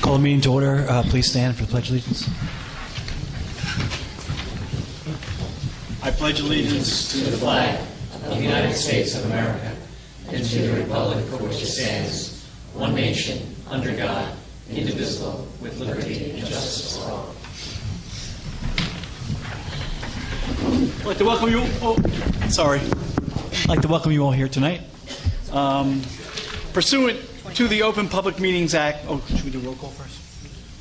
Call the meeting to order. Please stand for the Pledge of Allegiance. I pledge allegiance to the flag of the United States of America and to the republic for which it stands, one nation, under God, indivisible, with liberty and justice for all. I'd like to welcome you. I'd like to welcome you all here tonight. Pursuant to the Open Public Meetings Act. Oh, should we do roll call first?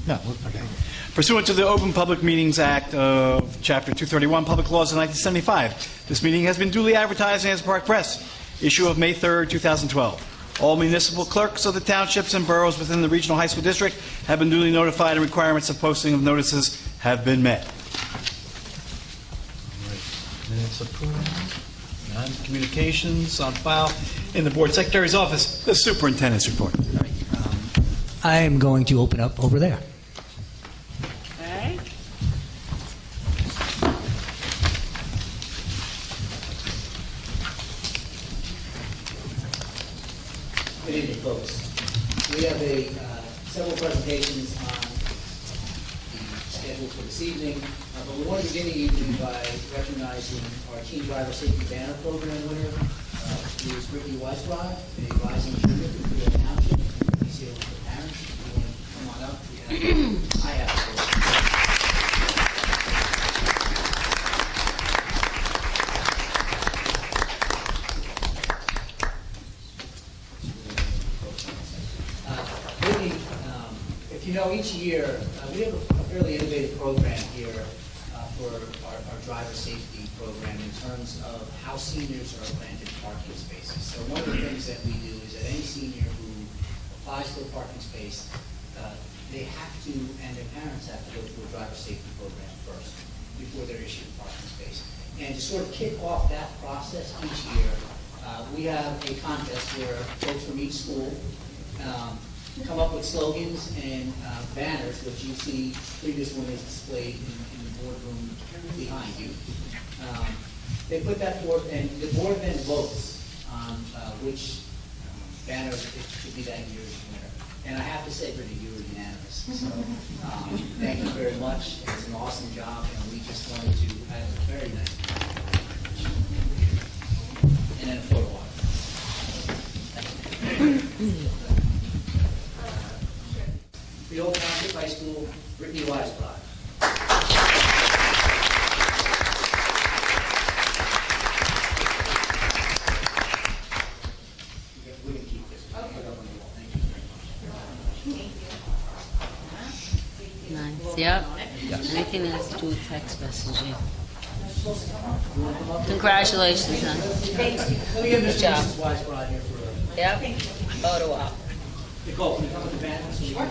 No. Okay. Pursuant to the Open Public Meetings Act of Chapter 231, Public Laws of 1975, this meeting has been duly advertised in Ann Arbor Park Press, issue of May 3rd, 2012. All municipal clerks of the townships and boroughs within the Regional High School District have been duly notified, and requirements of posting of notices have been met. Minutes approved. None. Communications on file in the Board Secretary's office. The Superintendent's report. I am going to open up over there. Okay. Good evening, folks. We have several presentations on the schedule for this evening, but we want to begin the evening by recognizing our Teen Driver Safety Banner Program winner, who is Ricky Weisbrod, a rising junior from Cleveland Township. He's here with the parents. If you want to come on up, I have if you know, each year we have a fairly innovative program here for our driver safety program in terms of how seniors are granted parking spaces. So one of the things that we do is that any senior who applies for a parking space, they have to, and their parents have to go through a driver safety program first before they're issued a parking space. And to sort of kick off that process each year, we have a contest where folks from each school come up with slogans and banners, which you see previous one is displayed in the boardroom behind you. They put that forth, and the board then votes on which banner it should be that year's winner. And I have to say, Brittany, you were unanimous. So thank you very much. It was an awesome job, and we just wanted to have a very nice and then a photo op. The Old Township High School, Brittany Weisbrod. We can keep this. Okay. Put it up on the wall. Thank you very much. Nice. Yep. Anything else to do with text messaging? Congratulations, son. Let me give Good Mrs. job. Weisbrod here for a... Yep. Photo op. Nicole, can you come with the banner? So you can...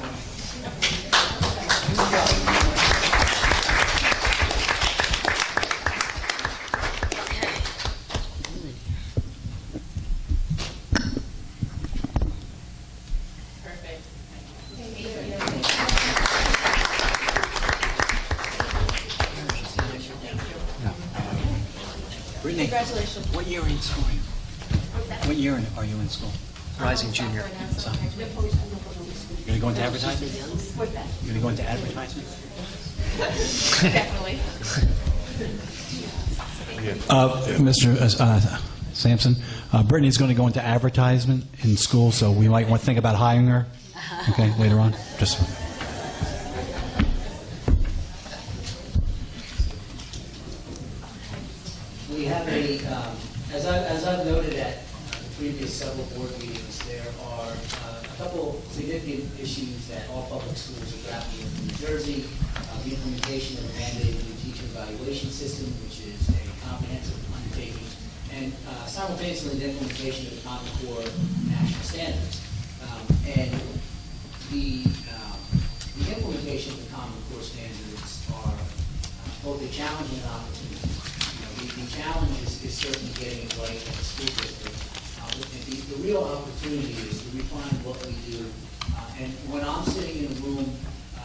Brittany, congratulations. What year are you in school? What year are you in school? Rising junior. So, you're going to go into advertising? You're going to go into advertising? Definitely. Mr. Sampson, Brittany's going to go into advertisement in school, so we might want to think about hiring her. Okay, later on. Just. We have as I've noted at previous several board meetings, there are a couple significant issues that all public schools are grappling with in New Jersey. The implementation of the mandated new teacher evaluation system, which is a comprehensive undertaking, and simultaneously the implementation of the Common Core national standards. And the implementation of the Common Core standards are both a challenge and an opportunity. The challenge is certainly getting it right at the school district. The real opportunity is to refine what we do. And when I'm sitting in a room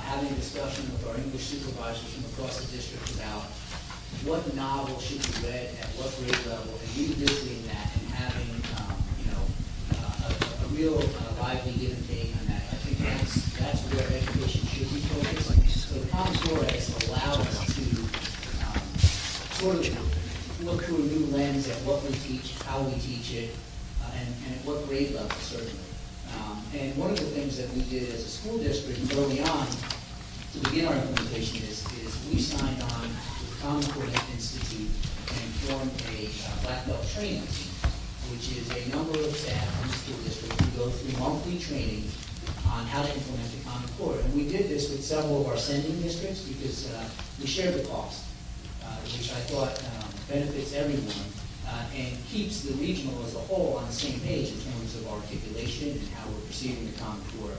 having a discussion with our English supervisors from across the district about what novel should be read at what grade level, and revisiting that and having, a real lively give and take on that. I think that's where education should be focused. So the Common Core has allowed us to sort of look through a new lens at what we teach, how we teach it, and at what grade level, certainly. And one of the things that we did as a school district early on to begin our implementation is we signed on to the Common Core Institute and formed a black belt training team, which is a number of staff in the school district who go through monthly training on how to implement the Common Core. And we did this with several of our sending districts because we shared the cost, which I thought benefits everyone and keeps the regional as a whole on the same page in terms of articulation and how we're perceiving the Common Core.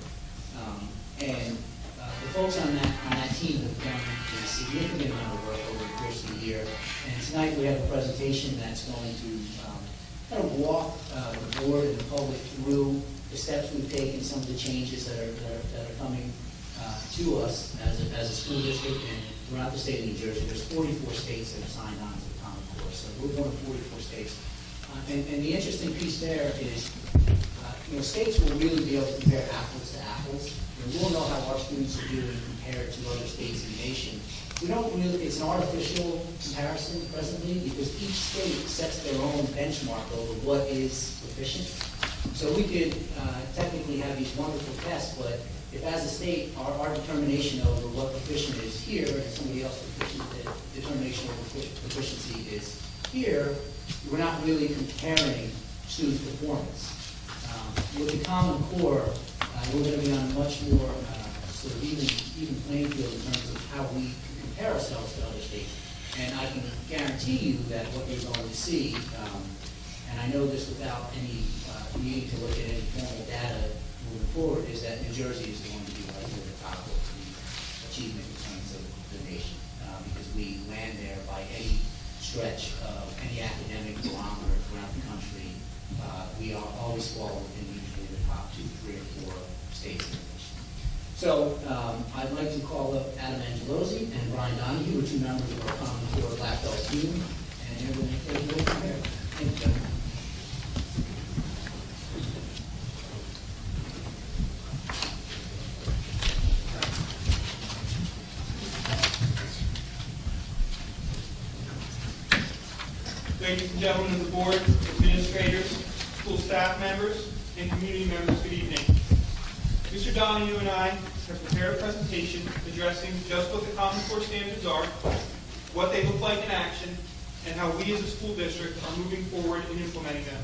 The folks on that team have done a significant amount of work over the course of the year. And tonight we have a presentation that's going to kind of walk the board and the public through the steps we've taken, some of the changes that are coming to us as a school district and throughout the state of New Jersey. There's 44 states that have signed on to the Common Core, so we're one of 44 states. And the interesting piece there is, states will really be able to compare apples to apples. And we'll know how our students are doing compared to other states in the nation. We don't really, it's an artificial comparison presently because each state sets their own benchmark over what is proficient. So we could technically have these wonderful tests, but if as a state our determination over what proficient is here and somebody else's determination over proficiency is here, we're not really comparing student performance. With the Common Core, we're going to be on a much more sort of even playing field in terms of how we compare ourselves to other states. And I can guarantee you that what you're going to see, and I know this without any needing to look at any formal data moving forward, is that New Jersey is going to be right near the top of the achievement in terms of the nation, because we land there by any stretch of any academic barometer throughout the country. We are always fall within usually the top 2, 3, or 4 states in the nation. So I'd like to call up Adam Angelosi and Brian Donahue, who are 2 members of our Common Core Black Belt team, and they're going to take it away from there. Thank you, gentlemen. Ladies and gentlemen of the board, administrators, school staff members, and community members, good evening. Mr. Donahue and I have prepared a presentation addressing just what the Common Core standards are, what they look like in action, and how we as a school district are moving forward in implementing them.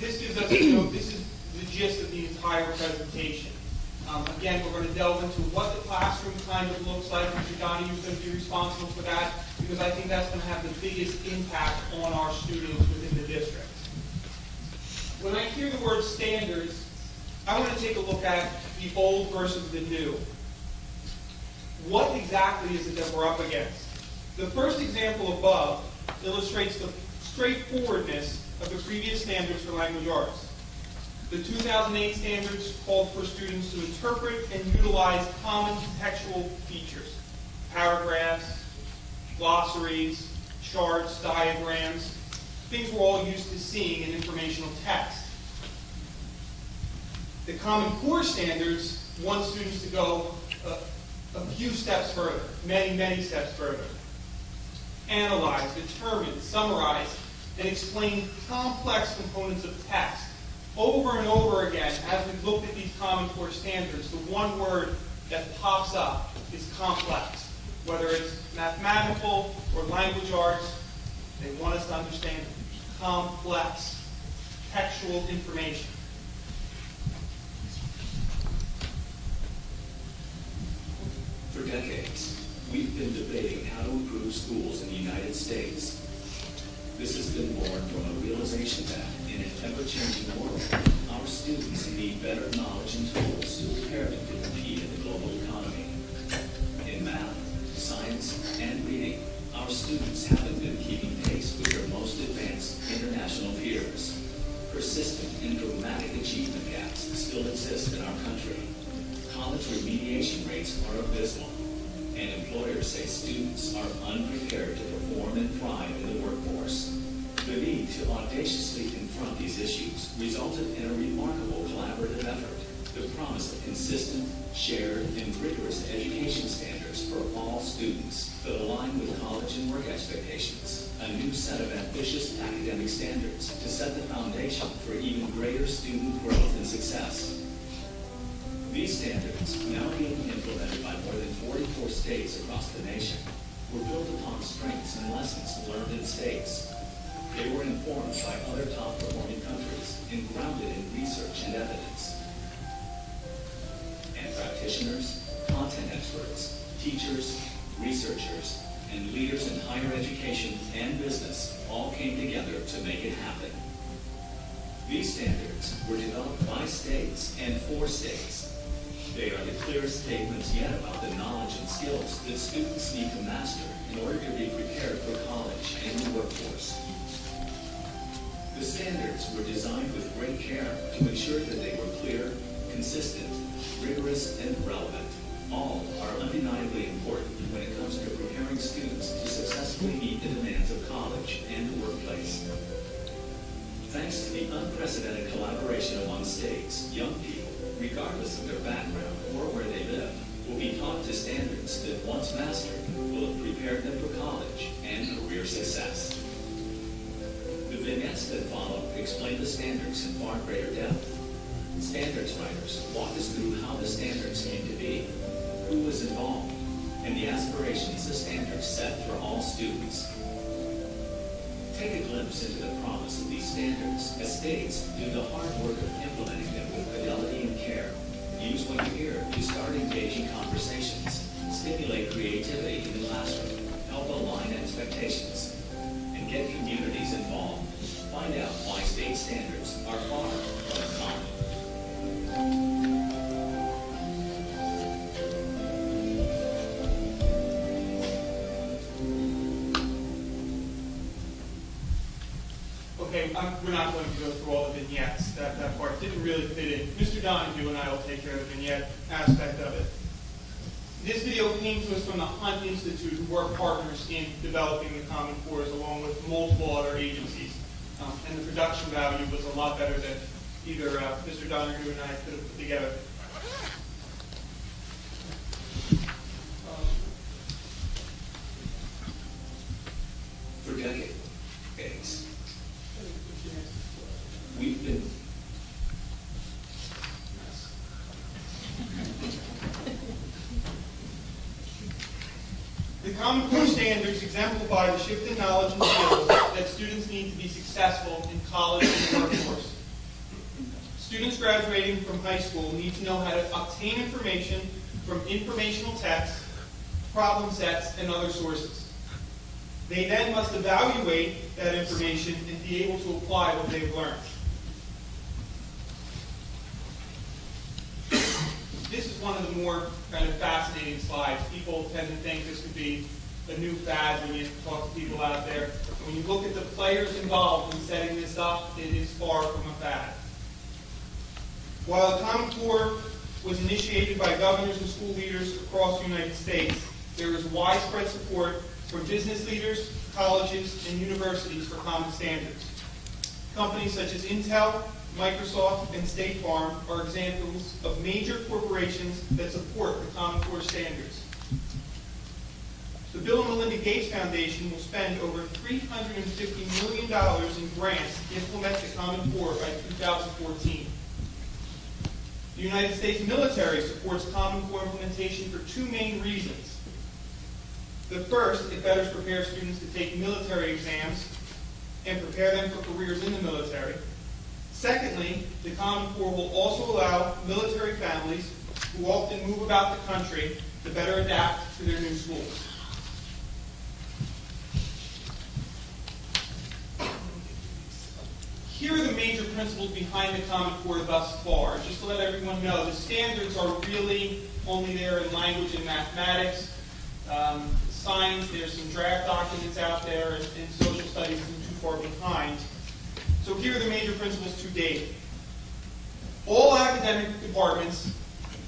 This gives us, this is the gist of the entire presentation. Again, we're going to delve into what the classroom kind of looks like. Mr. Donahue is going to be responsible for that because I think that's going to have the biggest impact on our students within the district. When I hear the word standards, I want to take a look at the old versus the new. What exactly is it that we're up against? The first example above illustrates the straightforwardness of the previous standards for language arts. The 2008 standards called for students to interpret and utilize common contextual features, paragraphs, glossaries, charts, diagrams, things we're all used to seeing in informational text. The Common Core standards want students to go a few steps further, many steps further. Analyze, determine, summarize, and explain complex components of text. Over and over again, as we've looked at these Common Core standards, the one word that pops up is complex. Whether it's mathematical or language arts, they want us to understand complex textual information. For decades, we've been debating how to improve schools in the United States. This has been born from a realization that, in an ever-changing world, our students need better knowledge and tools to prepare them to compete in the global economy. In math, science, and reading, our students haven't been keeping pace exist in our country. College remediation rates are abysmal, and employers say students are unprepared to perform and thrive in the workforce. The need to audaciously confront these issues resulted in a remarkable collaborative effort. The promise of consistent, shared, and rigorous education standards for all students that align with college and work expectations. A new set of ambitious academic standards to set the foundation for even greater student growth and success. These standards, now being implemented by more than 44 states across the nation, were built upon strengths and lessons learned in states. They were informed by other top-performing countries and grounded in research and evidence. And practitioners, content experts, teachers, researchers, and leaders in higher education and business all came together to make it happen. These standards were developed by states and for states. They are the clearest statements yet about the knowledge and skills that students need to master in order to be prepared for college and the workforce. The standards were designed with great care to ensure that they were clear, consistent, rigorous, and relevant. All are undeniably important when it comes to preparing students to successfully meet the demands of college and the workplace. Thanks to the unprecedented collaboration among states, young people, regardless of their background or where they live, will be taught to standards that, once mastered, will have prepared them for college and career success. The vignettes that follow explain the standards in far greater depth. Standards writers walk us through how the standards came to be, who was involved, and the aspirations the standards set for all students. Take a glimpse into the promise of these standards as states do the hard work of implementing them with fidelity and care. Use what you hear to start engaging conversations, stimulate creativity in the classroom, help align expectations, and get communities involved. Find out why state standards are far from common. Okay, we're not going to go through all the vignettes. That part didn't really fit in. Mr. Donahue and I will take care of the vignette aspect of it. This video came to us from the Hunt Institute, who were partners in developing the Common Cores along with multiple other agencies. And the production value was a lot better than either Mr. Donahue and I could have put together. For decades, we've been The Common Core standards exemplify the shift in knowledge and skills that students need to be successful in college and the workforce. Students graduating from high school need to know how to obtain information from informational texts, problem sets, and other sources. They then must evaluate that information and be able to apply what they've learned. This is one of the more kind of fascinating slides. People tend to think this could be a new fad when you talk to people out there. When you look at the players involved in setting this up, it is far from a fad. While the Common Core was initiated by governors and school leaders across the United States, there is widespread support from business leaders, colleges, and universities for common standards. Companies such as Intel, Microsoft, and State Farm are examples of major corporations that support the Common Core standards. The Bill and Melinda Gates Foundation will spend over $350 million in grants to implement the Common Core by 2014. The United States military supports Common Core implementation for two main reasons. The first, it better prepares students to take military exams and prepare them for careers in the military. Secondly, the Common Core will also allow military families who often move about the country to better adapt to their new schools. Here are the major principles behind the Common Core thus far. Just to let everyone know, the standards are really only there in language and mathematics. Science, there's some draft documents out there, and social studies isn't too far behind. So here are the major principles to date. All academic departments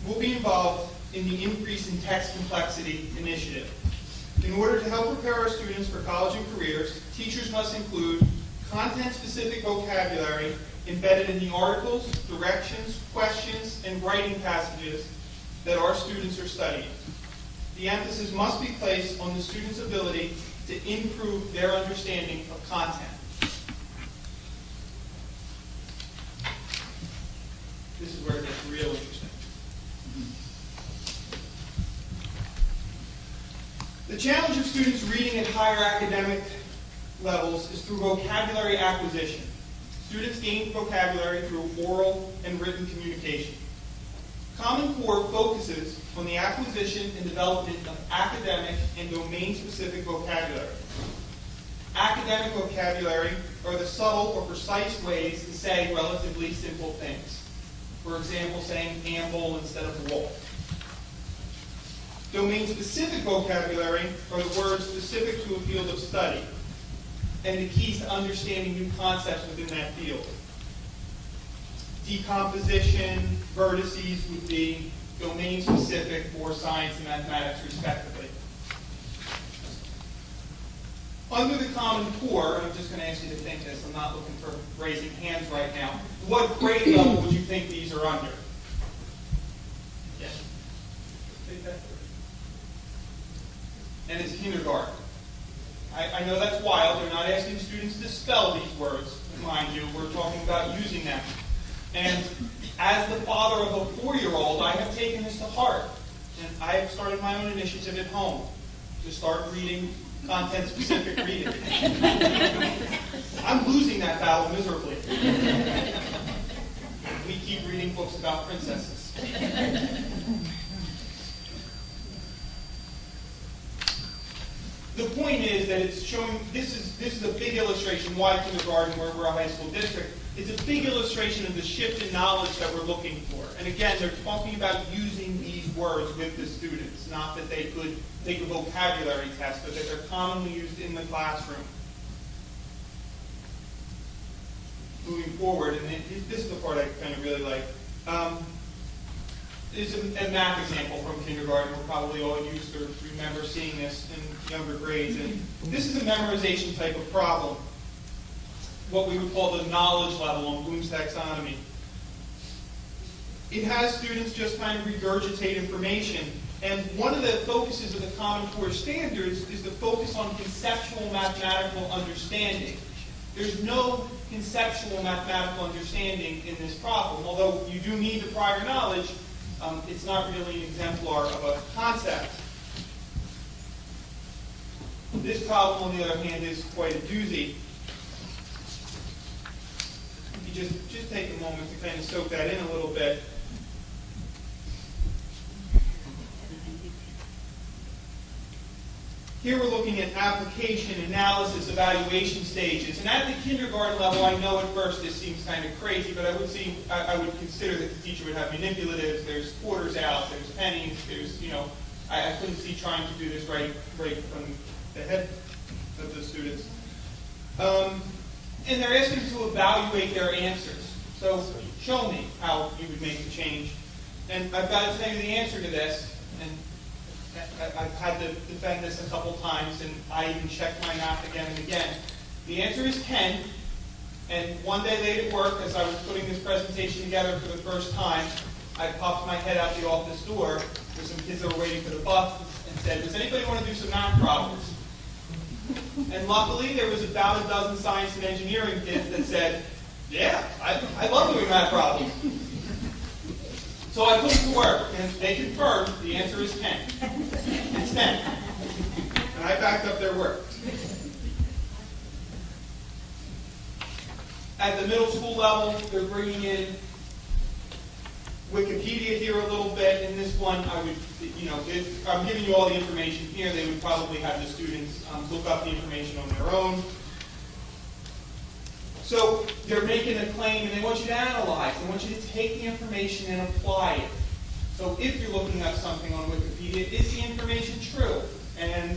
will be involved in the Increase in Text Complexity initiative. In order to help prepare our students for college and careers, teachers must include content-specific vocabulary embedded in the articles, directions, questions, and writing passages that our students are studying. The emphasis must be placed on the students' ability to improve their understanding of content. This is where it gets real interesting. The challenge of students reading at higher academic levels is through vocabulary acquisition. Students gain vocabulary through oral and written communication. Common Core focuses on the acquisition and development of academic and domain-specific vocabulary. Academic vocabulary are the subtle or precise ways to say relatively simple things. For example, saying amble instead of wolf. Domain-specific vocabulary are the words specific to a field of study and the keys to understanding new concepts within that field. Decomposition, vertices would be domain-specific for science and mathematics, respectively. Under the Common Core, and I'm just going to ask you to think this, I'm not looking for raising hands right now, what grade level would you think these are under? Yes? And it's kindergarten. I know that's wild. They're not asking students to spell these words, mind you. We're talking about using them. And as the father of a 4-year-old, I have taken this to heart. And I have started my own initiative at home to start reading content-specific reading. I'm losing that battle miserably. We keep reading books about princesses. The point is that it's showing, this is a big illustration, why kindergarten, where we're a high school district. It's a big illustration of the shift in knowledge that we're looking for. And again, they're talking about using these words with the students, not that they could take a vocabulary test, but that they're commonly used in the classroom. Moving forward, and this is the part I kind of really like. This is a math example from kindergarten. We're probably all used to remember seeing this in younger grades. And this is a memorization type of problem, what we would call the knowledge level on Bloom's taxonomy. It has students just kind of regurgitate information. And one of the focuses of the Common Core standards is the focus on conceptual mathematical understanding. There's no conceptual mathematical understanding in this problem. Although you do need the prior knowledge, it's not really an exemplar of a concept. This problem, on the other hand, is quite a doozy. If you just take a moment to kind of soak that in a little bit. Here we're looking at application, analysis, evaluation stages. And at the kindergarten level, I know at first this seems kind of crazy, but I would consider that the teacher would have manipulatives, there's quarters out, there's pennies, there's, I couldn't see trying to do this right from the head of the students. And they're asking to evaluate their answers. So show me how you would make the change. And I've got to tell you the answer to this. And I've had to defend this a couple times, and I even checked my math again and again. The answer is 10, and one day late at work, as I was putting this presentation together for the first time, I popped my head out the office door with some kids that were waiting for the bus and said, does anybody want to do some math problems? And luckily, there was about a dozen science and engineering kids that said, yeah, I love doing math problems. So I put it to work, and they confirmed the answer is 10. It's 10. And I backed up their work. At the middle school level, they're bringing in Wikipedia here a little bit. In this one, if I'm giving you all the information here, they would probably have the students look up the information on their own. So they're making a claim, and they want you to analyze. They want you to take the information and apply it. So if you're looking up something on Wikipedia, is the information true? And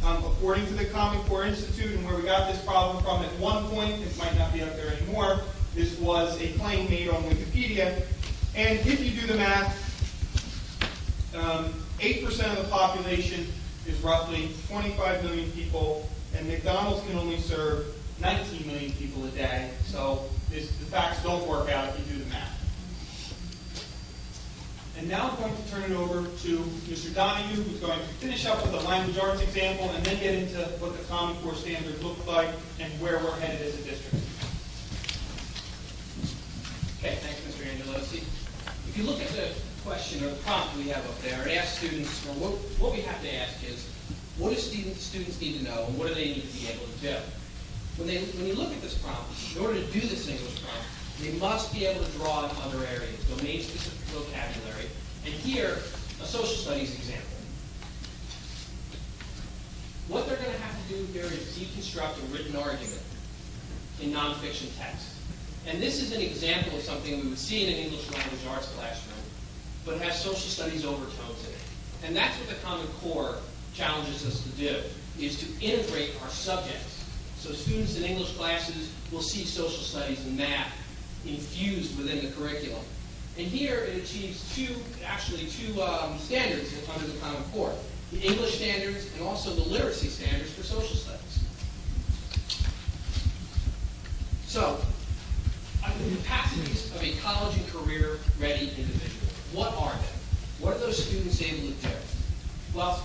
according to the Common Core Institute, and where we got this problem from at one point, it might not be up there anymore, this was a claim made on Wikipedia. And if you do the math, 8% of the population is roughly 25 million people, and McDonald's can only serve 19 million people a day. So the facts don't work out if you do the math. And now I'm going to turn it over to Mr. Donahue, who's going to finish up with a language arts example and then get into what the Common Core standards look like and where we're headed as a district. Okay, thanks, Mr. Angelosi. If you look at the question or the prompt we have up there, it asks students, or what we have to ask is, what do students need to know and what do they need to be able to do? When you look at this prompt, in order to do this English prompt, they must be able to draw in other areas, domain-specific vocabulary, and here, a social studies example. What they're going to have to do here is deconstruct a written argument in nonfiction text. And this is an example of something we would see in an English language arts classroom, but has social studies overtones in it. And that's what the Common Core challenges us to do, is to integrate our subjects. So students in English classes will see social studies and math infused within the curriculum. And here it achieves two standards under the Common Core: the English standards and also the literacy standards for social studies. So, the capacities of a college and career-ready individual. What are they? What are those students able to do? Well,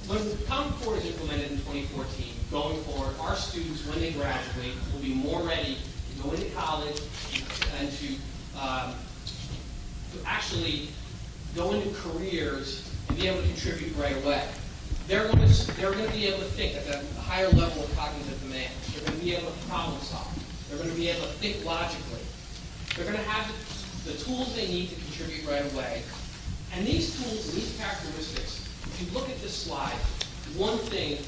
when the Common Core is implemented in 2014, going forward, our students, when they graduate, will be more ready to go into college and to actually go into careers and be able to contribute right away. They're going to be able to think at a higher level of cognitive demand. They're going to be able to problem solve. They're going to be able to think logically. They're going to have the tools they need to contribute right away. And these tools and these characteristics, if you look at this slide, one thing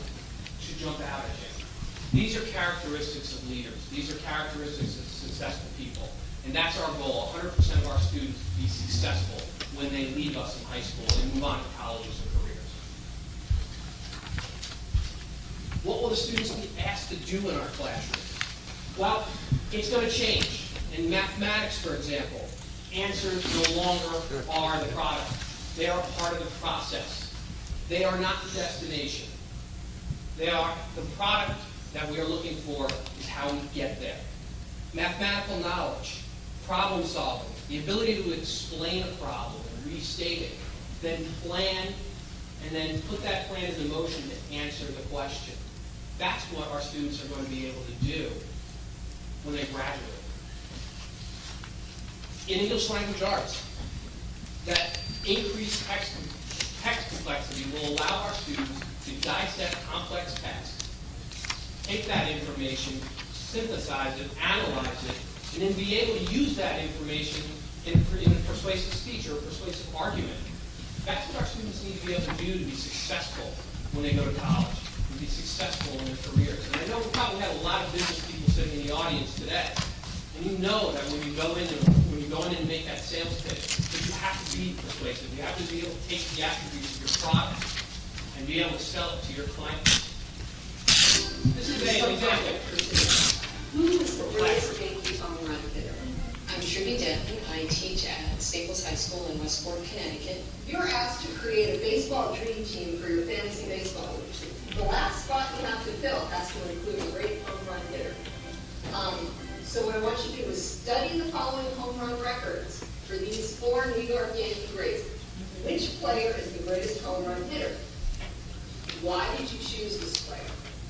should jump out at you. These are characteristics of leaders. These are characteristics of successful people. And that's our goal, 100% of our students to be successful when they leave us in high school and move on to colleges and careers. What will the students be asked to do in our classroom? Well, it's going to change. In mathematics, for example, answers no longer are the product. They are part of the process. They are not the destination. They are the product that we are looking for is how we get there. Mathematical knowledge, problem solving, the ability to explain a problem and restate it, then plan, and then put that plan into motion to answer the question. That's what our students are going to be able to do when they graduate. In English language arts, that increased text complexity will allow our students to dissect complex text, take that information, synthesize it, analyze it, and then be able to use that information in persuasive speech or persuasive argument. That's what our students need to be able to do to be successful when they go to college, to be successful in their careers. And I know we probably have a lot of business people sitting in the audience today, and you know that when you go in and make that sales pitch, that you have to be persuasive. You have to be able to take the attributes of your product and be able to sell it to your clients. This is an example. Who is the greatest Yankee home run hitter? I'm Trudy Denton. I teach at Staples High School in Westport, Connecticut. You're asked to create a baseball dream team for your fantasy baseball team. The last spot you have to fill has to include a great home run hitter. So what I want you to do is study the following home run records for these 4 New York Yankee greats. Which player is the greatest home run hitter? Why did you choose this player?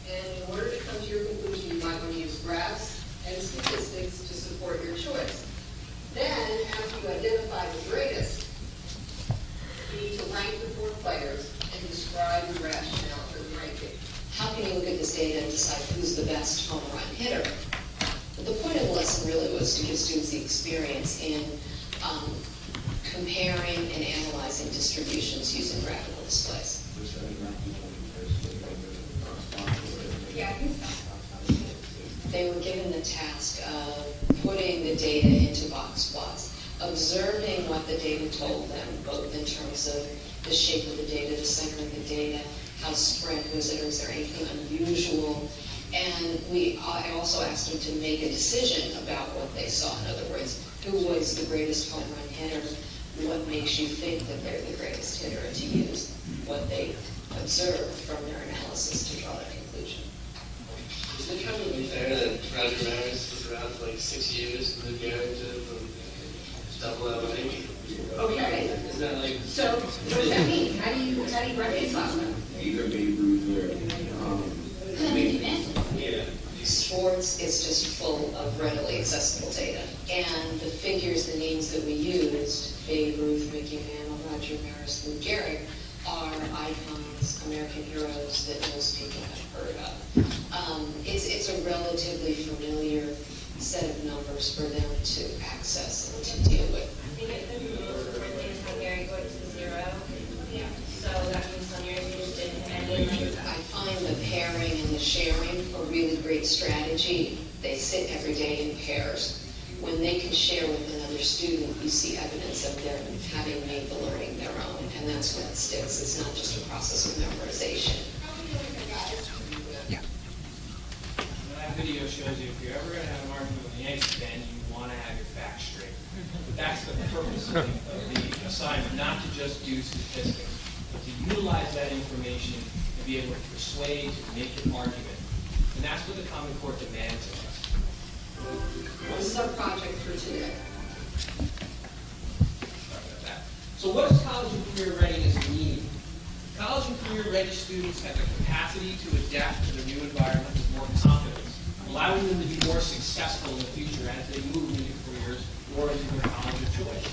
And in order to come to your conclusion, you might want to use graphs and statistics to support your choice. Then, after you identify the greatest, you need to rank the 4 players and describe the rationale for the ranking. How can you look at this data and decide who's the best home run hitter? But the point of the lesson really was to give students the experience in comparing and analyzing distributions using graphical displays. They were given the task of putting the data into box plots, observing what the data told them, both in terms of the shape of the data, the center of the data, how spread was it, or is there anything unusual, And I also asked them to make a decision about what they saw. In other words, who was the greatest home run hitter? What makes you think that they're the greatest hitter? And to use what they observed from their analysis to draw their conclusion. Is it probably fair that Roger Maris was around for like 6 years and then married to double LA? Okay. Is that like... So what does that mean? How do you reconcile them? Either Babe Ruth or... Yeah. Sports is just full of readily accessible data. And the figures, the names that we used, Babe Ruth, Mickey Mantle, Roger Maris, Lou Gehrig, are icons, American heroes that most people have heard of. It's a relatively familiar set of numbers for them to access and to deal with. I think it could be when Gary goes to 0. Yeah. So that means some years you just didn't have any. I find the pairing and the sharing a really great strategy. They sit every day in pairs. When they can share with another student, you see evidence of them having made the learning their own, and that's when it sticks. It's not just a process of memorization. Yeah. That video shows you if you're ever going to have an argument with a Yankees fan, you want to have your facts straight. But that's the purpose of the assignment, not to just do statistics, but to utilize that information and be able to persuade, to make an argument. And that's what the Common Core demands of us. This is our project for today. Sorry about that. So what does college and career readiness mean? College and career ready students have the capacity to adapt to their new environment with more confidence, allowing them to be more successful in the future as they move into careers or into their college of choice.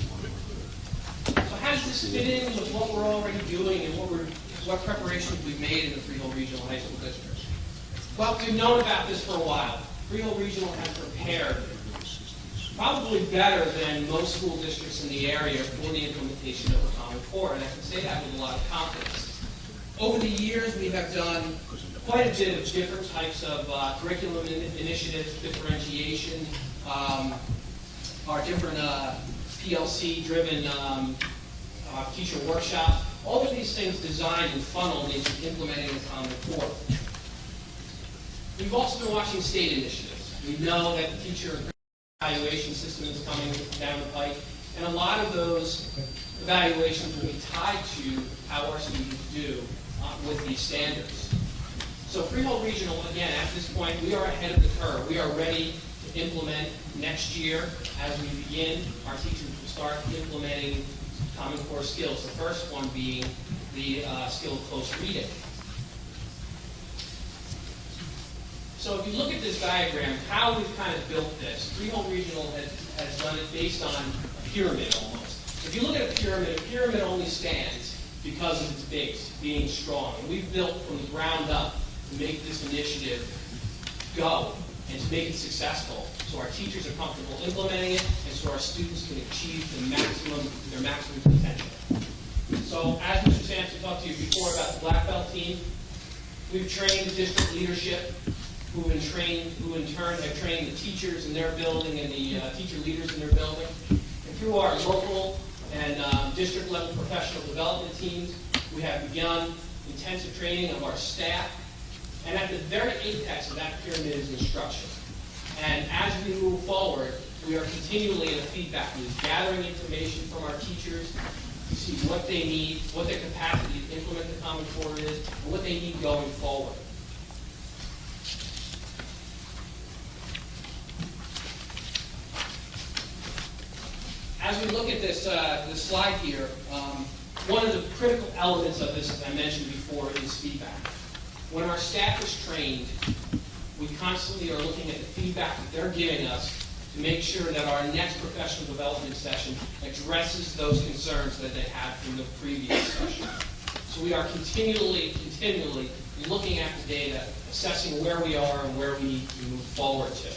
So how does this fit in with what we're already doing and what preparations we've made in the Freehold Regional High School District? Well, we've known about this for a while. Freehold Regional has prepared probably better than most school districts in the area for the implementation of the Common Core, and I can say that with a lot of confidence. Over the years, we have done quite a bit of different types of curriculum initiatives, differentiation, our different PLC-driven teacher workshops, all of these things designed and funneled into implementing the Common Core. We've also been watching state initiatives. We know that the teacher evaluation system is coming down the pike, and a lot of those evaluations will be tied to how our students do with these standards. So Freehold Regional, again, at this point, we are ahead of the curve. We are ready to implement next year. As we begin, our teachers will start implementing Common Core skills, the first one being the skill of close reading. So if you look at this diagram, how we've kind of built this, Freehold Regional has done it based on a pyramid almost. If you look at a pyramid only stands because of its base being strong. And we've built from the ground up to make this initiative go and to make it successful so our teachers are comfortable implementing it and so our students can achieve their maximum potential. So as Mr. Sampson talked to you before about the Black Belt team, we've trained the district leadership who in turn have trained the teachers in their building and the teacher leaders in their building. And through our local and district level professional development teams, we have begun intensive training of our staff. And at the very apex of that pyramid is instruction. And as we move forward, we are continually in a feedback loop, gathering information from our teachers to see what they need, what their capacity to implement the Common Core is, and what they need going forward. As we look at this slide here, one of the critical elements of this, as I mentioned before, is feedback. When our staff is trained, we constantly are looking at the feedback that they're giving us to make sure that our next professional development session addresses those concerns that they had from the previous session. So we are continually looking at the data, assessing where we are and where we need to move forward to.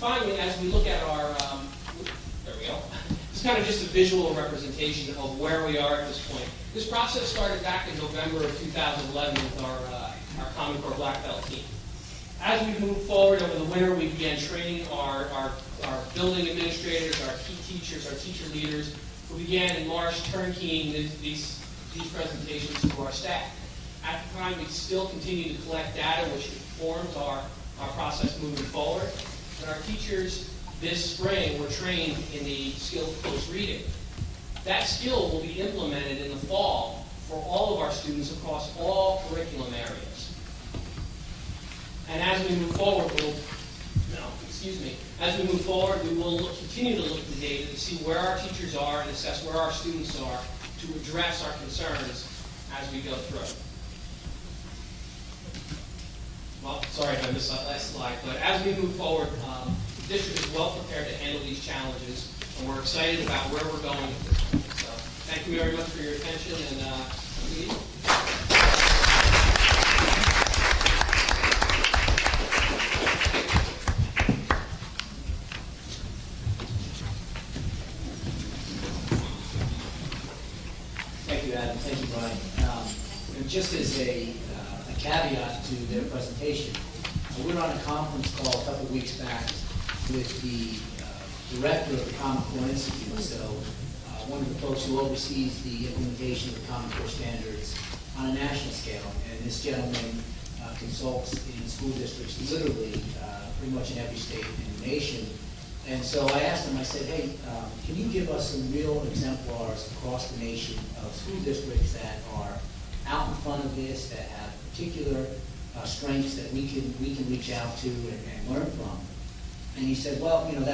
Finally, as we look at our, there we go. It's kind of just a visual representation of where we are at this point. This process started back in November of 2011 with our Common Core Black Belt team. As we moved forward over the winter, we began training our building administrators, our key teachers, our teacher leaders We began in March turnkeying these presentations to our staff. At the time, we still continue to collect data which informs our process moving forward. And our teachers this spring were trained in the skill of close reading. That skill will be implemented in the fall for all of our students across all curriculum areas. And as we move forward, we will continue to look at the data to see where our teachers are and assess where our students are to address our concerns as we go through. Well, sorry if I missed that last slide, but as we move forward, the district is well prepared to handle these challenges, and we're excited about where we're going with this. So, thank you very much for your attention, and have a good evening. Thank you, Adam. Thank you, Brian. And just as a caveat to their presentation, we were on a conference call a couple of weeks back with the director of the Common Core Institute, so one of the folks who oversees the implementation of the Common Core standards on a national scale. And this gentleman consults in school districts literally pretty much in every state in the nation. And so I asked him, I said, hey, can you give us some real exemplars across the nation of school districts that are out in front of this, that have particular strengths that we can reach out to and learn from? And he said, well, you know,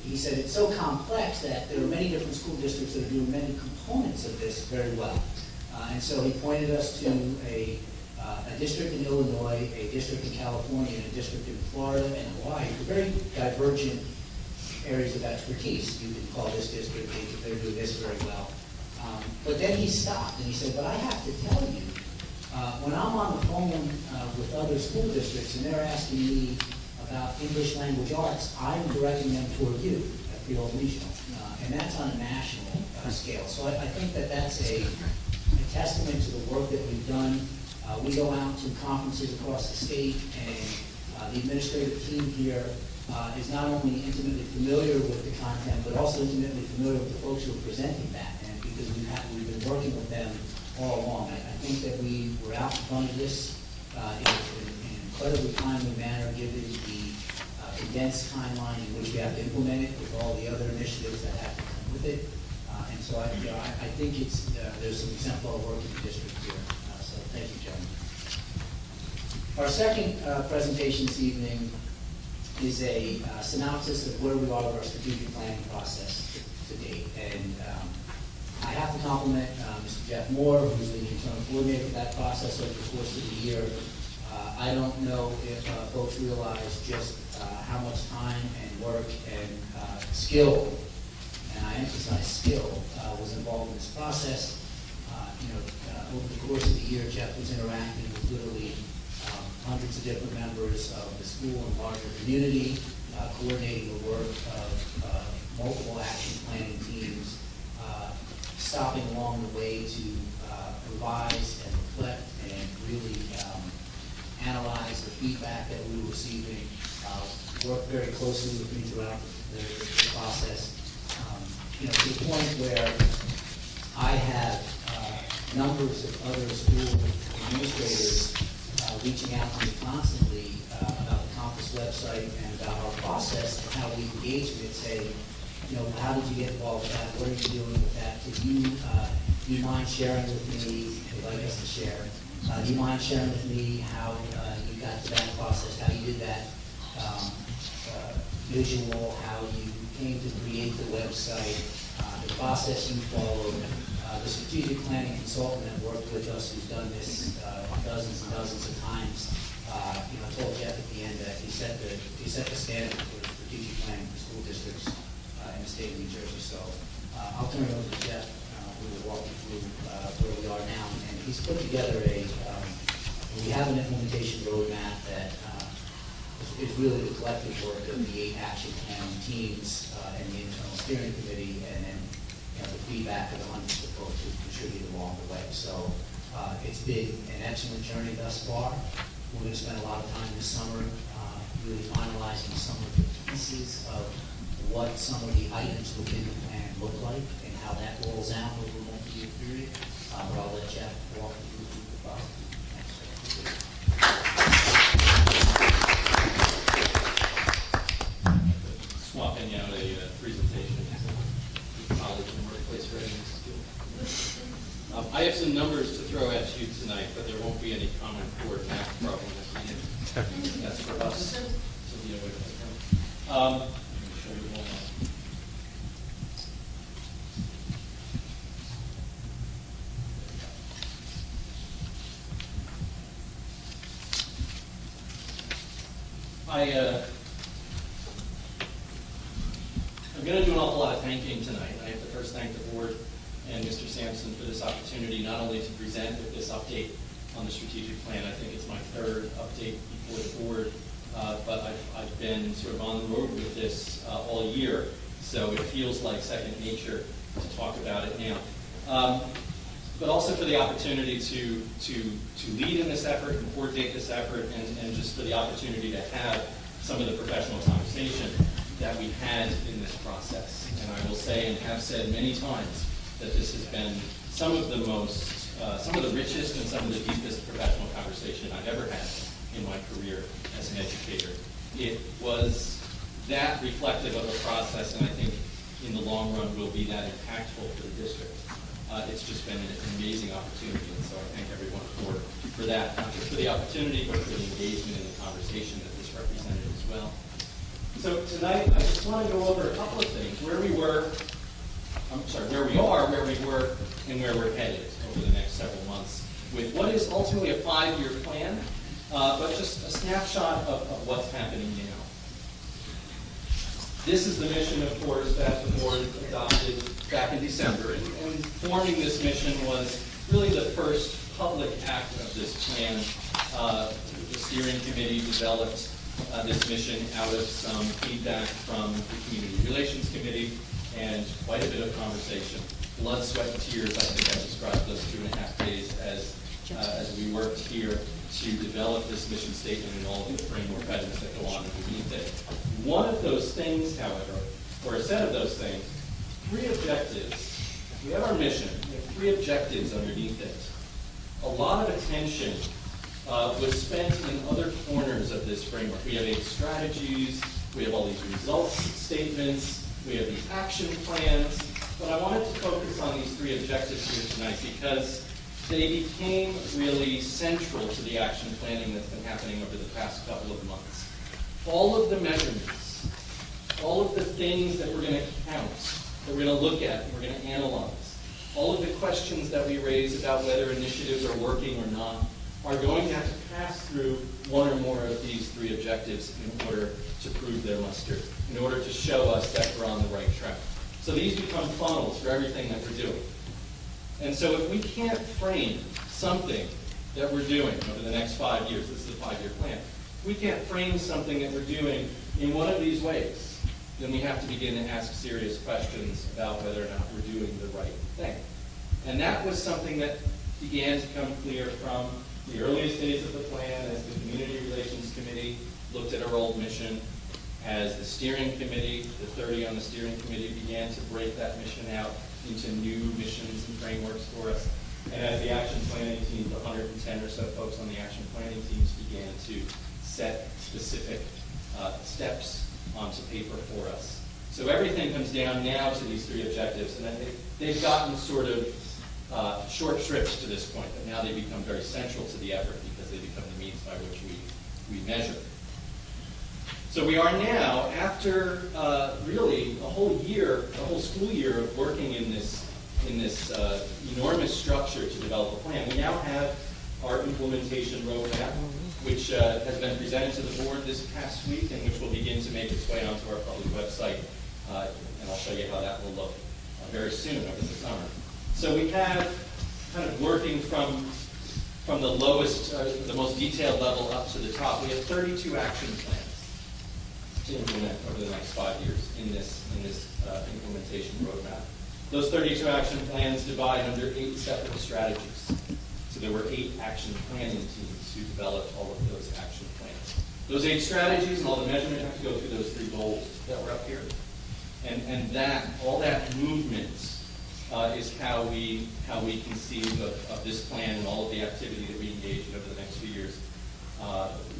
he said it's so complex that there are many different school districts that are doing many components of this very well. And so he pointed us to a district in Illinois, a district in California, and a district in Florida and Hawaii, very divergent areas of expertise. You could call this district, they're doing this very well. But then he stopped and he said, but I have to tell you, when I'm on the phone with other school districts and they're asking me about English language arts, I'm directing them toward you at the old regional. And that's on a national scale. So I think that that's a testament to the work that we've done. We go out to conferences across the state, and the administrative team here is not only intimately familiar with the content, but also intimately familiar with the folks who are presenting that. And because we've been working with them all along, I think that we were out in front of this in an incredibly timely manner, given the condensed timeline in which we have to implement it with all the other initiatives that have to come with it. And so I think there's some exemplar work in the district here. So thank you, gentlemen. Our second presentation this evening is a synopsis of where we are with our strategic planning process to date. And I have to compliment Mr. Jeff Moore, who's the internal coordinator of that process over the course of the year. I don't know if folks realize just how much time and work and skill, and I emphasize skill, was involved in this process. Over the course of the year, Jeff was interacting with literally hundreds of different members of the school and larger community, coordinating the work of multiple action planning teams, stopping along the way to revise and reflect and really analyze the feedback that we were receiving, work very closely with me throughout the process, to the point where I have numbers of other school administrators reaching out to me constantly about the Compass website and about our process and how we engage with it, say, how did you get involved with that? What are you doing with that? Do you mind sharing with me, if you'd like us to share, do you mind sharing with me how you got to that process, how you did that visual, how you came to create the website, the process you followed, the strategic planning consultant that worked with us, who's done this dozens and dozens of times. I told Jeff at the end that he set the standard for strategic planning for school districts in the state of New Jersey. So I'll turn it over to Jeff, who will walk you through where we are now. And he's put together we have an implementation roadmap that is really the collective work of the 8 action plan teams and the internal steering committee, and then the feedback of the hundreds of folks who contributed along the way. So it's been an excellent journey thus far. We're going to spend a lot of time this summer really finalizing some of the pieces of what some of the items within the plan look like and how that rolls out over a multi-year period. But I'll let Jeff walk you through the process. Swapping out a presentation of college and workplace readiness skills. I have some numbers to throw at you tonight, but there won't be any common core math problem at the end. That's for us to deal with. Let me show you one. I'm going to do an awful lot of thanking tonight. I have to first thank the board and Mr. Sampson for this opportunity, not only to present with this update on the strategic plan. I think it's my third update before the board, but I've been sort of on the road with this all year, so it feels like second nature to talk about it now. But also for the opportunity to lead in this effort and coordinate this effort, and just for the opportunity to have some of the professional conversation that we had in this process. And I will say, and have said many times, that this has been some of the richest and some of the deepest professional conversation I've ever had in my career as an educator. It was that reflective of a process, and I think in the long run will be that impactful for the district. It's just been an amazing opportunity, and so I thank everyone for that, not just for the opportunity, but for the engagement and the conversation that this represented as well. So tonight, I just want to go over a couple of things, where we are, where we were, and where we're headed over the next several months, with what is ultimately a 5-year plan, but just a snapshot of what's happening now. This is the mission, of course, that the board adopted back in December, and forming this mission was really the first public act of this plan. The steering committee developed this mission out of some feedback from the Community Relations Committee and quite a bit of conversation. Blood, sweat, and tears, I think I described those 2.5 days as we worked here to develop this mission statement and all of the framework items that go on underneath it. One of those things, however, or a set of those things, 3 objectives. We have our mission, we have 3 objectives underneath it. A lot of attention was spent in other corners of this framework. We have 8 strategies, we have all these results statements, we have these action plans, but I wanted to focus on these 3 objectives here tonight because they became really central to the action planning that's been happening over the past couple of months. All of the measurements, all of the things that we're going to count, that we're going to look at, and we're going to analyze, all of the questions that we raise about whether initiatives are working or not, are going to have to pass through one or more of these 3 objectives in order to prove their muster, in order to show us that we're on the right track. So these become funnels for everything that we're doing. And so if we can't frame something that we're doing over the next 5 years, this is a 5-year plan, if we can't frame something that we're doing in one of these ways, then we have to begin to ask serious questions about whether or not we're doing the right thing. And that was something that began to come clear from the earliest days of the plan as the Community Relations Committee looked at our old mission, as the steering committee, the 30 on the steering committee, began to break that mission out into new missions and frameworks for us. And as the action planning team, the 110 or so folks on the action planning teams began to set specific steps onto paper for us. So everything comes down now to these 3 objectives, and they've gotten sort of short shrift to this point, but now they become very central to the effort because they become the means by which we measure. So we are now, after really a whole school year of working in this enormous structure to develop a plan, we now have our implementation roadmap, which has been presented to the board this past week and which will begin to make its way onto our public website. And I'll show you how that will look very soon over the summer. So we have kind of working from the lowest, the most detailed level up to the top. We have 32 action plans to implement over the next 5 years in this implementation roadmap. Those 32 action plans divide under 8 separate strategies. So there were 8 action planning teams who developed all of those action plans. Those 8 strategies and all the measurement have to go through those 3 goals that were up here. And that, all that movement is how we conceive of this plan and all of the activity that we engage in over the next few years,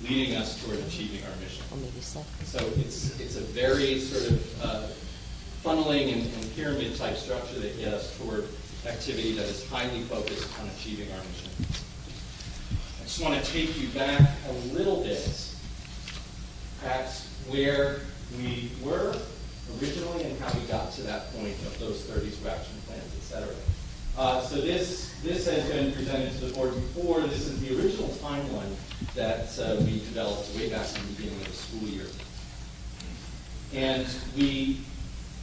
leading us toward achieving our mission. So it's a very sort of funneling and pyramid type structure that gets us toward activity that is highly focused on achieving our mission. I just want to take you back a little bit at where we were originally and how we got to that point of those 32 action plans, et cetera. So this has been presented to the board before. This is the original timeline that we developed way back in the beginning of the school year. And we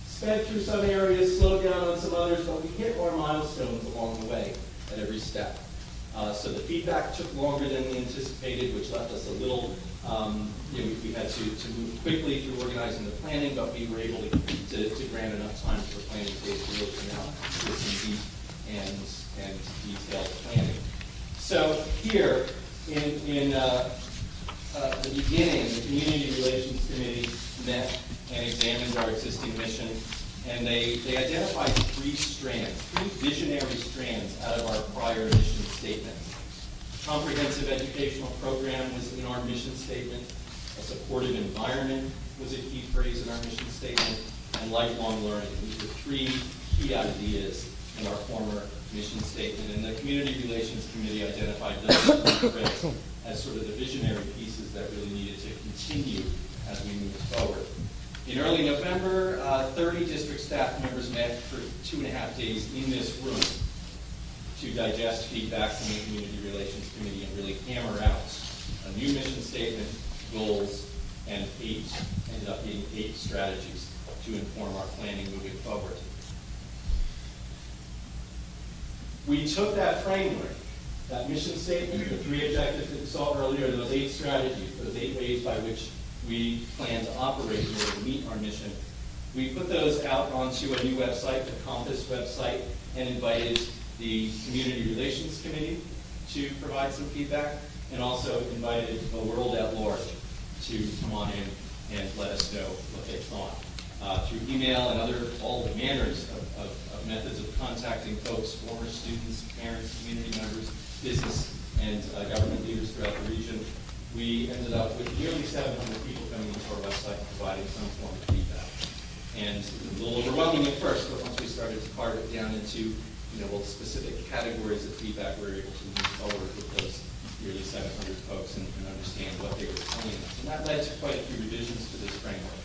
sped through some areas, slowed down on some others, but we hit our milestones along the way at every step. So the feedback took longer than we anticipated, which left us a little, we had to move quickly through organizing the planning, but we were able to grant enough time for the planning phase to really come out with some deep and detailed planning. So here, in the beginning, the Community Relations Committee met and examined our existing mission, and they identified three visionary strands out of our prior mission statement. Comprehensive educational program was in our mission statement. A supportive environment was a key phrase in our mission statement, and lifelong learning. These were three key ideas in our former mission statement, and the Community Relations Committee identified those three phrases as sort of the visionary pieces that really needed to continue as we move forward. In early November, 30 district staff members met for 2.5 days in this room to digest feedback from the Community Relations Committee and really hammer out a new mission statement, goals, and ended up being 8 strategies to inform our planning moving forward. We took that framework, that mission statement, the 3 objectives that we saw earlier, those 8 strategies, those 8 ways by which we plan to operate in order to meet our mission. We put those out onto a new website, the Compass website, and invited the Community Relations Committee to provide some feedback, and also invited the world at large to come on in and let us know what they thought. Through email and all the manners of methods of contacting folks, former students, parents, community members, business, and government leaders throughout the region, we ended up with nearly 700 people coming into our website and providing some form of feedback. And it was a little overwhelming at first, but once we started to carve it down into specific categories of feedback, we were able to move forward with those nearly 700 folks and understand what they were telling us. And that led to quite a few revisions to this framework.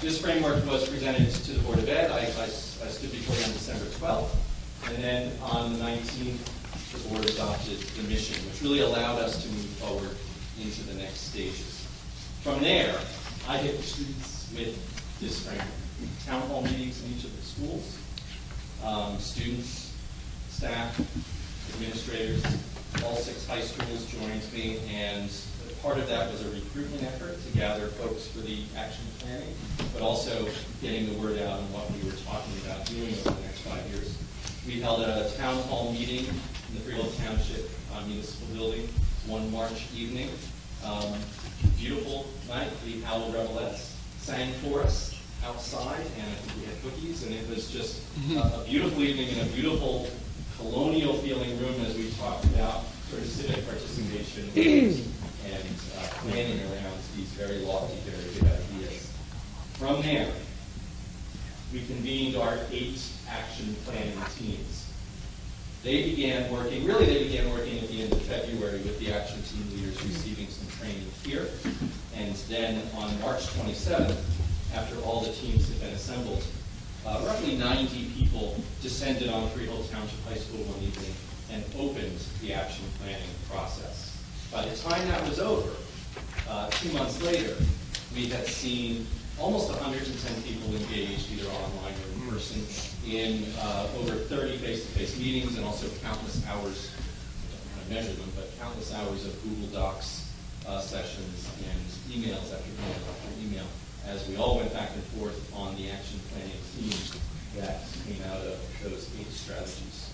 This framework was presented to the Board of Ed. I stood before you on December 12th, and then on the 19th, the board adopted the mission, which really allowed us to move forward into the next stages. From there, I hit the streets with this framework. Town hall meetings in each of the schools, students, staff, administrators, all 6 high schools joined me, and part of that was a recruitment effort to gather folks for the action planning, but also getting the word out on what we were talking about doing over the next 5 years. We held a town hall meeting in the Freehold Township Municipal Building one March evening. Beautiful night. The Owl Revelettes sang for us outside, and I think we had cookies, and it was just a beautiful evening in a beautiful colonial feeling room as we talked about sort of civic participation and planning around these very lofty, very good ideas. From there, we convened our 8 action planning teams. They began working at the end of February with the action team leaders receiving some training here. And then on March 27th, after all the teams had been assembled, roughly 90 people descended on Freehold Township High School one evening and opened the action planning process. By the time that was over, 2 months later, we had seen almost 110 people engaged, either online or in person, in over 30 face-to-face meetings, and also countless hours, I don't know how to measure them, but countless hours of Google Docs sessions and emails after email after email, as we all went back and forth on the action planning themes that came out of those 8 strategies.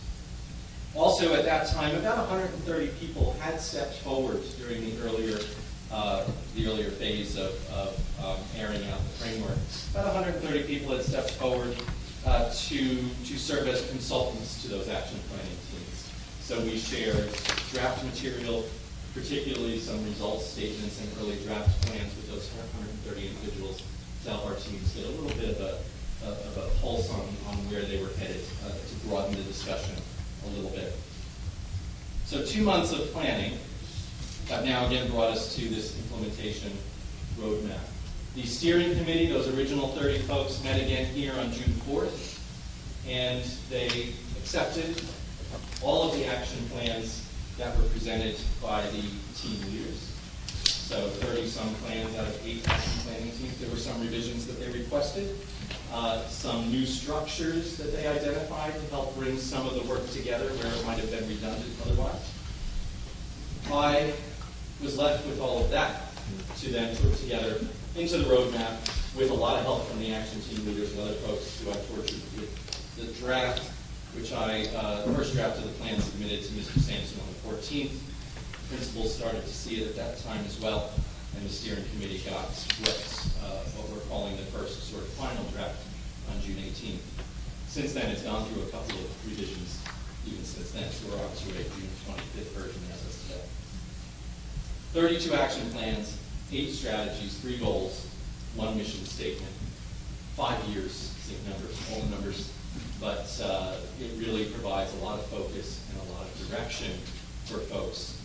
Also at that time, about 130 people had stepped forward during the earlier the earlier phase of airing out the framework. About 130 people had stepped forward to serve as consultants to those action planning teams. So we shared draft material, particularly some results statements and early draft plans with those 130 individuals to help our teams get a little bit of a pulse on where they were headed, to broaden the discussion a little bit. So 2 months of planning have now again brought us to this implementation roadmap. The steering committee, those original 30 folks, met again here on June 4th, and they accepted all of the action plans that were presented by the team leaders. So 30-some plans out of 8 action planning teams. There were some revisions that they requested, some new structures that they identified to help bring some of the work together where it might have been redundant otherwise. I was left with all of that to then put together into the roadmap with a lot of help from the action team leaders and other folks who I tortured with the draft, which the first draft of the plan submitted to Mr. Sampson on the 14th. Principals started to see it at that time as well, and the steering committee got what we're calling the first sort of final draft on June 18th. Since then, it's gone through a couple of revisions even since then, so we're up to a June 25th version as of today. 32 action plans, 8 strategies, 3 goals, 1 mission statement, 5 years, same numbers, all the numbers, but it really provides a lot of focus and a lot of direction for folks,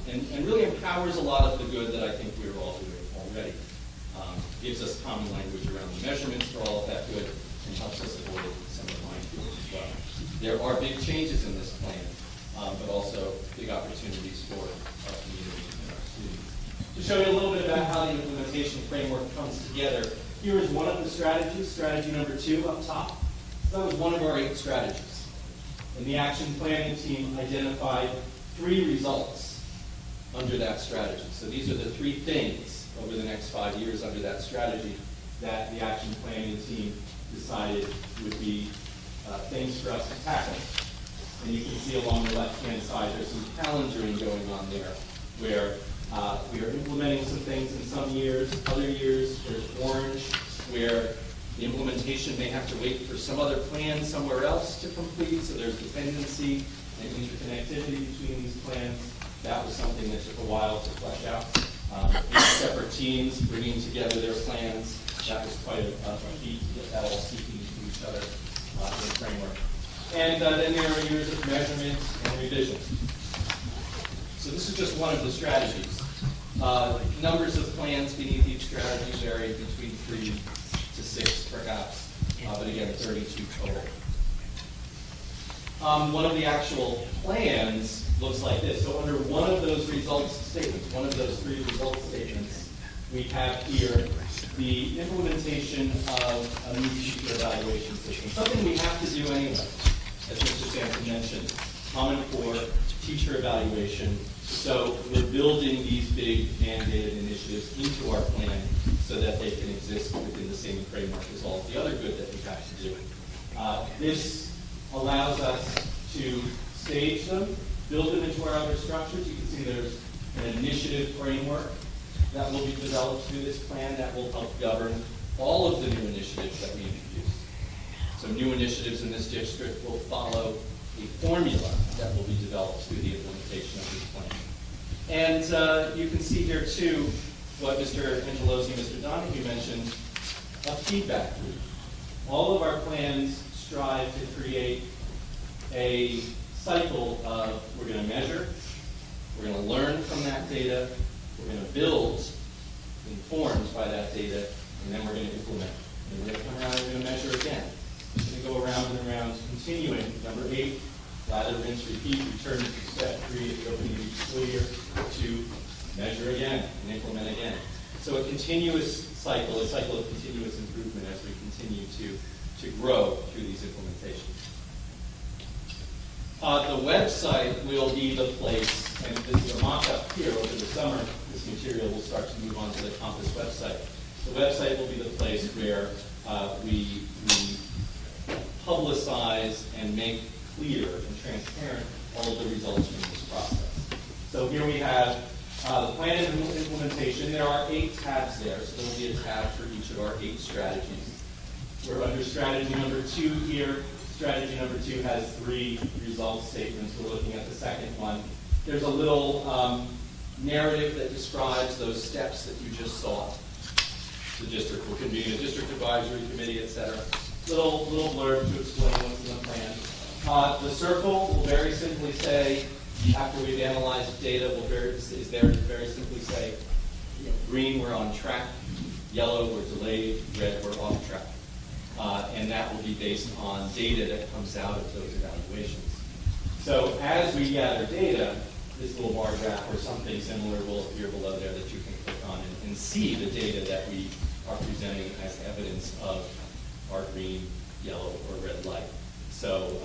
and really empowers a lot of the good that I think we're all doing already. Gives us common language around the measurements for all of that good, and helps us avoid some of the minefields as well. There are big changes in this plan, but also big opportunities for our community and our students. To show you a little bit about how the implementation framework comes together, here is one of the strategies, strategy number 2 up top. So that was one of our 8 strategies. And the action planning team identified 3 results under that strategy. So these are the 3 things over the next 5 years under that strategy that the action planning team decided would be things for us to tackle. And you can see along the left-hand side, there's some calendaring going on there, where we are implementing some things in some years. Other years, there's orange, where the implementation may have to wait for some other plan somewhere else to complete, so there's dependency and interconnectivity between these plans. That was something that took a while to flesh out. Separate teams bringing together their plans. That was quite a feat to get that all speaking to each other in the framework. And then there are years of measurement and revision. So this is just one of the strategies. Numbers of plans beneath each strategy vary between 3 to 6 perhaps, but again, 32 total. One of the actual plans looks like this. So under one of those results statements, one of those 3 results statements, we have here the implementation of a new teacher evaluation system. Something we have to do anyway, as Mr. Sampson mentioned, common core teacher evaluation. So we're building these big mandated initiatives into our plan so that they can exist within the same framework as all of the other good that we have to do. This allows us to stage them, build them into our other structures. You can see there's an initiative framework that will be developed through this plan that will help govern all of the new initiatives that we introduce. So new initiatives in this district will follow a formula that will be developed through the implementation of this plan. And you can see here too what Mr. Angelosi and Mr. Donahue mentioned, a feedback loop. All of our plans strive to create a cycle of we're going to measure, we're going to learn from that data, we're going to build informed by that data, and then we're going to implement. And we're going to come around and we're going to measure again. We're going to go around and around, continuing. Number 8, lather, rinse, repeat, return to step 3 at the opening of each school year to measure again and implement again. So a continuous cycle, a cycle of continuous improvement as we continue to grow through these implementations. The website will be the place, and this is a mock-up here over the summer. This material will start to move on to the Compass website. The website will be the place where we publicize and make clear and transparent all of the results from this process. So here we have The plan and implementation, there are 8 tabs there, so there will be a tab for each of our 8 strategies. We're under strategy number 2 here. Strategy number 2 has 3 results statements. We're looking at the second one. There's a little narrative that describes those steps that you just saw. The district will convene a district advisory committee, etc. Little blurb to explain what's in the plan. The circle will very simply say, after we've analyzed data, is there to very simply say, green, we're on track, yellow, we're delayed, red, we're off track. And that will be based on data that comes out of those evaluations. So as we gather data, this little bar graph or something similar will appear below there that you can click on and see the data that we are presenting as evidence of our green, yellow, or red light. So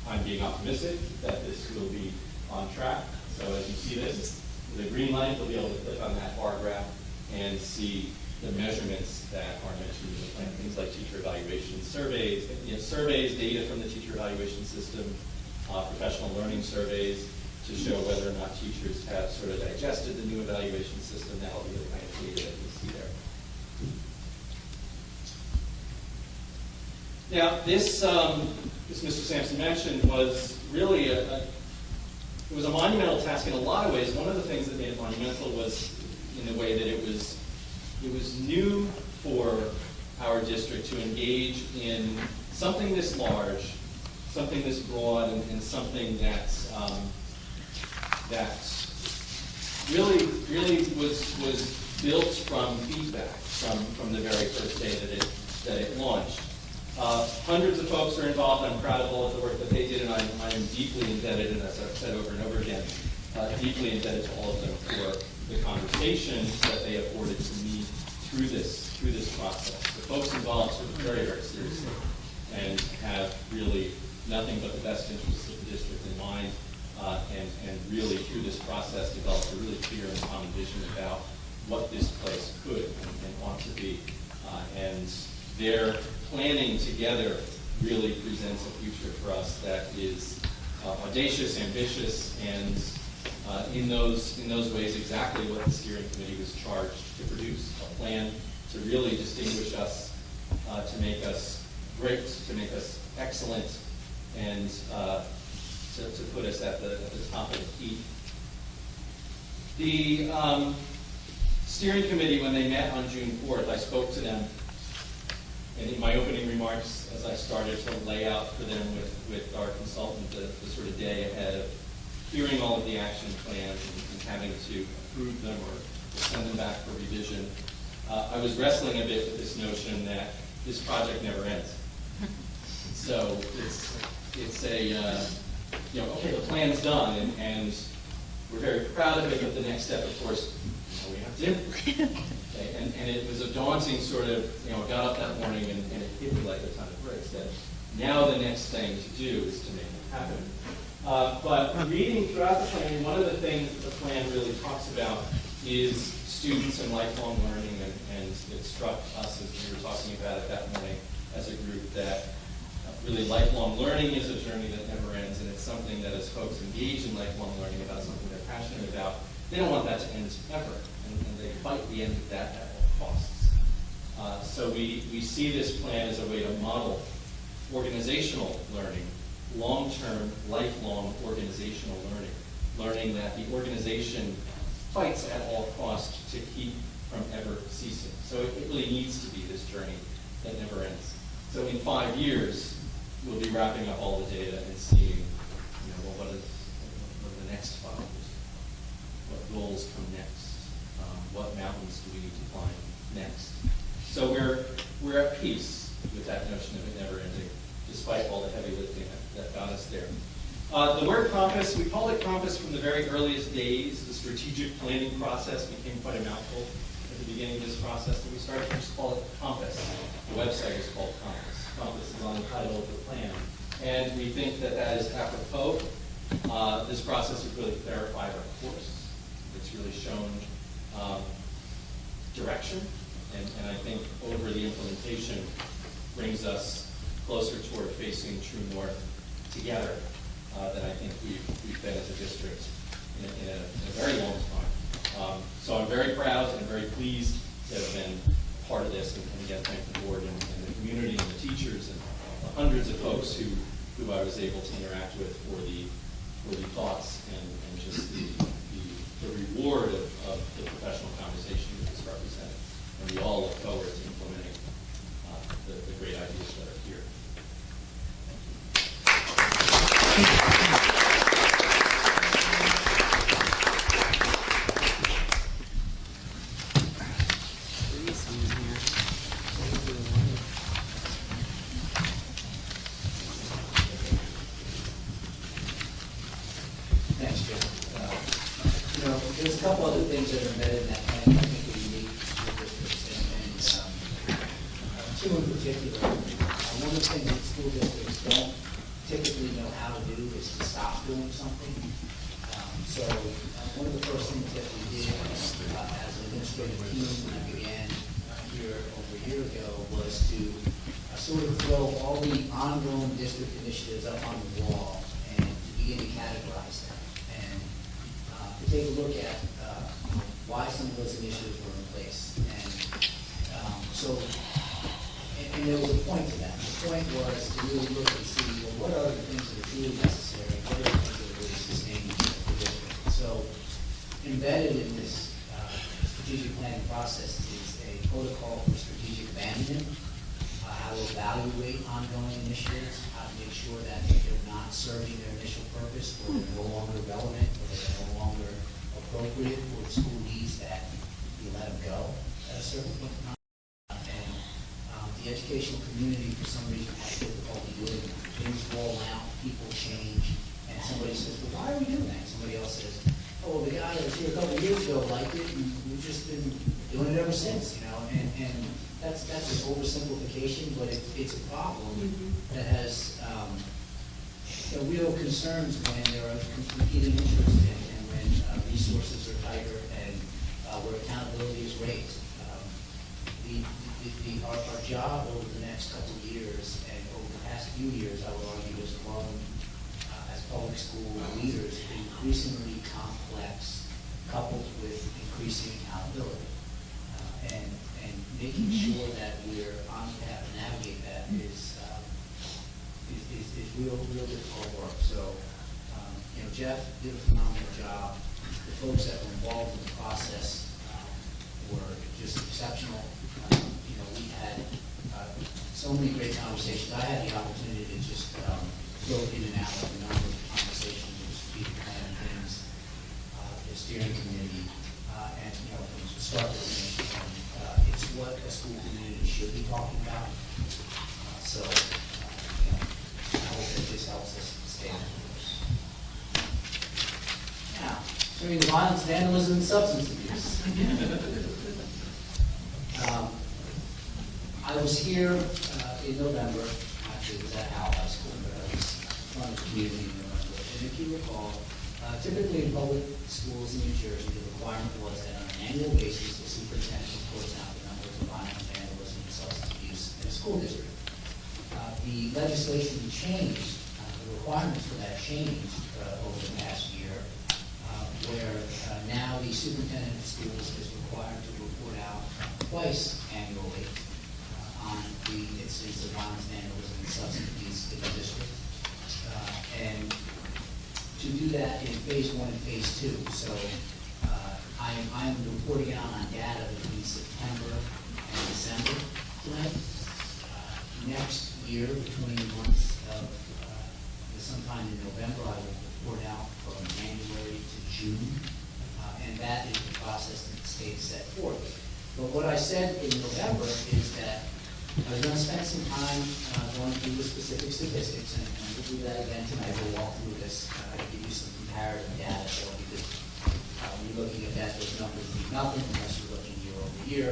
I'm being optimistic that this will be on track. So as you see this, with a green light, you'll be able to click on that bar graph and see the measurements that are mentioned in the plan. Things like teacher evaluation surveys, data from the teacher evaluation system, professional learning surveys to show whether or not teachers have sort of digested the new evaluation system. That will be the kind of data that you see there. Now, this, as Mr. Sampson mentioned, was really it was a monumental task in a lot of ways. One of the things that made it monumental was in the way that it was new for our district to engage in something this large, something this broad, and something that really was built from feedback from the very first day that it launched. Hundreds of folks are involved. I'm proud of all of the work that they did, and I am deeply indebted, and as I've said over and over again, deeply indebted to all of them for the conversations that they afforded to me through this process. The folks involved took it very, very seriously and have really nothing but the best interests of the district in mind, and really through this process developed a really clear and common vision about what this place could and ought to be. And their planning together really presents a future for us that is audacious, ambitious, and in those ways exactly what the steering committee was charged to produce, a plan to really distinguish us, to make us great, to make us excellent, and to put us at the top of the heap. The steering committee, when they met on June 4th, I spoke to them, and in my opening remarks, as I started to lay out for them with our consultant the sort of day ahead of hearing all of the action plans and having to approve them or send them back for revision, I was wrestling a bit with this notion that this project never ends. So it's a, okay, the plan's done, and we're very proud of it, but the next step, of course, we have to implement. Okay? And it was a daunting sort of, got up that morning and it hit me like a ton of bricks that now the next thing to do is to make it happen. But reading throughout the plan, one of the things that the plan really talks about is students and lifelong learning, and it struck us as we were talking about it that morning as a group that really lifelong learning is a journey that never ends, and it's something that as folks engage in lifelong learning about something they're passionate about, they don't want that to end ever, and they fight the end of that at all costs. So we see this plan as a way to model organizational learning, long-term, lifelong organizational learning that the organization fights at all costs to keep from ever ceasing. So it really needs to be this journey that never ends. So in 5 years, we'll be wrapping up all the data and seeing, what are the next 5 years? What goals come next? What mountains do we need to climb next? So we're at peace with that notion of it never ending, despite all the heavy lifting that got us there. The word compass, we called it compass from the very earliest days. The strategic planning process became quite a mouthful at the beginning of this process, and we started to just call it compass. The website is called Compass. Compass is Untitled Plan. And we think that is apropos. This process has really clarified our course. It's really shown direction, and I think over the implementation brings us closer toward facing true north together than I think we've been as a district in a very long time. I'm very proud and very pleased to have been part of this, and again, thank the board and the community and the teachers and the hundreds of folks who I was able to interact with for the thoughts and just the reward of the professional conversation that this represented. And we all look forward to implementing the great ideas that are here. Thanks, Jim. There's a couple other things that are embedded in that plan that I think are unique to the districts, and two in particular. One of the things that school districts don't typically know how to do is to stop doing something. So one of the first things that we did as an administrative team when I began here over a year ago was to sort of throw all the ongoing district initiatives up on the wall and to begin to categorize them and to take a look at why some of those initiatives were in place. And there was a point to that. The point was to really look and see, well, what are the things that are truly necessary? What are the things that are really sustaining the district? So embedded in this strategic planning process is a protocol for strategic abandonment, how to evaluate ongoing initiatives, how to make sure that if they're not serving their initial purpose, or they're no longer relevant, or they're no longer appropriate for the school needs, that you let them go at a certain point in time. The educational community, for some reason, has difficulty doing that. Things roll out, people change, and somebody says, well, why are we doing that? Somebody else says, oh, well, the guy that was here a couple of years ago liked it, and we've just been doing it ever since, and that's an oversimplification, but it's a problem that has real concerns when there are competing interests and when resources are tighter and where accountability is raised. Our job over the next couple of years and over the past few years, I would argue, has grown as public school leaders increasingly complex, coupled with increasing accountability. And making sure that we're on the path to navigate that is real difficult work. So, Jeff did a phenomenal job. The folks that were involved in the process were just exceptional. We had so many great conversations. I had the opportunity to just go in and out of a number of conversations with strategic planning teams, the steering committee, and from start to finish. It's what a school community should be talking about. So I hope that this helps us stay on course. Now, turning to violence, vandalism, and substance abuse. I was here in November, actually it was at Howell High School, but I was on the community in November. And if you recall, typically in public schools in New Jersey, the requirement was that on an annual basis, the superintendent reports out the numbers of violence, vandalism, and substance abuse in a school district. The legislation changed, the requirements for that changed over the past year, where now the superintendent of schools is required to report out twice annually on the incidents of violence, vandalism, and substance abuse in the district. And to do that in phase 1 and phase 2. So I'm reporting out on data between September and December tonight. Next year, between the months of sometime in November, I will report out from January to June. And that is the process that the state set forth. But what I said in November is that I was going to spend some time going through the specific statistics, and we'll do that again tonight. We'll walk through this, give you some comparative data, so because when you're looking at that, those numbers mean nothing unless you're looking year over year.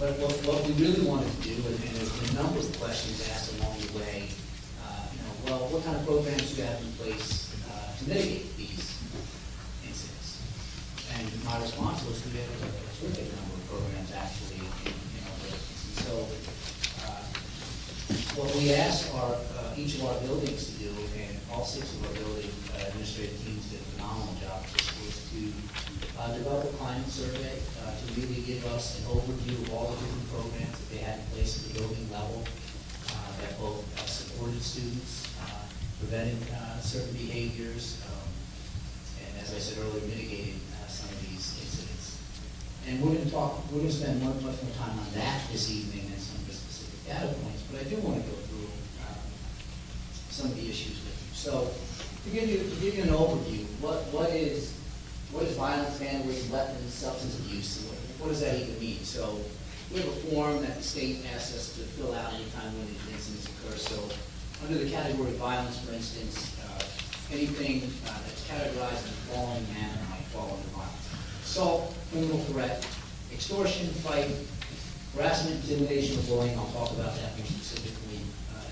But what we really wanted to do, and there's been a number of questions asked along the way, well, what kind of programs do you have in place to mitigate these incidents? And my response was we have a terrific number of programs actually. So what we asked each of our buildings to do, and all 6 of our building administrative teams did a phenomenal job, was to develop a climate survey to really give us an overview of all the different programs that they had in place at the building level that both supported students, prevented certain behaviors, and as I said earlier, mitigated some of these incidents. And we're going to spend much more time on that this evening than some of the specific data points, but I do want to go through some of the issues with you. So to give you an overview, what is violence, vandalism, weapons, substance abuse, and what does that even mean? So we have a form that the state asks us to fill out anytime when these incidents occur. So under the category of violence, for instance, anything that's categorized in the following manner might fall under violence: assault, criminal threat, extortion, fight, harassment, intimidation, or bullying. I'll talk about that more specifically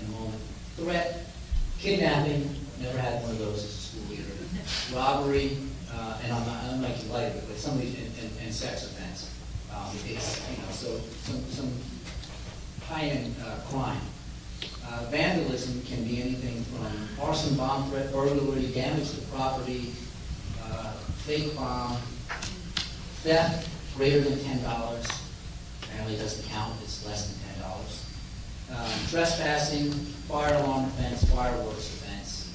in a moment. Threat, kidnapping, never had one of those as a school leader. Robbery, and I'm making light of it, but somebody, and sex offense. It's, so some high-end crime. Vandalism can be anything from arson, bomb threat, burglary, damage to property, fake bomb, theft greater than $10. Apparently doesn't count if it's less than $10. Trespassing, fire alarm offense, fireworks offense.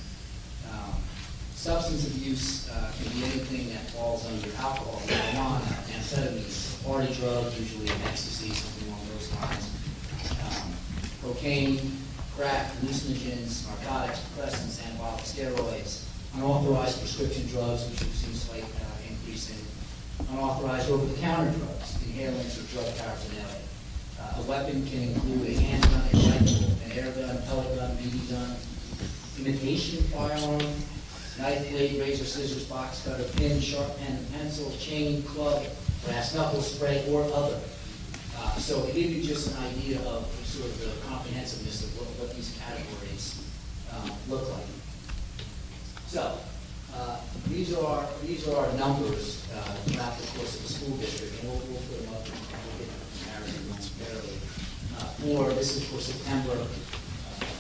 Substance abuse can be anything that falls under alcohol, marijuana, amphetamines, party drugs, usually ecstasy, something along those lines. Cocaine, crack, hallucinogens, narcotics, depressants, anabolic steroids, unauthorized prescription drugs, which we've seen slight increase in, unauthorized over-the-counter drugs, inhalants, or drug paraphernalia. A weapon can include a handgun, a rifle, an air gun, pellet gun, BB gun, imitation firearm, knife, blade, razor, scissors, box cutter, pin, sharp pen, pencil, chain, club, brass knuckle, spray, or other. So to give you just an idea of sort of the comprehensiveness of what these categories look like. So these are numbers throughout the course of the school district, and we'll put them up and we'll get the comparison momentarily. This is for September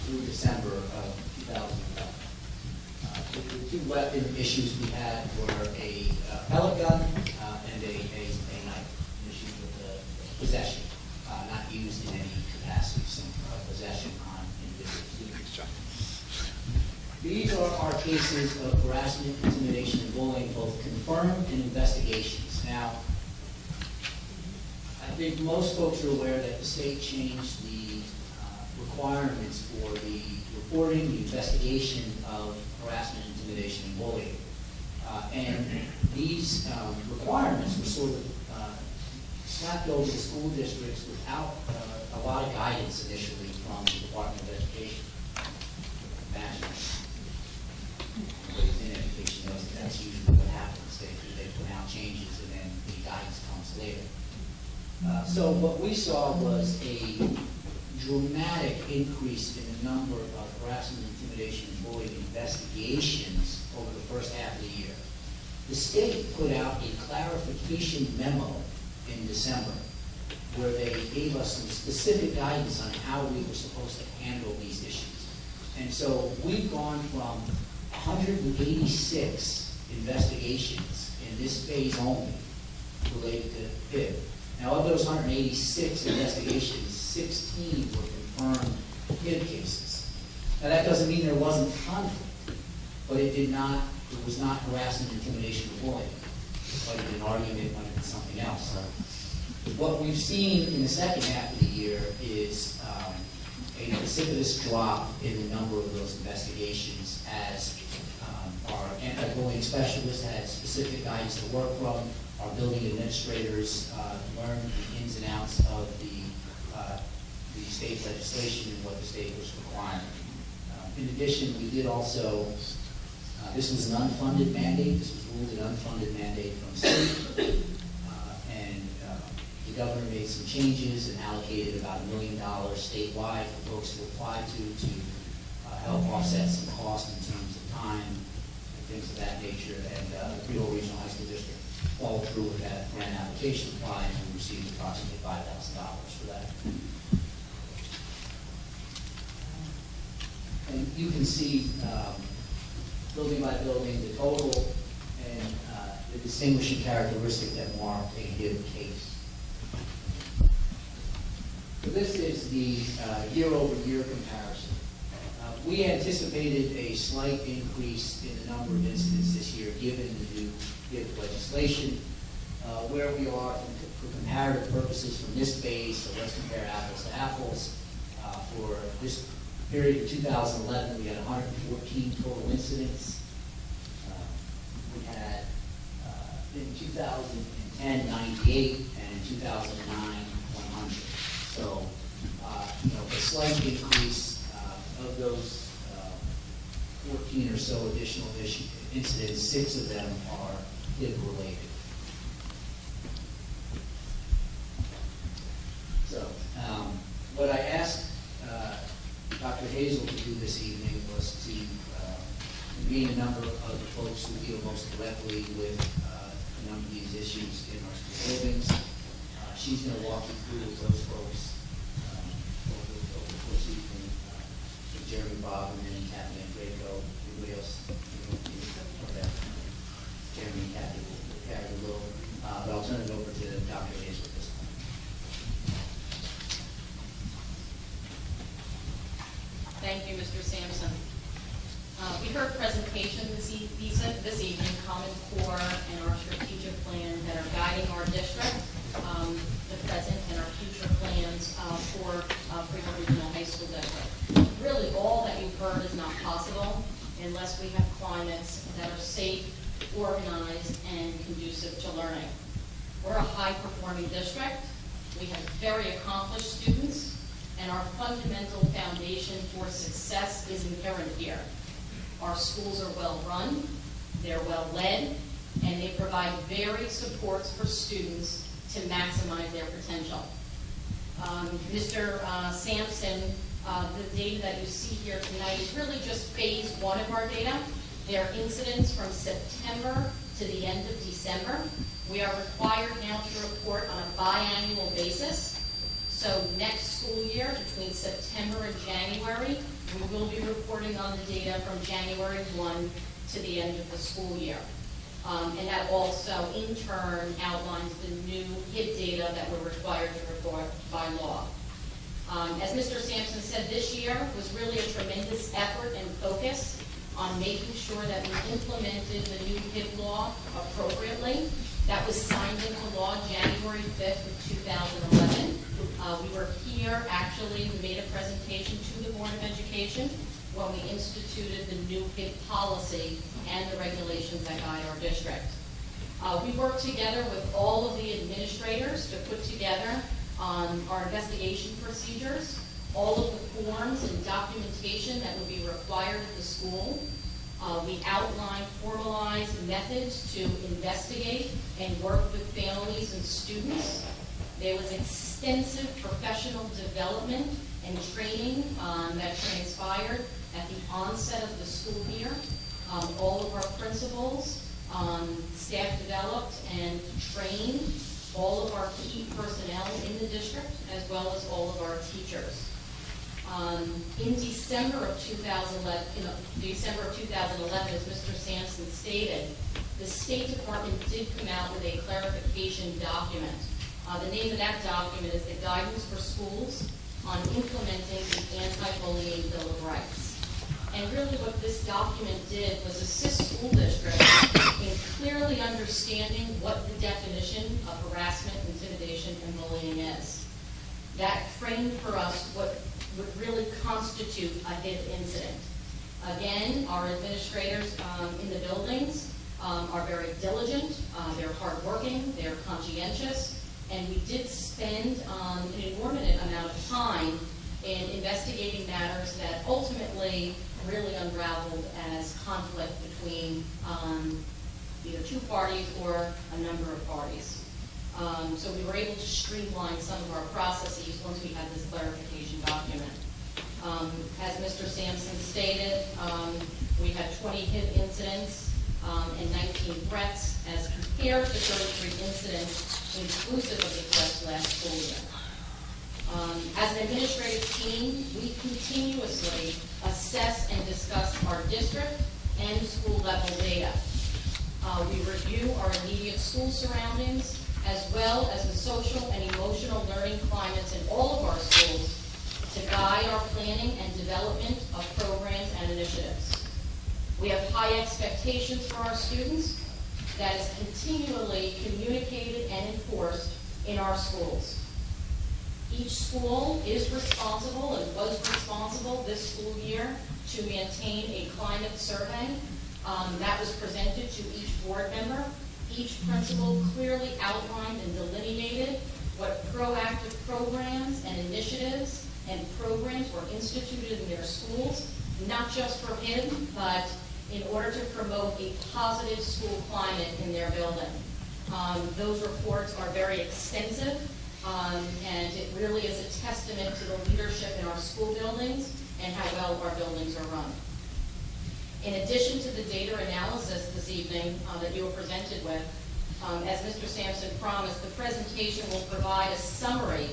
through December of 2011. The two weapon issues we had were a pellet gun and a knife, issues with the possession, not used in any capacity, some possession on individual students. These are our cases of harassment, intimidation, and bullying, both confirmed and investigations. Now, I think most folks are aware that the state changed the requirements for the reporting, the investigation of harassment, intimidation, and bullying. And these requirements were sort of slapped over the school districts without a lot of guidance initially from the Department of Education. Imagine. Everybody's in education knows that that's usually what happens. They put out changes and then the guidance comes later. So what we saw was a dramatic increase in the number of harassment, intimidation, and bullying investigations over the first half of the year. The state put out a clarification memo in December where they gave us some specific guidance on how we were supposed to handle these issues. And so we've gone from 186 investigations in this phase only related to PIB. Now, of those 186 investigations, 16 were confirmed PIB cases. Now, that doesn't mean there wasn't conflict, but it was not harassment, intimidation, or bullying. It might have been an argument, it might have been something else. What we've seen in the second half of the year is a precipitous drop in the number of those investigations as our anti-bullying specialists had specific guidance to work from. Our building administrators learned the ins and outs of the state legislation and what the state was requiring. In addition, we did also, this was an unfunded mandate. This was ruled an unfunded mandate from the state. And the governor made some changes and allocated about $1 million statewide for folks to apply to help offset some costs in terms of time and things of that nature. And the Creole Regional High School District followed through with that grant application apply, and we received approximately $5,000 for that. And you can see building by building the total, and the distinguishing characteristic that marked a HIB case. So this is the year-over-year comparison. We anticipated a slight increase in the number of incidents this year, given the new HIB legislation. Where we are for comparative purposes from this base, so let's compare apples to apples. For this period of 2011, we had 114 total incidents. We had in 2010, 98, and in 2009, 100. So, a slight increase of those 14 or so additional incidents, 6 of them are HIB related. So, what I asked Dr. Hazel to do this evening was to convene a number of the folks who deal most directly with a number of these issues in our school buildings. She's going to walk you through with those folks over the course of the evening. Jeremy Bob and then Kathy and Draco. Everybody else? Okay. Jeremy and Kathy will carry the load. But I'll turn it over to Dr. Hazel at this point. Thank you, Mr. Sampson. We heard presentations this evening, Common Core and our strategic plan that are guiding our district, the present and our future plans for Fremont Regional High School District. Really, all that you've heard is not possible unless we have climates that are safe, organized, and conducive to learning. We're a high-performing district. We have very accomplished students, and our fundamental foundation for success is inherent here. Our schools are well run, they're well led, and they provide varied supports for students to maximize their potential. Mr. Sampson, the data that you see here tonight is really just phase 1 of our data. They're incidents from September to the end of December. We are required now to report on a biannual basis. So next school year, between September and January, we will be reporting on the data from January 1 to the end of the school year. And that also, in turn, outlines the new HIB data that we're required to report by law. As Mr. Sampson said, this year was really a tremendous effort and focus on making sure that we implemented the new HIB law appropriately. That was signed into law January 5th of 2011. We were here, actually, we made a presentation to the Board of Education when we instituted the new HIB policy and the regulations that guide our district. We worked together with all of the administrators to put together our investigation procedures, all of the forms and documentation that would be required at the school. We outlined formalized methods to investigate and work with families and students. There was extensive professional development and training that transpired at the onset of the school year. All of our principals, staff developed and trained all of our key personnel in the district, as well as all of our teachers. In December of 2011, as Mr. Sampson stated, the State Department did come out with a clarification document. The name of that document is the Guidance for Schools on Implementing the Anti-Bullying Bill of Rights. And really what this document did was assist school districts in clearly understanding what the definition of harassment, intimidation, and bullying is. That framed for us what would really constitute a HIB incident. Again, our administrators in the buildings are very diligent, they're hardworking, they're conscientious, and we did spend an inordinate amount of time in investigating matters that ultimately really unraveled as conflict between either two parties or a number of parties. So we were able to streamline some of our processes once we had this clarification document. As Mr. Sampson stated, we had 20 HIB incidents and 19 threats as compared to 33 incidents inclusive of the threats last school year. As an administrative team, we continuously assess and discuss our district and school level data. We review our immediate school surroundings, as well as the social and emotional learning climates in all of our schools to guide our planning and development of programs and initiatives. We have high expectations for our students that is continually communicated and enforced in our schools. Each school is responsible and was responsible this school year to maintain a climate survey that was presented to each board member. Each principal clearly outlined and delineated what proactive programs and initiatives and programs were instituted in their schools, not just for him, but in order to promote a positive school climate in their building. Those reports are very extensive, and it really is a testament to the leadership in our school buildings and how well our buildings are run. In addition to the data analysis this evening that you were presented with, as Mr. Sampson promised, the presentation will provide a summary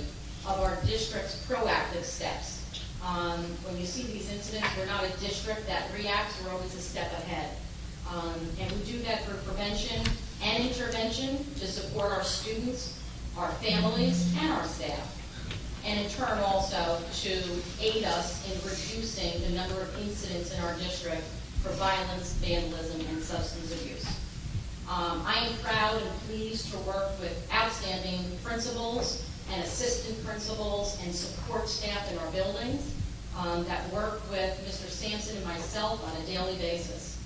of our district's proactive steps. When you see these incidents, we're not a district that reacts, we're always a step ahead. And we do that through prevention and intervention to support our students, our families, and our staff. And in turn also to aid us in reducing the number of incidents in our district for violence, vandalism, and substance abuse. I am proud and pleased to work with outstanding principals and assistant principals and support staff in our buildings that work with Mr. Sampson and myself on a daily basis.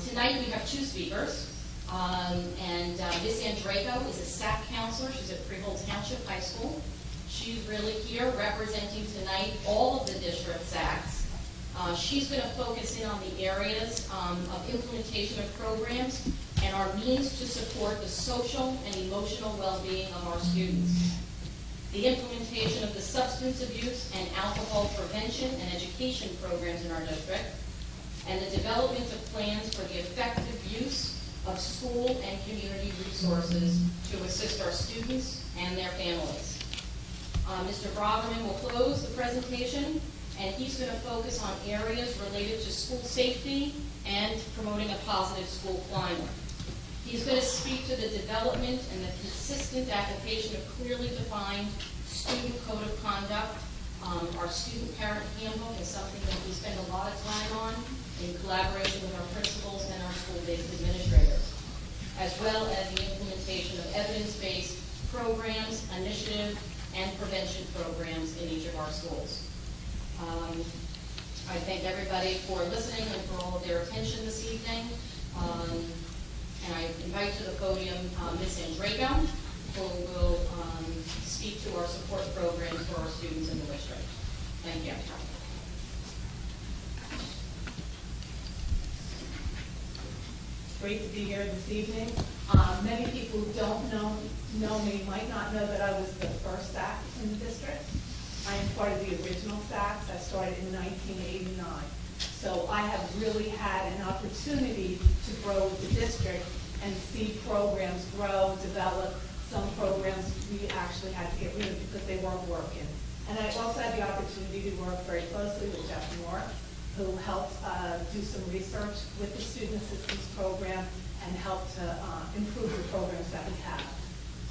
Tonight we have two speakers, and Ms. Andraco is a SAC counselor. She's at Freehold Township High School. She's really here representing tonight all of the district SACs. She's going to focus in on the areas of implementation of programs and our means to support the social and emotional well-being of our students. The implementation of the substance abuse and alcohol prevention and education programs in our district, and the development of plans for the effective use of school and community resources to assist our students and their families. Mr. Braverman will close the presentation, and he's going to focus on areas related to school safety and promoting a positive school climate. He's going to speak to the development and the consistent application of clearly defined student code of conduct. Our student parent handbook is something that we spend a lot of time on in collaboration with our principals and our school-based administrators, as well as the implementation of evidence-based programs, initiative, and prevention programs in each of our schools. I thank everybody for listening and for all of their attention this evening. And I invite to the podium Ms. Andraco, who will speak to our support programs for our students in the district. Thank you. Great to be here this evening. Many people who don't know me might not know that I was the first SAC in the district. I am part of the original SACs. I started in 1989. So I have really had an opportunity to grow with the district and see programs grow, develop. Some programs we actually had to get rid of because they weren't working. And I also had the opportunity to work very closely with Jeff Moore, who helped do some research with the Student Assistance Program and helped to improve the programs that we have.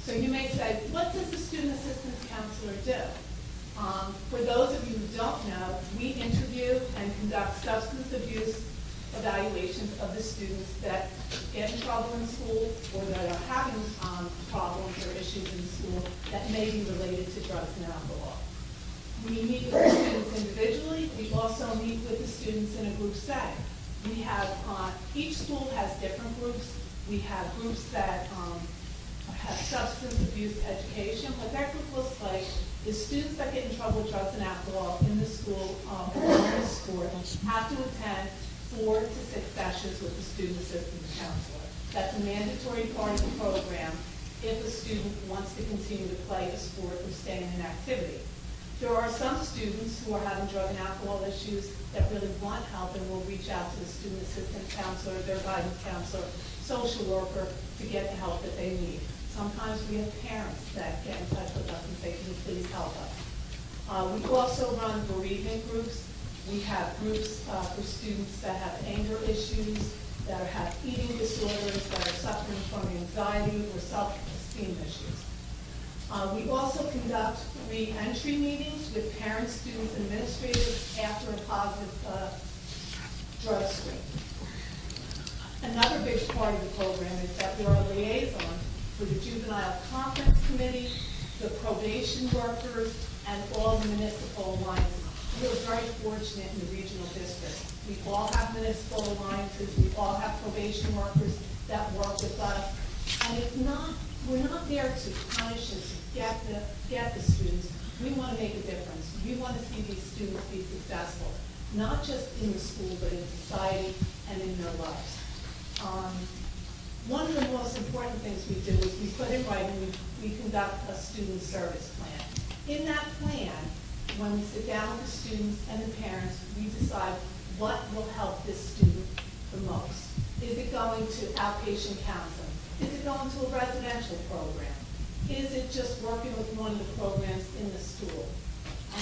So you may say, what does the Student Assistance Counselor do? For those of you who don't know, we interview and conduct substance abuse evaluations of the students that get in trouble in school or that are having problems or issues in school that may be related to drugs and alcohol. We meet with the students individually. We also meet with the students in a group setting. We have, each school has different groups. We have groups that have substance abuse education. What that group looks like is students that get in trouble with drugs and alcohol in the school or in the sport have to attend 4 to 6 sessions with the student assistance counselor. That's a mandatory part of the program if a student wants to continue to play a sport or stay in an activity. There are some students who are having drug and alcohol issues that really want help and will reach out to the student assistance counselor, their guidance counselor, social worker to get the help that they need. Sometimes we have parents that get in touch with us and say, can you please help us? We also run bereavement groups. We have groups for students that have anger issues, that have eating disorders, that are suffering from anxiety or self-esteem issues. We also conduct re-entry meetings with parents, students, and administrators after a positive drug screen. Another big part of the program is that we are a liaison for the Juvenile Conference Committee, the probation workers, and all the municipal alliances. We are very fortunate in the regional district. We all have municipal alliances, we all have probation workers that work with us, and we're not there to punish and to get the students. We want to make a difference. We want to see these students be successful, not just in the school, but in society and in their lives. One of the most important things we do is we put in writing, we conduct a student service plan. In that plan, when we sit down with the students and the parents, we decide what will help this student the most. Is it going to outpatient counseling? Is it going to a residential program? Is it just working with one of the programs in the school?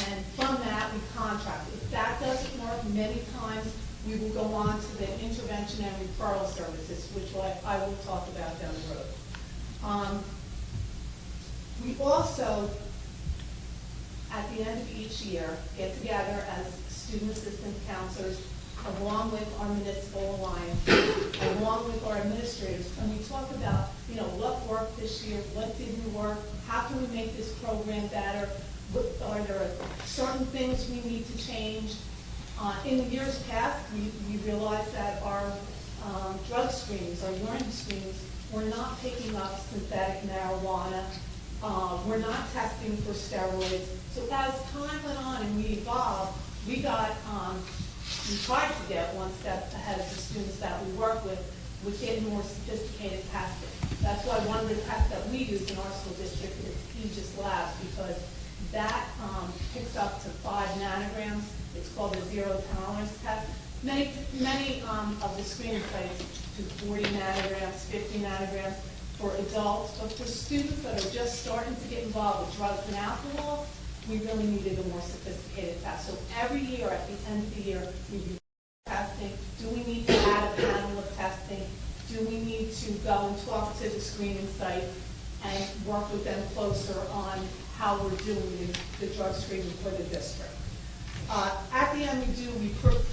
And from that, we contract. If that doesn't work, many times we will go on to the intervention and referral services, which I will talk about down the road. We also, at the end of each year, get together as student assistant counselors along with our municipal alliance, along with our administrators, and we talk about, what worked this year, what didn't work, how can we make this program better, are there certain things we need to change. In the years past, we realized that our drug screenings, our urine screenings, were not picking up synthetic marijuana. We're not testing for steroids. So as time went on and we evolved, we tried to get one step ahead of the students that we work with getting more sophisticated testing. That's why one of the tests that we use in our school district is Aegis Labs, because that picks up to 5 nanograms. It's called the zero tolerance test. Many of the screening sites do 40 nanograms, 50 nanograms for adults, but for students that are just starting to get involved with drugs and alcohol, we really needed a more sophisticated test. So every year, at the end of the year, we do testing. Do we need to add a panel of testing? Do we need to go and talk to the screening sites and work with them closer on how we're doing the drug screening for the district? At the end, we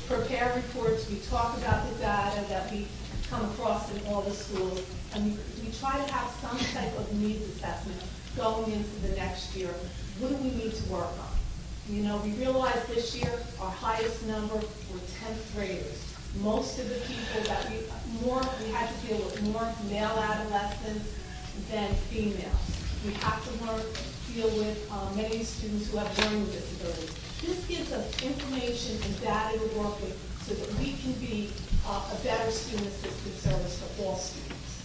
prepare reports. We talk about the data that we come across in all the schools, and we try to have some type of needs assessment going into the next year. What do we need to work on? We realized this year our highest number were 10th graders. Most of the people that we had to deal with more male adolescents than females. We have to deal with many students who have learning disabilities. This gives us information and data to work with so that we can be a better student assistance service for all students.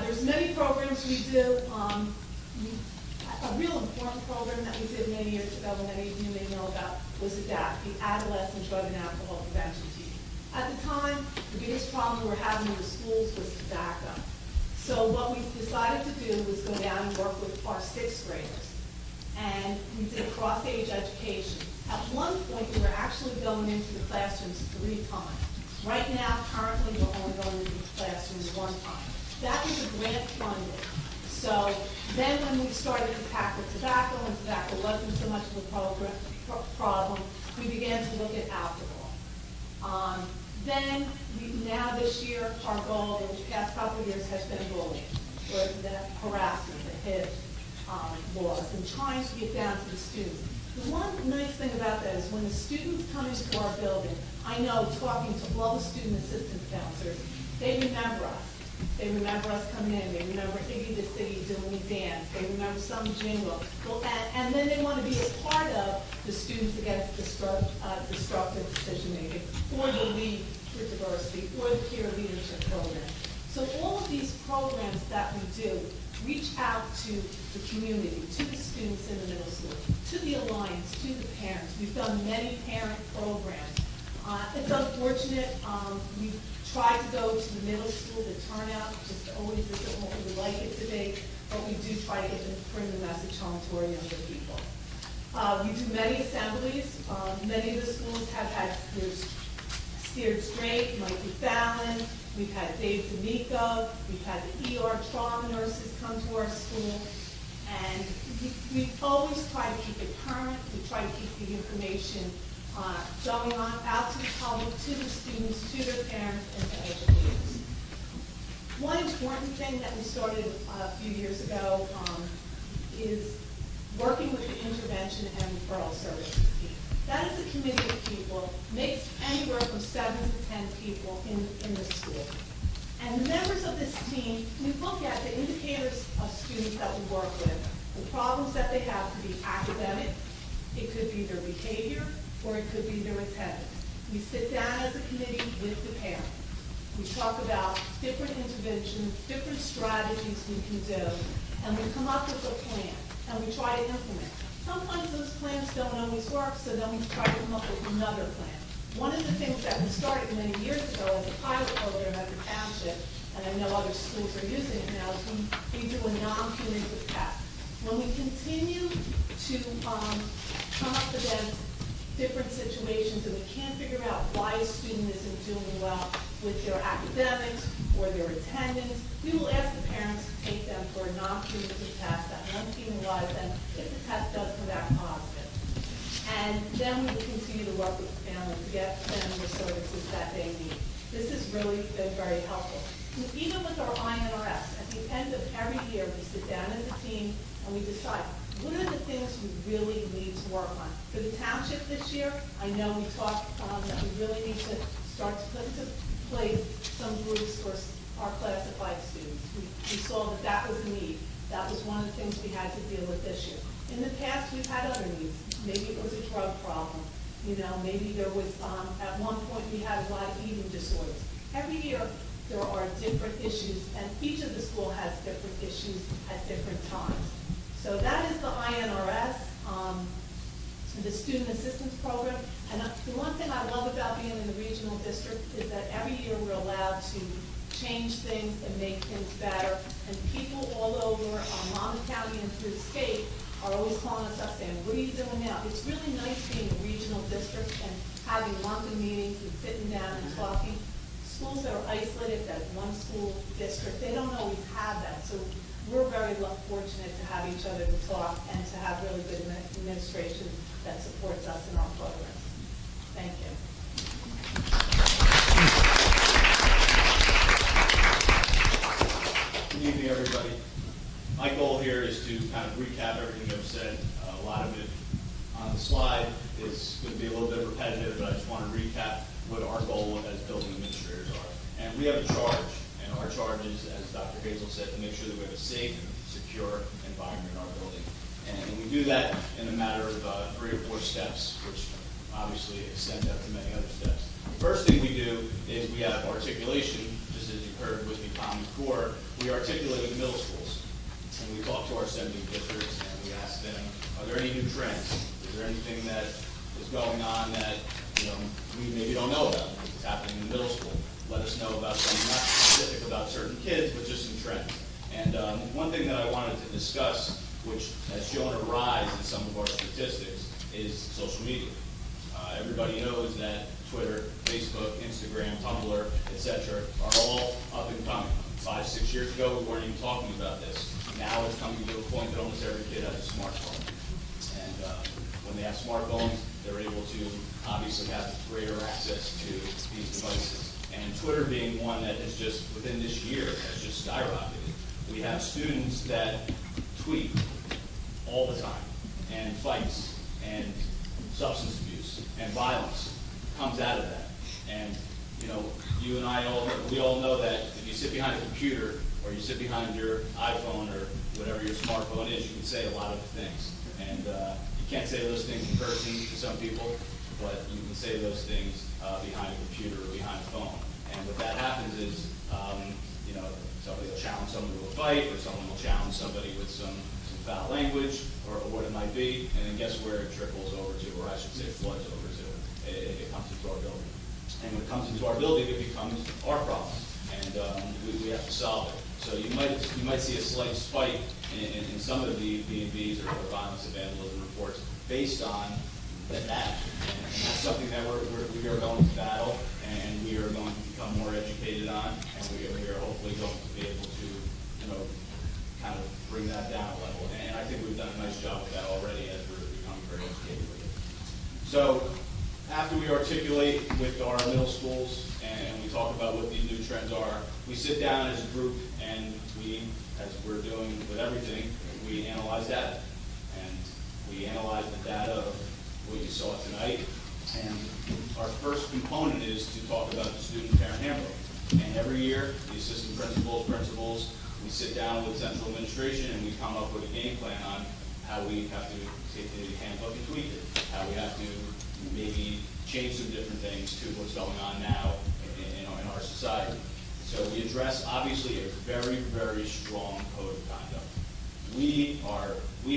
There's many programs we do. A real important program that we did many years ago, many of you may know about, was ADAPT, the Adolescent Drug and Alcohol Prevention Team. At the time, the biggest problem we were having in the schools was tobacco. So what we decided to do was go down and work with our 6th graders. And we did cross-age education. At one point, we were actually going into the classrooms 3 times. Right now, currently, we're only going into the classrooms 1 time. That was a grant funded. So then when we started to tackle tobacco, and tobacco wasn't so much of a problem, we began to look at alcohol. Then, now this year, our goal in the past couple of years has been bullying, or the harassment, the HIT laws, and trying to get down to the students. The one nice thing about that is when the students come into our building, I know talking to all the student assistance counselors, they remember us. They remember us coming in. They remember Iggy the City doing a dance. They remember some jingle. Well, and then they want to be a part of the Students Against Destructive Decision Making, or the League for Diversity, or the Peer Leadership Program. So all of these programs that we do reach out to the community, to the students in the middle school, to the Alliance, to the parents. We've done many parent programs. It's unfortunate. We try to go to the middle school. The turnout just always isn't what we would like it to be, but we do try to bring the message home to our younger people. We do many assemblies. Many of the schools have had there's steered straight, Mike Fallon, we've had Dave D'Amico, we've had the ER trauma nurses come to our school, and we've always tried to keep it current, we try to keep the information going on out to the public, to the students, to their parents, and to educators. One important thing that we started a few years ago is working with the intervention and referral services team. That is a committee of people, makes anywhere from 7 to 10 people in the school. And the members of this team, we look at the indicators of students that we work with. The problems that they have could be academic, it could be their behavior, or it could be their attendance. We sit down as a committee with the parent. We talk about different interventions, different strategies we can do, and we come up with a plan, and we try to implement. Sometimes those plans don't always work, so then we try to come up with another plan. One of the things that we started many years ago as a pilot program at the township, and I know other schools are using it now, is we do a non-punitive test. When we continue to come up against different situations and we can't figure out why a student isn't doing well with their academics or their attendance, we will ask the parents to take them for a non-punitive test that won't penalize them if the test does come back positive. And then we will continue to work with the family to get them the services that they need. This has really been very helpful. And even with our INRS, at the end of every year, we sit down as a team and we decide, what are the things we really need to work on? For the township this year, I know we talked that we really need to start to put into place some groups for our classified students. We saw that that was a need. That was one of the things we had to deal with this year. In the past, we've had other needs. Maybe it was a drug problem. You know, maybe there was, at one point, we had a lot of eating disorders. Every year, there are different issues, and each of the school has different issues at different times. So that is the INRS, the Student Assistance Program. And the one thing I love about being in the regional district is that every year we're allowed to change things and make things better. And people all over Monmouth County and through the state are always calling us up saying, what are you doing now? It's really nice being a regional district and having monthly meetings and sitting down and talking. Schools that are isolated, that one school district, they don't always have that. So we're very fortunate to have each other to talk and to have really good administration that supports us in our programs. Thank you. Good evening, everybody. My goal here is to kind of recap everything I've said. A lot of it on the slide is going to be a little bit repetitive, but I just want to recap what our goal as building administrators are. And we have a charge, and our charge is, as Dr. Hazel said, to make sure that we have a safe and secure environment in our building. And we do that in a matter of 3 or 4 steps, which obviously extend out to many other steps. The first thing we do is we have articulation, just as you heard with the Common Core. We articulate with middle schools. And we talk to our sending districts and we ask them, are there any new trends? Is there anything that is going on that we maybe don't know about? It's happening in the middle school. Let us know about something, not specific about certain kids, but just some trends. And one thing that I wanted to discuss, which has shown a rise in some of our statistics, is social media. Everybody knows that Twitter, Facebook, Instagram, Tumblr, etc. are all up and coming. 5, 6 years ago, we weren't even talking about this. Now it's coming to a point that almost every kid has a smartphone. And when they have smartphones, they're able to obviously have greater access to these devices. And Twitter being one that is just, within this year, has just skyrocketed. We have students that tweet all the time, and fights, and substance abuse, and violence comes out of that. And, you and I we all know that if you sit behind a computer, or you sit behind your iPhone, or whatever your smartphone is, you can say a lot of things. And you can't say those things in person to some people, but you can say those things behind a computer or behind a phone. And what that happens is, somebody will challenge someone to a fight, or someone will challenge somebody with some foul language, or what it might be, and then guess where it trickles over to, or I should say floods over to, if it comes into our building. And when it comes into our building, it becomes our problem, and we have to solve it. So you might see a slight spike in some of the B&Bs or violence and vandalism reports based on than that. And that's something that we are going to battle, and we are going to become more educated on, and we are hopefully going to be able to, kind of bring that down a level. And I think we've done a nice job with that already as we're becoming very educated with it. So after we articulate with our middle schools and we talk about what these new trends are, we sit down as a group and we, as we're doing with everything, we analyze data. And we analyze the data of what you saw tonight. And our first component is to talk about the student parent handbook. And every year, the assistant principals, we sit down with central administration and we come up with a game plan on how we have to take the handbook and tweak it, how we have to maybe change some different things to what's going on now in our society. So we address, obviously, a very, very strong code of conduct. We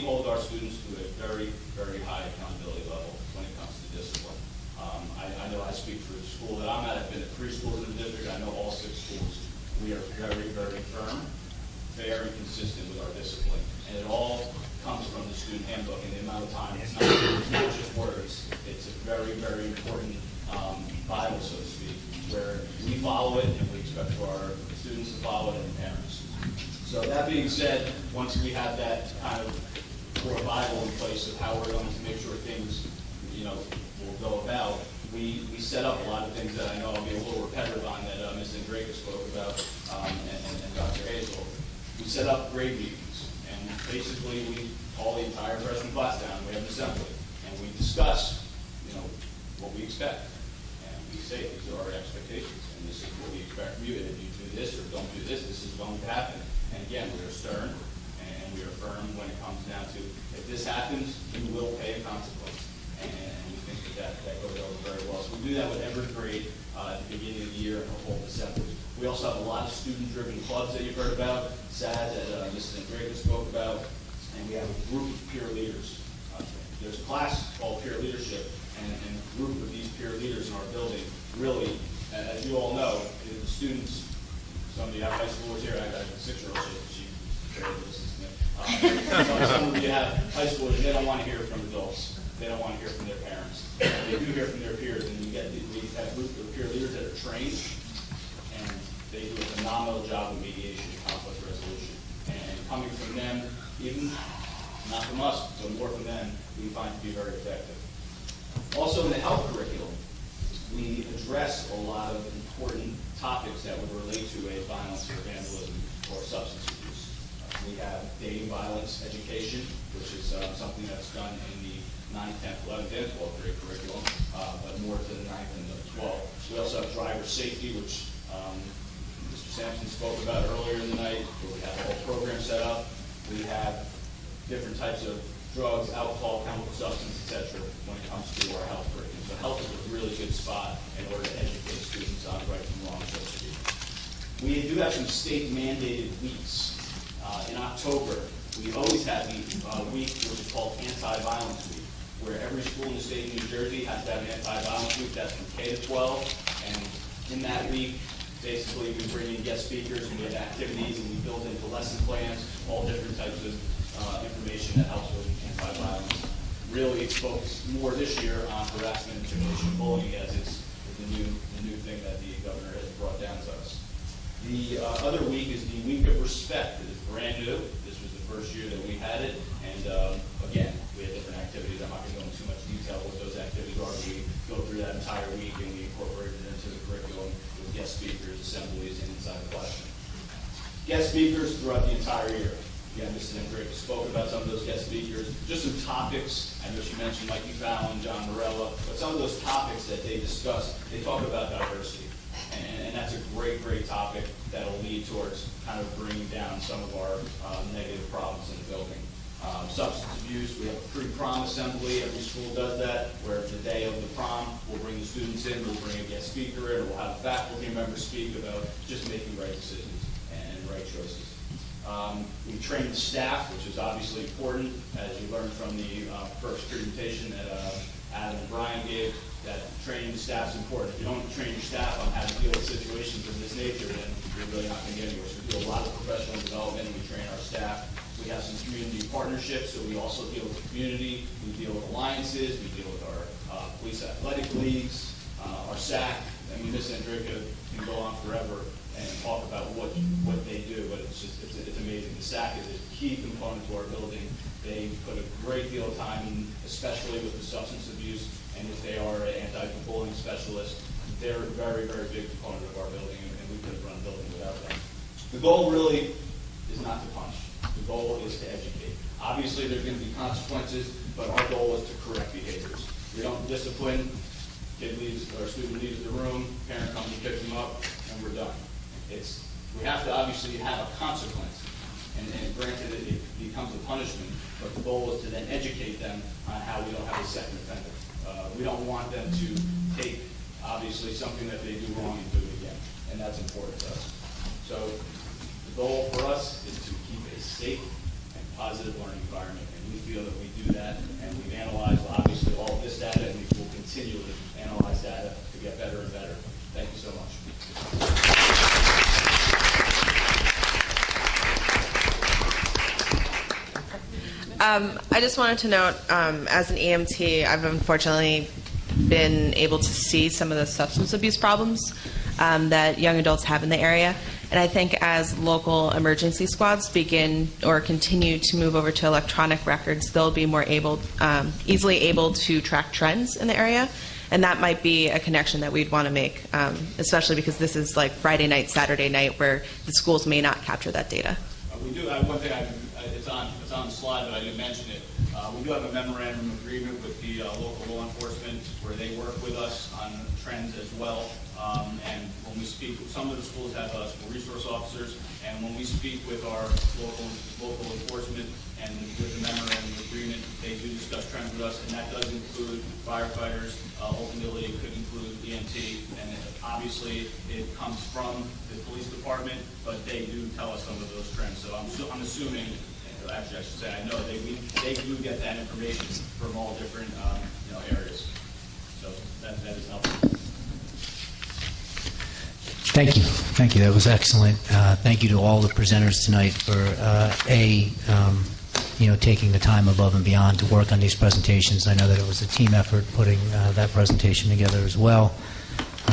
hold our students to a very, very high accountability level when it comes to discipline. I know I speak for the school that I'm at. I've been at 3 schools in the district. I know all 6 schools. We are very, very firm, very consistent with our discipline. And it all comes from the student handbook and the amount of time. It's not just words. It's a very, very important Bible, so to speak, where we follow it and we expect for our students to follow it and parents. So that being said, once we have that kind of core Bible in place of how we're going to make sure things, will go about, we set up a lot of things that I know I'll be a little repetitive on that Ms. Andreka spoke about and Dr. Hazel. We set up grade meetings, and basically we call the entire freshman class down. We have an assembly, and we discuss, what we expect, and we say these are our expectations, and this is what we expect from you. And if you do this or don't do this, this is going to happen. And again, we are stern and we are firm when it comes down to if this happens, you will pay a consequence. And we think that goes over very well. So we do that with every grade at the beginning of the year and the whole assembly. We also have a lot of student-driven clubs that you've heard about, SAD that Mrs. Andreka spoke about, and we have a group of peer leaders. There's a class called Peer Leadership, and a group of these peer leaders in our building really, as you all know, the students, some of you have high schoolers here, I got a 6-year-old, she barely listens to me. Some of you have high schoolers, they don't want to hear from adults. They don't want to hear from their parents. They do hear from their peers, and we have a group of peer leaders that are trained, and they do a phenomenal job of mediation and conflict resolution. And coming from them, even not from us, but more from them, we find to be very effective. Also in the health curriculum, we address a lot of important topics that would relate to a violence or vandalism or substance abuse. We have dating violence education, which is something that's done in the 9th, 10th, 11th, and 12th grade curriculum, but more to the 9th and the 12th. We also have driver safety, which Mr. Sampson spoke about earlier in the night, where we have a whole program set up. We have different types of drugs, alcohol, chemical substance, etc. when it comes to our health curriculum. So health is a really good spot in order to educate students on right from wrong, so to speak. We do have some state-mandated weeks. In October, we always have the week which is called Anti-Violence Week, where every school in the state of New Jersey has to have an anti-violence week. That's from K to 12. And in that week, basically, we bring in guest speakers and we have activities and we build into lesson plans, all different types of information that helps with anti-violence. Really, it's focused more this year on harassment, intimidation, and bullying, as it's the new thing that the governor has brought down to us. The other week is the Week of Respect. It is brand new. This was the first year that we had it, and again, we have different activities. I'm not going to go into too much detail what those activities are. We go through that entire week and we incorporate it into the curriculum with guest speakers, assemblies, and inside the classroom. Guest speakers throughout the entire year. Again, Mrs. Andreka spoke about some of those guest speakers. Just some topics. I know she mentioned Mikey Fallon, John Morella, but some of those topics that they discuss, they talk about diversity. And that's a great, great topic that'll lead towards kind of bringing down some of our negative problems in the building. Substance abuse, we have a pre-prom assembly. Every school does that, where the day of the prom, we'll bring the students in, we'll bring a guest speaker in, we'll have a faculty member speak about just making right decisions and right choices. We train the staff, which is obviously important, as you learned from the first presentation that Adam and Brian gave, that training the staff is important. If you don't train your staff on how to deal with situations of this nature, then you're really not going to get anywhere. So we do a lot of professional development, and we train our staff. We have some community partnerships, so we also deal with the community. We deal with alliances. We deal with our police athletic leagues, our SAC. I mean, Ms. Andrika can go on forever and talk about what they do, but it's amazing. The SAC is a key component to our building. They put a great deal of time in, especially with the substance abuse, and if they are an anti-bullying specialist, they're a very, very big component of our building, and we couldn't run a building without them. The goal really is not to punish. The goal is to educate. Obviously, there's going to be consequences, but our goal is to correct behaviors. We don't discipline. Kid leaves, or student leaves the room, parent comes and picks them up, and we're done. We have to obviously have a consequence, and granted it becomes a punishment, but the goal is to then educate them on how we don't have a second offender. We don't want them to take, obviously, something that they do wrong and do it again, and that's important to us. So the goal for us is to keep a safe and positive learning environment, and we feel that we do that, and we've analyzed, obviously, all of this data, and we will continue to analyze data to get better and better. Thank you so much. I just wanted to note, as an EMT, I've unfortunately been able to see some of the substance abuse problems that young adults have in the area. And I think as local emergency squads begin or continue to move over to electronic records, they'll be more easily able to track trends in the area. And that might be a connection that we'd want to make, especially because this is like Friday night, Saturday night, where the schools may not capture that data. We do have one thing, it's on the slide, but I didn't mention it. We do have a memorandum of agreement with the local law enforcement where they work with us on trends as well. And when we speak, some of the schools have school resource officers, and when we speak with our local enforcement and with the memorandum of agreement, they do discuss trends with us, and that does include firefighters. Ultimately, it could include EMT, and obviously it comes from the police department, but they do tell us some of those trends. So I'm assuming, actually I should say I know they do get that information from all different areas. So that is helpful. Thank you. Thank you. That was excellent. Thank you to all the presenters tonight for taking the time above and beyond to work on these presentations. I know that it was a team effort putting that presentation together as well,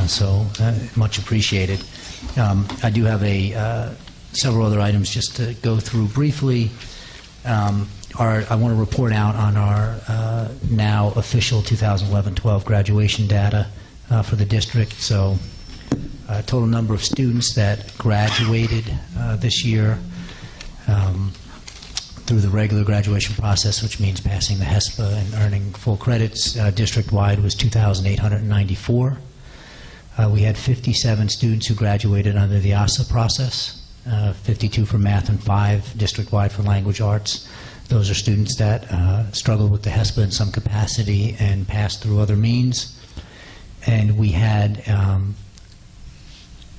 so much appreciated. I do have several other items just to go through briefly. I want to report out on our now official 2011-12 graduation data for the district. So total number of students that graduated this year through the regular graduation process, which means passing the HESPA and earning full credits, district-wide was 2,894. We had 57 students who graduated under the ASA process, 52 for math and 5 district-wide for language arts. Those are students that struggled with the HESPA in some capacity and passed through other means. And we had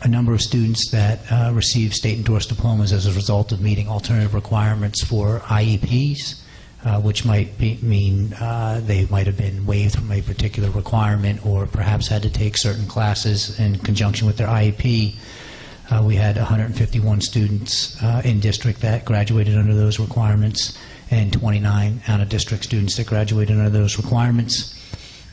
a number of students that received state-endorsed diplomas as a result of meeting alternative requirements for IEPs, which might mean they might have been waived from a particular requirement or perhaps had to take certain classes in conjunction with their IEP. We had 151 students in district that graduated under those requirements and 29 out-of-district students that graduated under those requirements.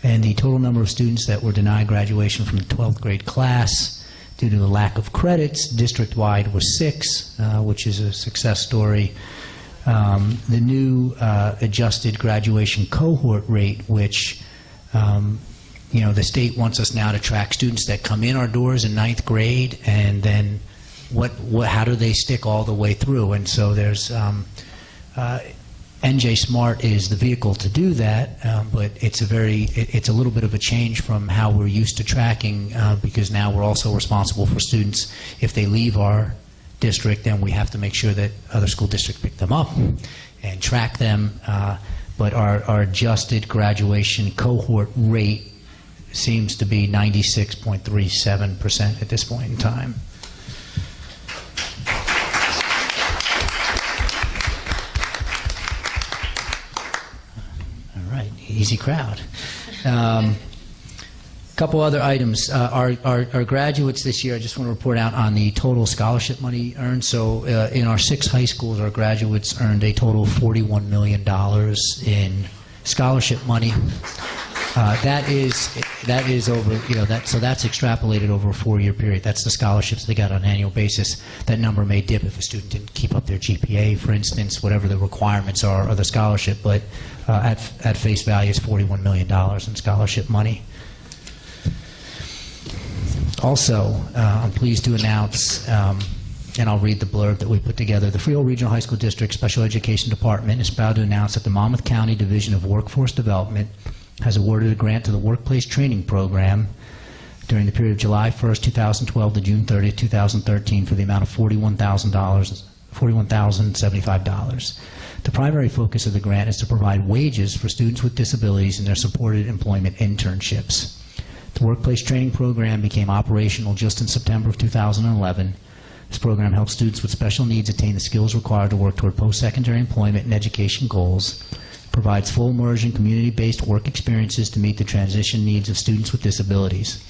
And the total number of students that were denied graduation from the 12th grade class due to the lack of credits, district-wide was 6, which is a success story. The new adjusted graduation cohort rate, which the state wants us now to track students that come in our doors in 9th grade, and then how do they stick all the way through? And so there's NJ Smart is the vehicle to do that, but it's a little bit of a change from how we're used to tracking, because now we're also responsible for students. If they leave our district, then we have to make sure that other school districts pick them up and track them. But our adjusted graduation cohort rate seems to be 96.37% at this point in time. Easy crowd. Couple other items. Our graduates this year, I just want to report out on the total scholarship money earned. So in our 6 high schools, our graduates earned a total of $41 million in scholarship money. That is over, so that's extrapolated over a 4-year period. That's the scholarships they got on an annual basis. That number may dip if a student didn't keep up their GPA, for instance, whatever the requirements are of the scholarship. But at face value, it's $41 million in scholarship money. Also, I'm pleased to announce, and I'll read the blurb that we put together, the Freehold Regional High School District Special Education Department is proud to announce that the Monmouth County Division of Workforce Development has awarded a grant to the Workplace Training Program during the period of July 1st, 2012 to June 30th, 2013 for the amount of $41,075. The primary focus of the grant is to provide wages for students with disabilities in their supported employment internships. The Workplace Training Program became operational just in September of 2011. This program helps students with special needs attain the skills required to work toward post-secondary employment and education goals, provides full immersion, community-based work experiences to meet the transition needs of students with disabilities.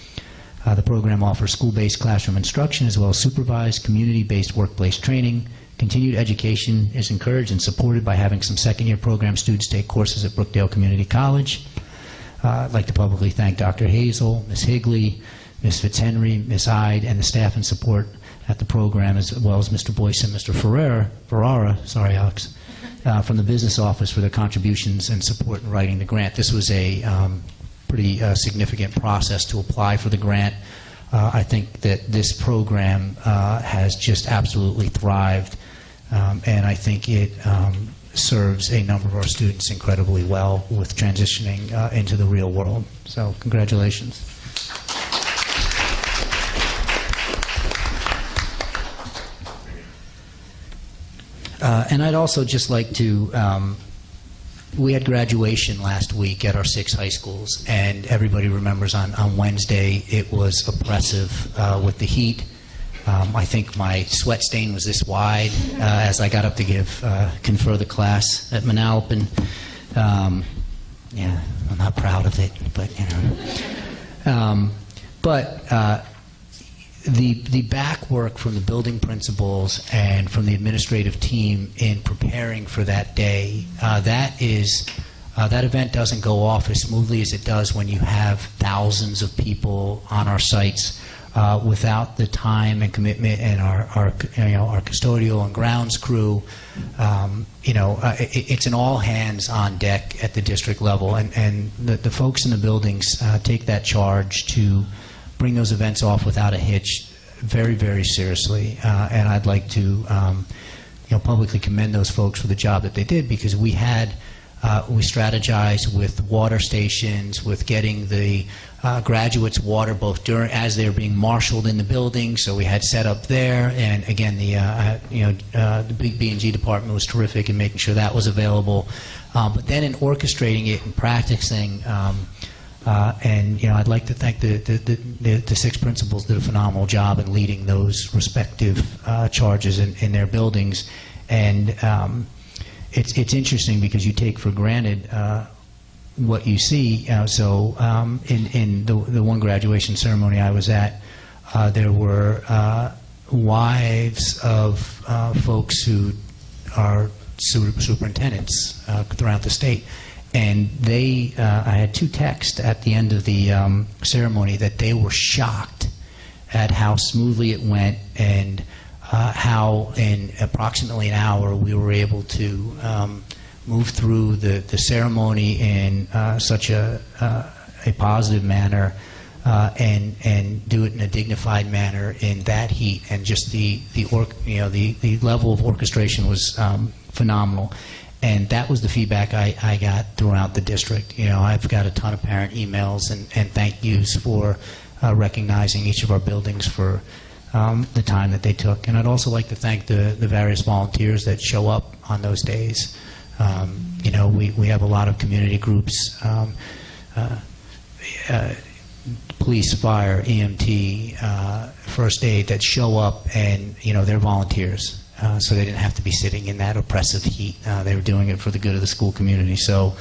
The program offers school-based classroom instruction as well as supervised, community-based workplace training. Continued education is encouraged and supported by having some second-year program students take courses at Brookdale Community College. I'd like to publicly thank Dr. Hazel, Ms. Higley, Ms. Fitzhenry, Ms. Ide, and the staff and support at the program, as well as Mr. Boyce and Mr. Ferrara, sorry, Alex, from the business office for their contributions and support in writing the grant. This was a pretty significant process to apply for the grant. I think that this program has just absolutely thrived, and I think it serves a number of our students incredibly well with transitioning into the real world. So congratulations. And I'd also just like to, we had graduation last week at our 6 high schools, and everybody remembers on Wednesday it was oppressive with the heat. I think my sweat stain was this wide as I got up to confer the class at Manalapan. Yeah, I'm not proud of it, but the back work from the building principals and from the administrative team in preparing for that day, that event doesn't go off as smoothly as it does when you have thousands of people on our sites. Without the time and commitment and our custodial and grounds crew, it's an all hands on deck at the district level, and the folks in the buildings take that charge to bring those events off without a hitch very, very seriously. And I'd like to publicly commend those folks for the job that they did, because we strategized with water stations, with getting the graduates water both as they were being marshaled in the building. So we had set up there, and again the big B&G department was terrific in making sure that was available. But then in orchestrating it and practicing, and I'd like to thank the 6 principals did a phenomenal job in leading those respective charges in their buildings. And it's interesting because you take for granted what you see. So in the one graduation ceremony I was at, there were wives of folks who are superintendents throughout the state. And I had 2 texts at the end of the ceremony that they were shocked at how smoothly it went, and how in approximately an hour we were able to move through the ceremony in such a positive manner, and do it in a dignified manner in that heat. And just the level of orchestration was phenomenal. And that was the feedback I got throughout the district. I've got a ton of parent emails and thank yous for recognizing each of our buildings for the time that they took. And I'd also like to thank the various volunteers that show up on those days. We have a lot of community groups, police, fire, EMT, first aid, that show up, and they're volunteers. So they didn't have to be sitting in that oppressive heat. They were doing it for the good of the school community. So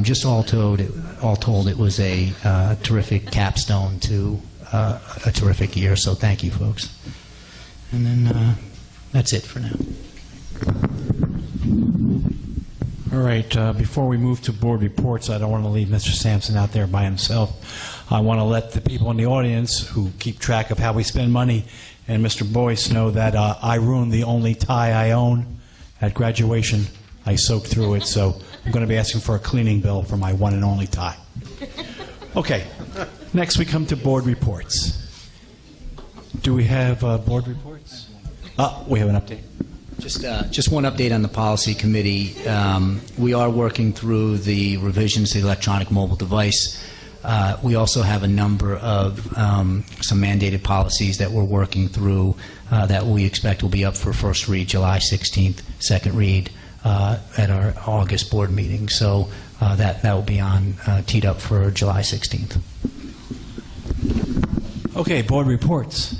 Just all told, it was a terrific capstone to a terrific year, so thank you, folks. And then that's it for now. All right, before we move to board reports, I don't want to leave Mr. Sampson out there by himself. I want to let the people in the audience who keep track of how we spend money and Mr. Boyce know that I ruined the only tie I own at graduation. I soaked through it, so I'm going to be asking for a cleaning bill for my one and only tie. Okay, next we come to board reports. Do we have board reports? We have an update. Just one update on the policy committee. We are working through the revisions to the electronic mobile device. We also have a number of some mandated policies that we're working through that we expect will be up for first read July 16th, second read at our August board meeting. So that will be teed up for July 16th. Okay, board reports.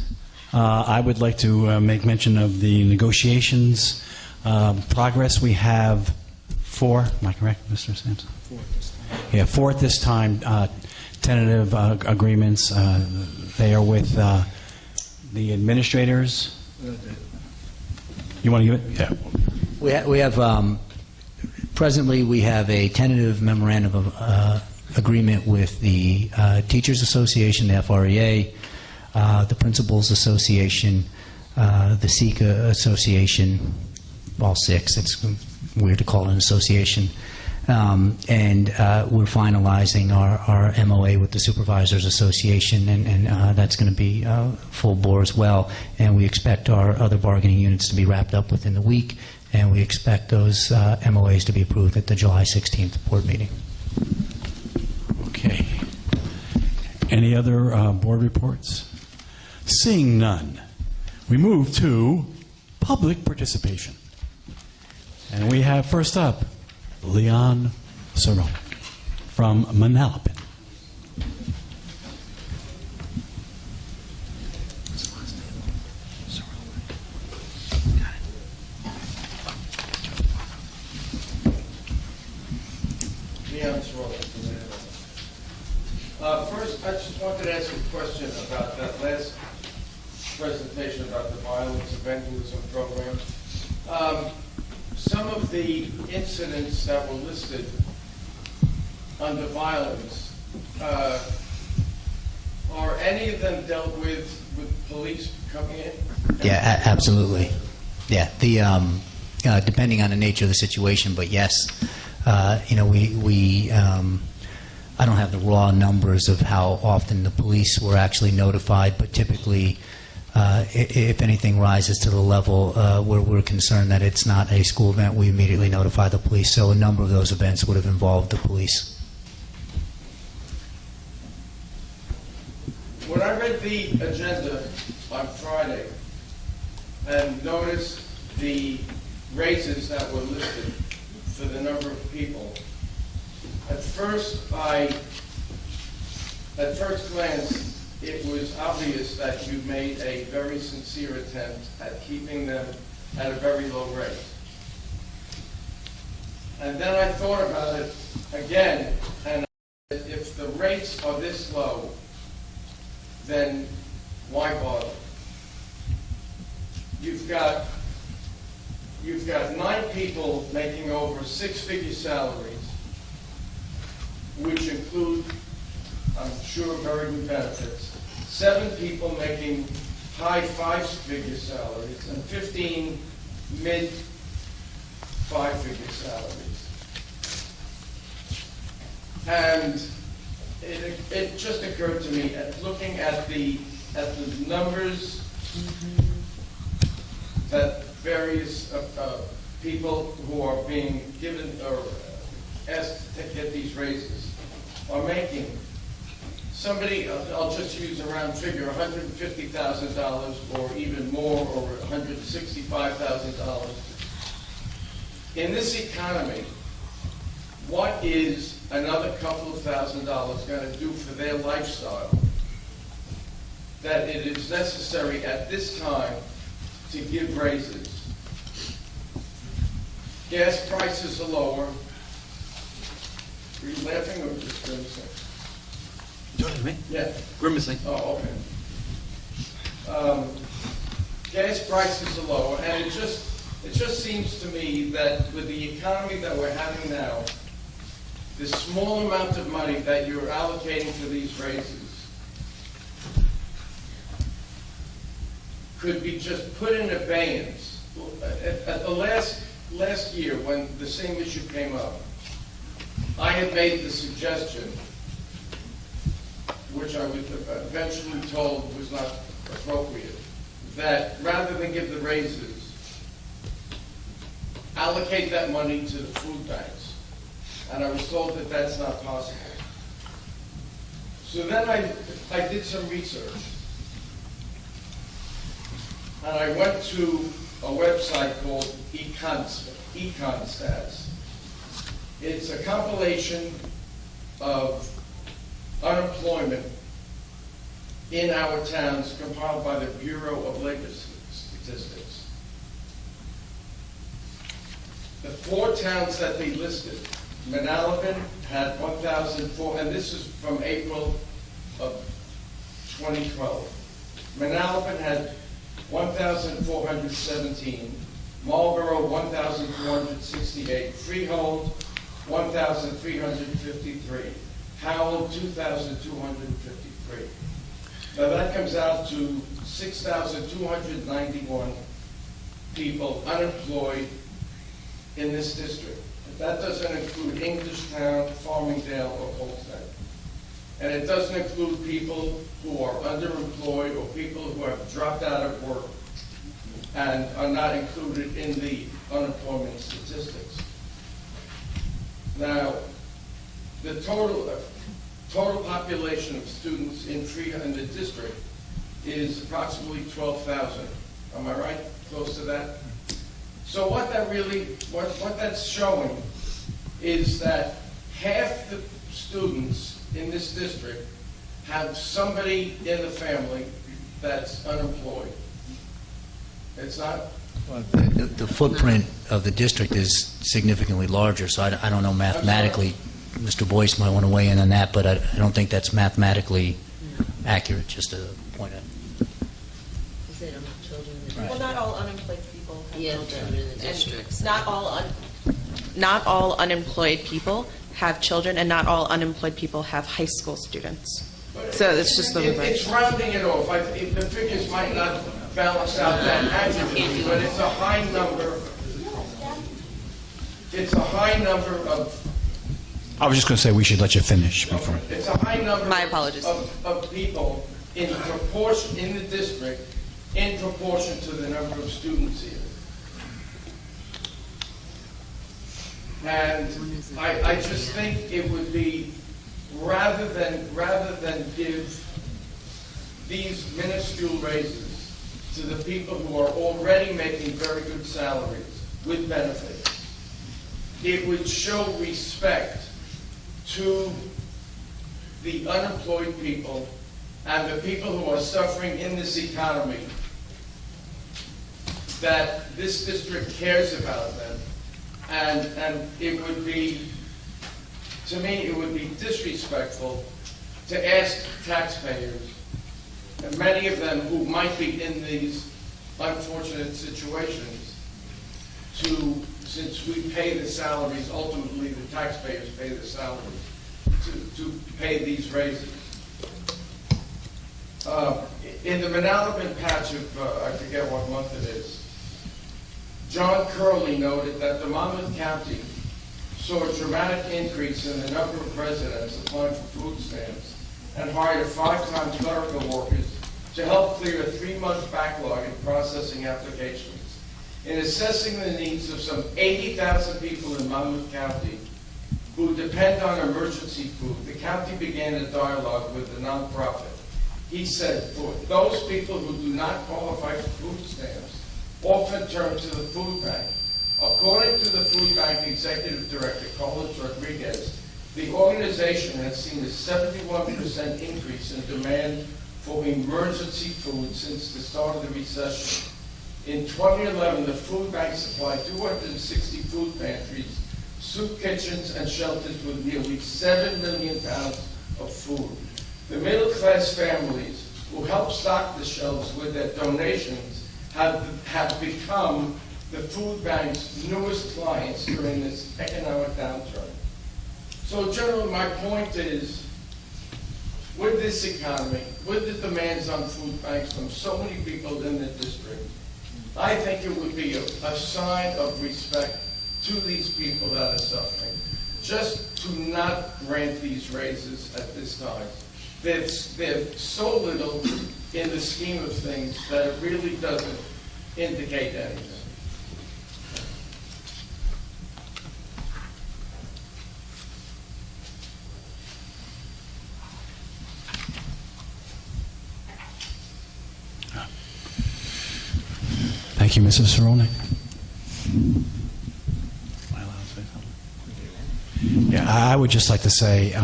I would like to make mention of the negotiations progress. We have 4, am I correct, Mr. Sampson? 4 at this time. Yeah, 4 at this time, tentative agreements. They are with the administrators. You want to give it? Yeah. We have presently we have a tentative memorandum of agreement with the Teachers Association, the FREA, the Principals Association, the SECA Association, all 6. It's weird to call it an association. And we're finalizing our MOA with the Supervisors Association, and that's going to be full bore as well. And we expect our other bargaining units to be wrapped up within the week, and we expect those MOAs to be approved at the July 16th board meeting. Okay. Any other board reports? Seeing none, we move to public participation. And we have first up Leon Searle from Manalapan. Leon Searle from Manalapan. First, I just wanted to ask a question about that last presentation about the violence and vandalism program. Some of the incidents that were listed under violence, are any of them dealt with police coming in? Yeah, absolutely. Yeah, the depending on the nature of the situation, but yes, we I don't have the raw numbers of how often the police were actually notified, but typically, if anything rises to the level where we're concerned that it's not a school event, we immediately notify the police. So a number of those events would have involved the police. When I read the agenda on Friday and noticed the raises that were listed for the number of people, at first glance, it was obvious that you made a very sincere attempt at keeping them at a very low rate. And then I thought about it again, and if the rates are this low, then why bother? You've got 9 people making over 6-figure salaries, which include, I'm sure, very good benefits. 7 people making high 5-figure salaries, and 15 mid 5-figure salaries. And it just occurred to me, looking at the numbers that various people who are being given or asked to get these raises are making. Somebody, I'll just use a round figure, $150,000 or even more, or $165,000. In this economy, what is another couple of $1,000s going to do for their lifestyle that it is necessary at this time to give raises? Gas prices are lower. Are you laughing or just grimacing? Talking to me? Yeah. Grimacing. Oh, okay. Gas prices are low, and it just seems to me that with the economy that we're having now, the small amount of money that you're allocating for these raises could be just put in abeyance. At the last year, when the same issue came up, I had made the suggestion, which I was eventually told was not appropriate, that rather than give the raises, allocate that money to the food banks. And I was told that that's not possible. So then I did some research. And I went to a website called Econstats. It's a compilation of unemployment in our towns compiled by the Bureau of Labor Statistics. The 4 towns that they listed, Manalapan had 1,004, and this is from April of 2012. Manalapan had 1,417, Marlborough 1,468, Freehold 1,353, Howell 2,253. Now that comes out to 6,291 people unemployed in this district. That doesn't include Englishtown, Farmingdale, or Holstein. And it doesn't include people who are underemployed or people who have dropped out of work and are not included in the unemployment statistics. Now, the total population of students in the district is approximately 12,000. Am I right? Close to that? So what that's showing is that half the students in this district have somebody in the family that's unemployed. It's not? Well, the footprint of the district is significantly larger, so I don't know mathematically. Mr. Boyce might want to weigh in on that, but I don't think that's mathematically accurate, just to point out. Is there enough children in the Well, not all unemployed people have Yeah, children. children in the districts. Not all unemployed people have children, and not all unemployed people have high school students. So it's just the It's rounding it off. The figures might not balance out that accurately, but it's a high number. It's a high number of. I was just going to say we should let you finish before. It's a high number. My apologies. Of people in proportion in the district, in proportion to the number of students here. And I just think it would be rather than give these minuscule raises to the people who are already making very good salaries with benefits, it would show respect to the unemployed people and the people who are suffering in this economy, that this district cares about them. And it would be, to me, it would be disrespectful to ask taxpayers, and many of them who might be in these unfortunate situations, since we pay the salaries, ultimately the taxpayers pay the salaries, to pay these raises. In the Manalapan patch of, I forget what month it is, John Curley noted that the Monmouth County saw a dramatic increase in the number of residents applying for food stamps and hired 5-time clerical workers to help clear a 3-month backlog in processing applications. In assessing the needs of some 80,000 people in Monmouth County who depend on emergency food, the county began a dialogue with the nonprofit. He said, for those people who do not qualify for food stamps, often turn to the food bank. According to the food bank executive director, Carlos Rodriguez, the organization has seen a 71% increase in demand for emergency food since the start of the recession. In 2011, the food bank supplied 260 food pantries soup kitchens, and shelters with nearly 7 million pounds of food. The middle-class families who help stock the shelves with their donations have become the food bank's newest clients during this economic downturn. So, General, my point is, with this economy, with the demands on food banks from so many people in the district, I think it would be a sign of respect to these people that are suffering, just to not grant these raises at this time. They're so little in the scheme of things that it really doesn't indicate anything. Thank you, Mrs. Cerrone. Yeah, I would just like to say,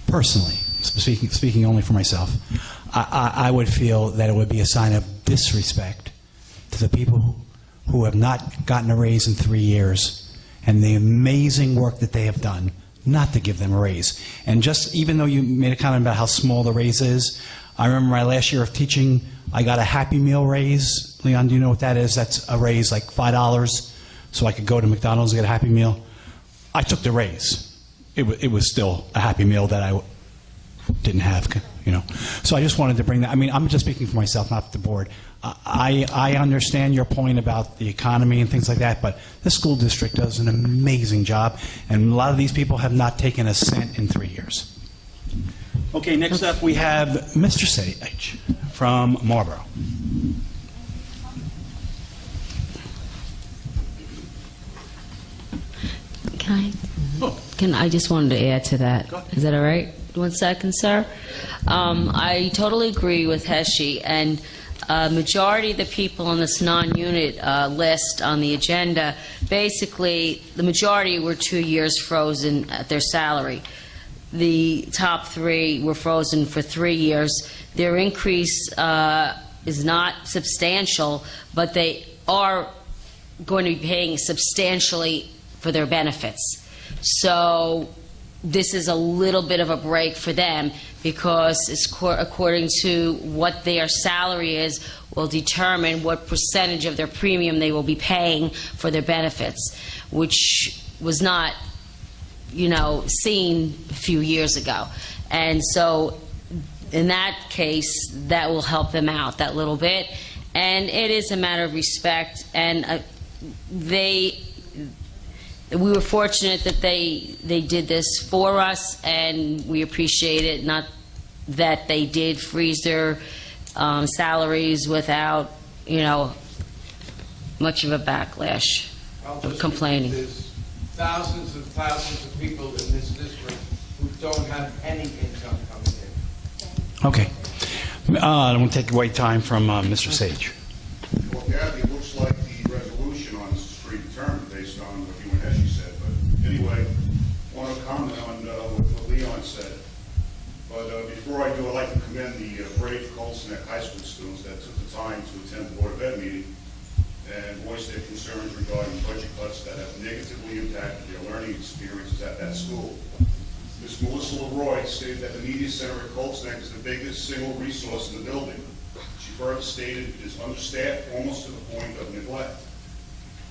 personally, speaking only for myself, I would feel that it would be a sign of disrespect to the people who have not gotten a raise in 3 years and the amazing work that they have done not to give them a raise. And just even though you made a comment about how small the raise is, I remember my last year of teaching, I got a Happy Meal raise. Leon, do you know what that is? That's a raise like $5 so I could go to McDonald's and get a Happy Meal. I took the raise. It was still a Happy Meal that I didn't have, you know. So I just wanted to bring that. I mean, I'm just speaking for myself, not the board. I understand your point about the economy and things like that, but this school district does an amazing job, and a lot of these people have not taken a cent in 3 years. Okay, next up we have Mr. Sage from Marlboro. Can I just wanted to add to that. Is that all right? 1 second, sir. I totally agree with Heshe, and majority of the people on this non-unit list on the agenda, basically, the majority were 2 years frozen at their salary. The top 3 were frozen for 3 years. Their increase is not substantial, but they are going to be paying substantially for their benefits. So this is a little bit of a break for them because it's according to what their salary is will determine what percentage of their premium they will be paying for their benefits, which was not, you know, seen a few years ago. And so in that case, that will help them out that little bit. And it is a matter of respect, and we were fortunate that they did this for us, and we appreciate it. Not that they did freeze their salaries without, you know, much of a backlash of complaining. There's thousands and thousands of people in this district who don't have any income coming in. Okay. I don't want to take away time from Mr. Sage. Well, Kathy, it looks like the resolution on this is predetermined based on what you and Heshe said. But anyway, I want to comment on what Leon said. But before I do, I'd like to commend the brave Colts Neck High School students that took the time to attend the Board of Ed meeting and voice their concerns regarding budget cuts that have negatively impacted their learning experiences at that school. Ms. Melissa Leroy stated that the Media Center at Colts Neck is the biggest single resource in the building. She further stated it is understaffed almost to the point of neglect.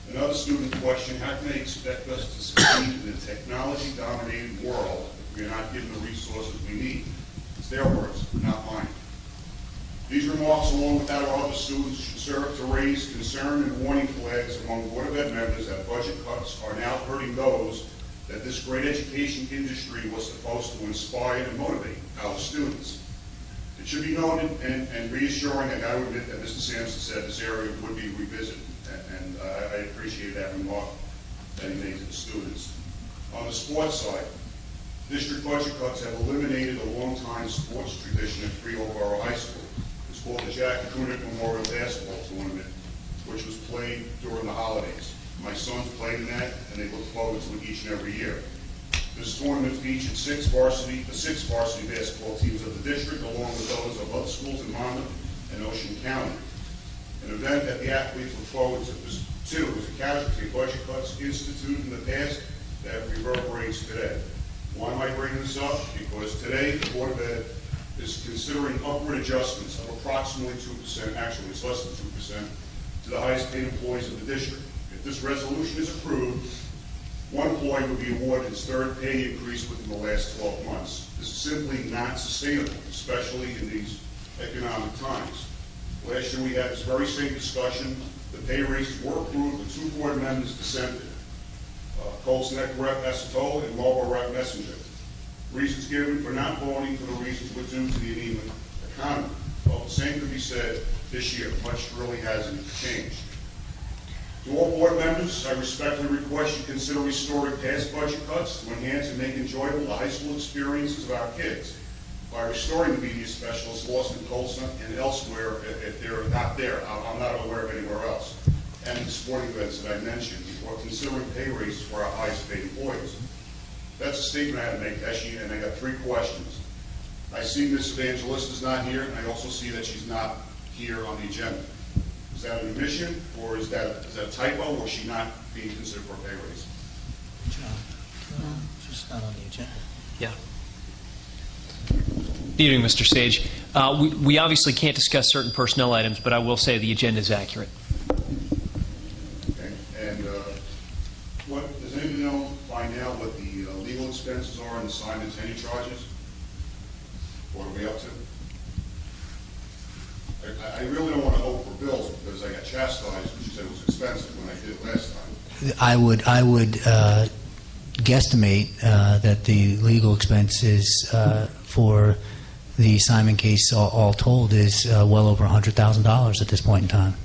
Another student questioned, how can they expect us to succeed in a technology-dominated world if we are not given the resources we need? It's their words, not mine. These remarks, along with that of other students, should serve to raise concern and warning flags among Board of Ed members that budget cuts are now hurting those that this great education industry was supposed to inspire and motivate our students. It should be noted and reassuring, and I would admit that Mr. Sampson said this area would be revisited, and I appreciate that remark that he made to the students. On the sports side, district budget cuts have eliminated a long-time sports tradition at Freeholboro High School. It's called the Jack Kunick Memorial Basketball Tournament, which was played during the holidays. My sons played in that, and they look forward to it each and every year. This tournament featured the six varsity basketball teams of the district, along with those of other schools in Monmouth and Ocean County. An event that the athletes look forward to Two, is a casualty of budget cuts instituted in the past that reverberates today. Why am I bringing this up? Because today the Board of Ed is considering upward adjustments of approximately 2%, actually it's less than 2%, to the highest paid employees of the district. If this resolution is approved, one employee will be awarded his third pay increase within the last 12 months. This is simply not sustainable, especially in these economic times. Last year we had this very same discussion. The pay raises were approved, the two board members dissented. Colson Rep. Acetol and Marlboro Rep. Messenger. Reasons given for not voting for the reasons were due to the anemic economy. Well, the same could be said this year. Much really hasn't changed. To all board members, I respectfully request you consider restoring past budget cuts to enhance and make enjoyable the high school experiences of our kids. By restoring the media specialists lost in Colson and elsewhere if they're not there. I'm not aware of anywhere else. And the sporting events that I mentioned, or considering pay raises for our highest paid employees. That's a statement I had to make, Eshy, and I got 3 questions. I see Ms. Evangelista is not here, and I also see that she's not here on the agenda. Is that an omission, or is that a typo, or is she not being considered for a pay raise? She's not on the agenda. Yeah. Good evening, Mr. Sage. We obviously can't discuss certain personnel items, but I will say the agenda is accurate. Okay, and does anybody know by now what the legal expenses are and the assignment tenure charges? What are we up to? I really don't want to hope for bills because I got chastised because you said it was expensive when I did it last time. I would guesstimate that the legal expenses for the Simon case all told is well over $100,000 at this point in time.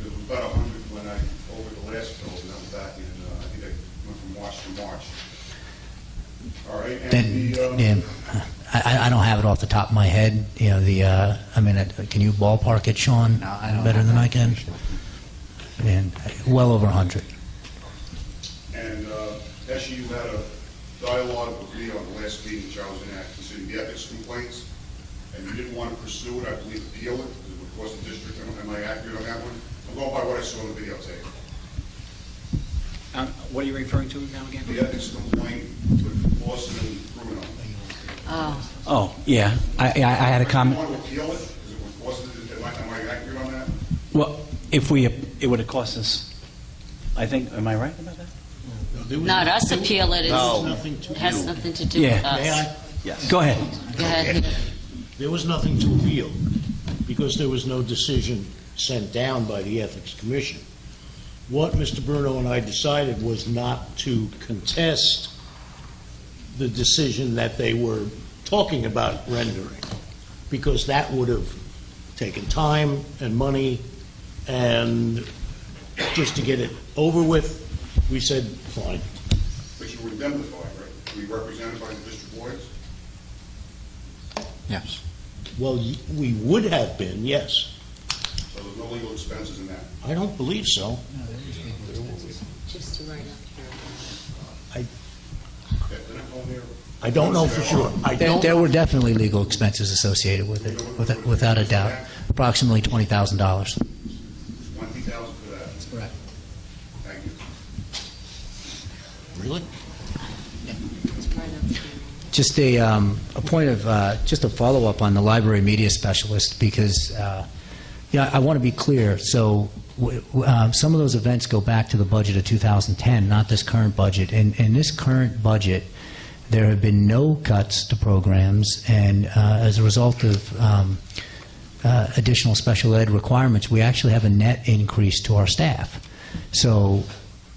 It was about 100 when I over the last bill, and that was back in I think I went from March to March. All right, and I don't have it off the top of my head. You know, can you ballpark it, Sean? No, I don't better than I can. And well over 100. And Eshy, you had a dialogue with me on the last meeting which I was in considering the ethics complaints, and you didn't want to pursue it, I believe, appeal it, because it would cost the district. Am I accurate on that one? I'm going by what I saw in the videotape. What are you referring to now again? The ethics complaint with Lawson and Bruno. Oh, yeah. I had a comment. Do you want to appeal it? Because it would cost it. Am I accurate on that? Well, it would have cost us, I think, am I right about that? Not us appeal it, it has nothing to do with us. May I? Yes. Go ahead. Go ahead. There was nothing to appeal because there was no decision sent down by the Ethics Commission. What Mr. Bruno and I decided was not to contest the decision that they were talking about rendering, because that would have taken time and money, and just to get it over with, we said, fine. But you were indemnified, right? Were you represented by the district lawyers? Yes. Well, we would have been, yes. So there's no legal expenses in that? I don't believe so. Just to write up I don't know for sure. There were definitely legal expenses associated with it, without a doubt. Approximately $20,000. $20,000 for that? That's correct. Thank you. Really? Just a point of just a follow-up on the library media specialist, because I want to be clear. So some of those events go back to the budget of 2010, not this current budget. In this current budget, there have been no cuts to programs, and as a result of additional special ed requirements, we actually have a net increase to our staff. So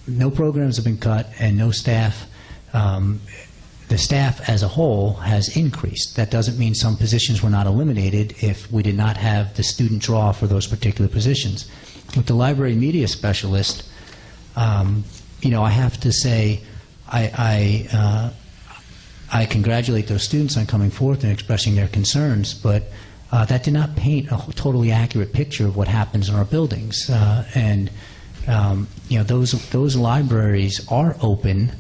no programs have been cut, and no staff. The staff as a whole has increased. That doesn't mean some positions were not eliminated if we did not have the student draw for those particular positions. With the library media specialist, I have to say I congratulate those students on coming forth and expressing their concerns, but that did not paint a totally accurate picture of what happens in our buildings. Those libraries are open.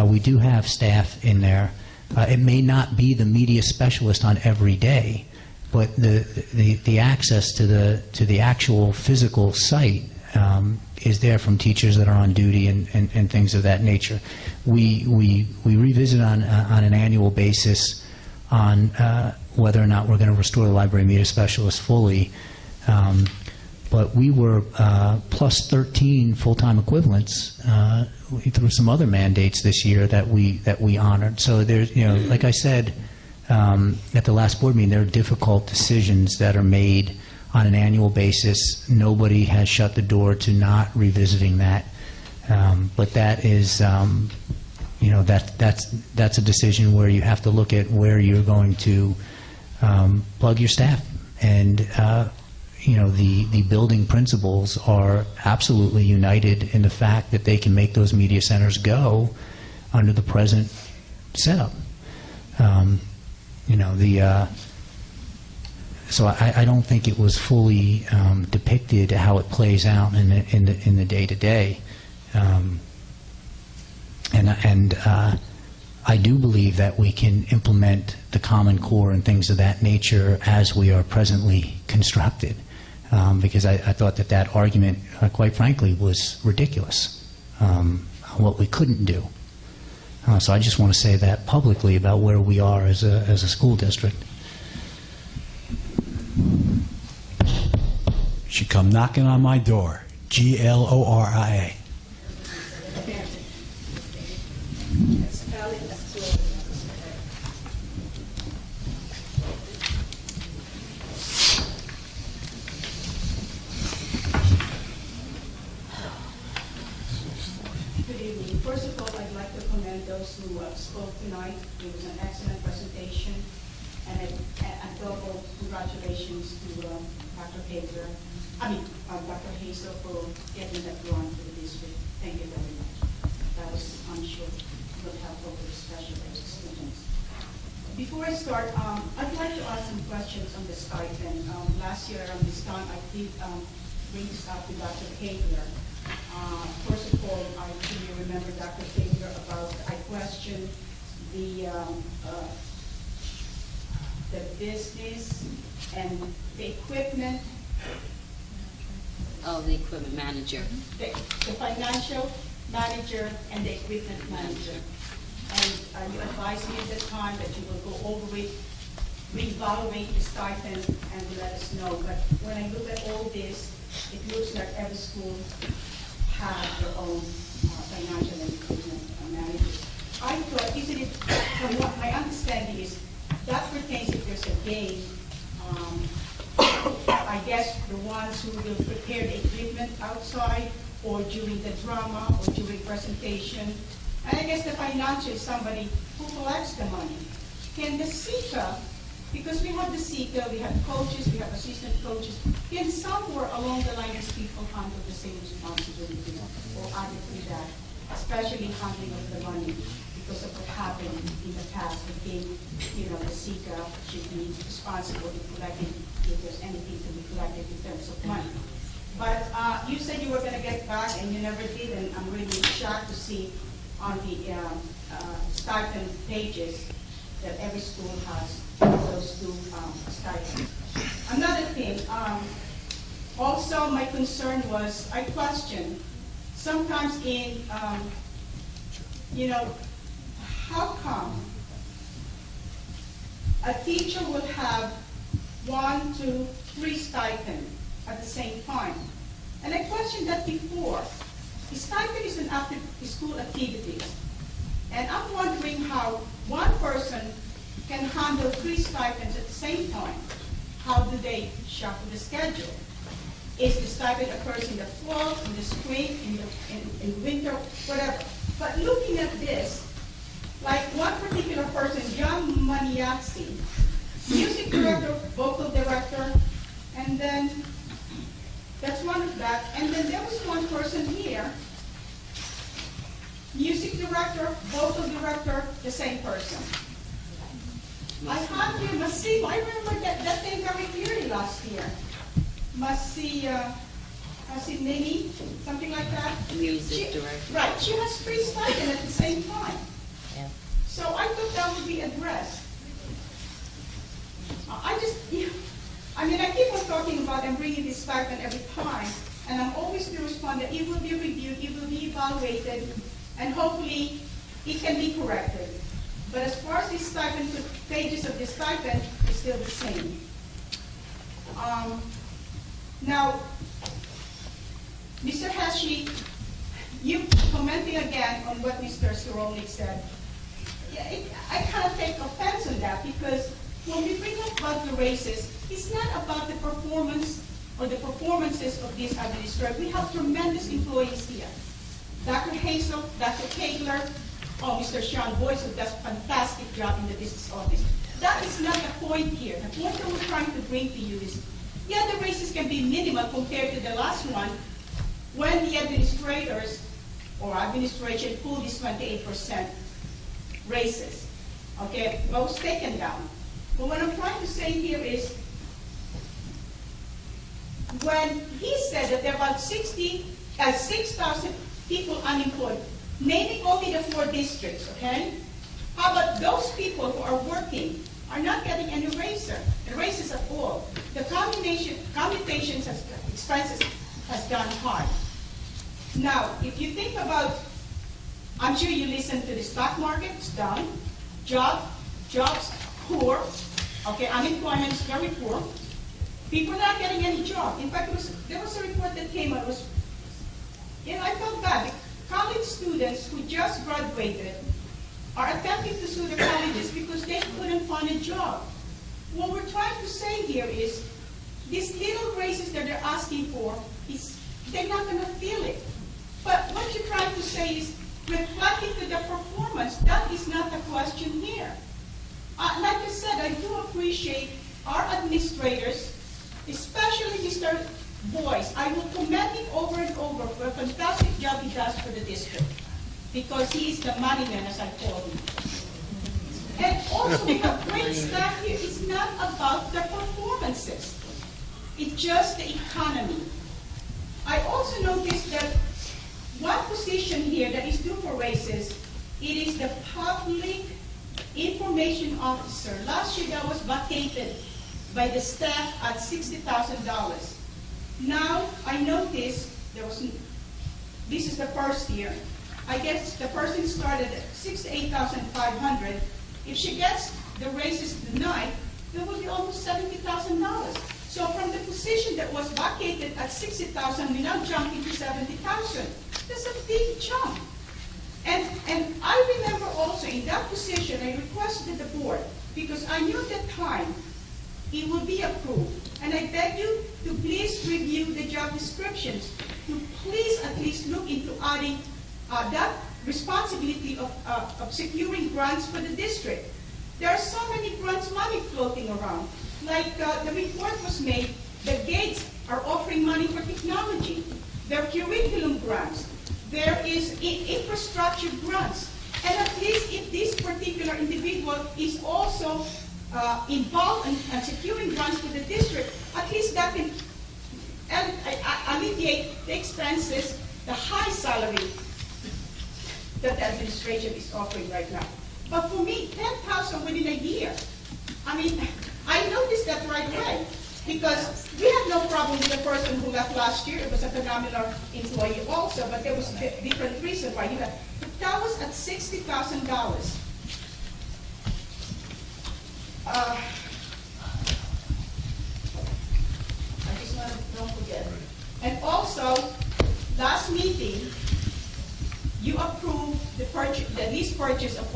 We do have staff in there. It may not be the media specialist on every day, but the access to the actual physical site is there from teachers that are on duty and things of that nature. We revisit on an annual basis on whether or not we're going to restore the library media specialist fully. But we were plus 13 full-time equivalents through some other mandates this year that we honored. So there's, like I said at the last board meeting, there are difficult decisions that are made on an annual basis. Nobody has shut the door to not revisiting that, but that is, that's a decision where you have to look at where you're going to plug your staff. And the building principals are absolutely united in the fact that they can make those media centers go under the present setup. So I don't think it was fully depicted how it plays out in the day-to-day. And I do believe that we can implement the Common Core and things of that nature as we are presently constructed, because I thought that argument, quite frankly, was ridiculous, what we couldn't do. So I just want to say that publicly about where we are as a school district. Should come knocking on my door. GLORIA. Good evening. First of all, I'd like to commend those who spoke tonight. It was an excellent presentation, and a double congratulations to Dr. Hazel for getting that grant for the district. Thank you very much. That was, I'm sure, will help over the special ed students. Before I start, I'd like to ask some questions on the stipend. Last year around this time, I did bring this up to Dr. Hagler. First of all, I really remember Dr. Hagler about, I questioned the business and the equipment. Oh, the equipment manager. The financial manager and the equipment manager. And you advised me at the time that you will go over it, reevaluate the stipend, and let us know. But when I look at all this, it looks like every school has their own financial and equipment manager. I thought, isn't it, from what my understanding is, that pertains if there's a game. I guess the ones who will prepare the equipment outside, or during the drama, or during presentation. And I guess the financial is somebody who collects the money. Can the SECA, because we have the SECA, we have coaches, we have assistant coaches, can somewhere along the line these people handle the same responsibility or added to that, especially handling of the money because of what happened in the past. Again, the SECA should be responsible in collecting if there's anything to be collected in terms of money. But you said you were going to get back, and you never did, and I'm really shocked to see on the stipend pages that every school has those two stipends. Another thing, also my concern was, I questioned, sometimes in, how come a teacher would have 1, 2, 3 stipends at the same time? And I questioned that before. The stipend is an after school activities. And I'm wondering how one person can handle 3 stipends at the same time. How do they shuffle the schedule? Is the stipend occurs in the fall, in the spring, in winter, whatever. But looking at this, like one particular person, John Maniazzi, music director, vocal director, and then that's one of that. And then there was one person here, music director, vocal director, the same person. I have here Masi, I remember that thing very clearly last year. Masi Nini, something like that. Music director. Right, she has 3 stipends at the same time. Yeah. So I thought that would be addressed. I keep on talking about and bringing this stipend every time, and I'm always the responsible one that it will be reviewed, it will be evaluated, and hopefully it can be corrected. But as far as the stipend, the pages of the stipend is still the same. Now, Mr. Hashi, you commenting again on what Mr. Sirolnik said. Yeah, I kind of take offense on that because when we bring up about the races, it's not about the performance or the performances of this administrator. We have tremendous employees here. Dr. Hazel, Dr. Kegler, Mr. Sean Boyce, who does a fantastic job in the business office. That is not the point here. The point that we're trying to bring to you is, yeah, the races can be minimal compared to the last one when the administrators or administration pulled this 28% raises. Okay, most taken down. But what I'm trying to say here is, when he said that there are about 6,000 people unemployed, naming only the 4 districts, okay? How about those people who are working are not getting any raises at all? The commutations expenses has gone hard. Now, if you think about, I'm sure you listen to the stock market, it's down, jobs poor, okay, unemployment is very poor. People are not getting any job. In fact, there was a report that came out, I felt bad. College students who just graduated are attempting to sue the colleges because they couldn't find a job. What we're trying to say here is, these little raises that they're asking for, they're not going to feel it. But what you're trying to say is, reflecting to the performance, that is not the question here. Like I said, I do appreciate our administrators, especially Mr. Boyce. I will commend him over and over for a fantastic job he does for the district, because he is the money man, as I call him. And also, we have great staff here. It's not about the performances. It's just the economy. I also noticed that one position here that is due for raises, it is the public information officer. Last year, that was vacated by the staff at $60,000. Now, I noticed this is the first year. I guess the person started at $68,500. If she gets the raises tonight, it will be almost $70,000. So from the position that was vacated at $60,000, we now jump into $70,000. That's a big jump. And I remember also in that position, I requested the board, because I knew at the time it would be approved. And I beg you to please review the job descriptions, to please at least look into adding that responsibility of securing grants for the district. There are so many grants money floating around. Like the report was made, the Gates are offering money for technology. There are curriculum grants. There is infrastructure grants. And at least if this particular individual is also involved in securing grants for the district, at least that can alleviate the expenses, the high salary that the administration is offering right now. But for me, $10,000 within a year, I mean, I noticed that right away, because we had no problem with the person who left last year. It was a phenomenal employee also, but there was a different reason why he left. But that was at $60,000. I just want to don't forget. And also, last meeting, you approved the lease purchase of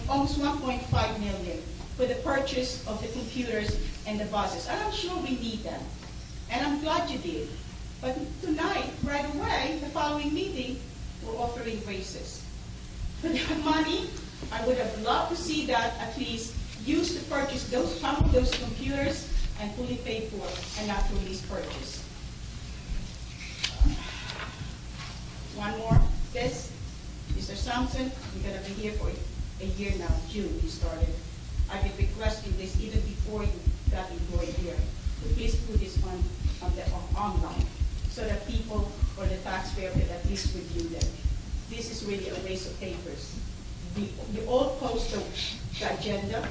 almost 1.5 million for the purchase of the computers and the buses. And I'm sure we need them. And I'm glad you did. But tonight, right away, the following meeting, we're offering raises. For that money, I would have loved to see that at least used to purchase some of those computers and fully paid for, and not for lease purchase. One more. This, Mr. Sampson, you're going to be here for a year now. June, you started. I've been requesting this even before you got employed here. So please put this online so that people or the taxpayer can at least review them. This is really a waste of papers. You all post the agenda,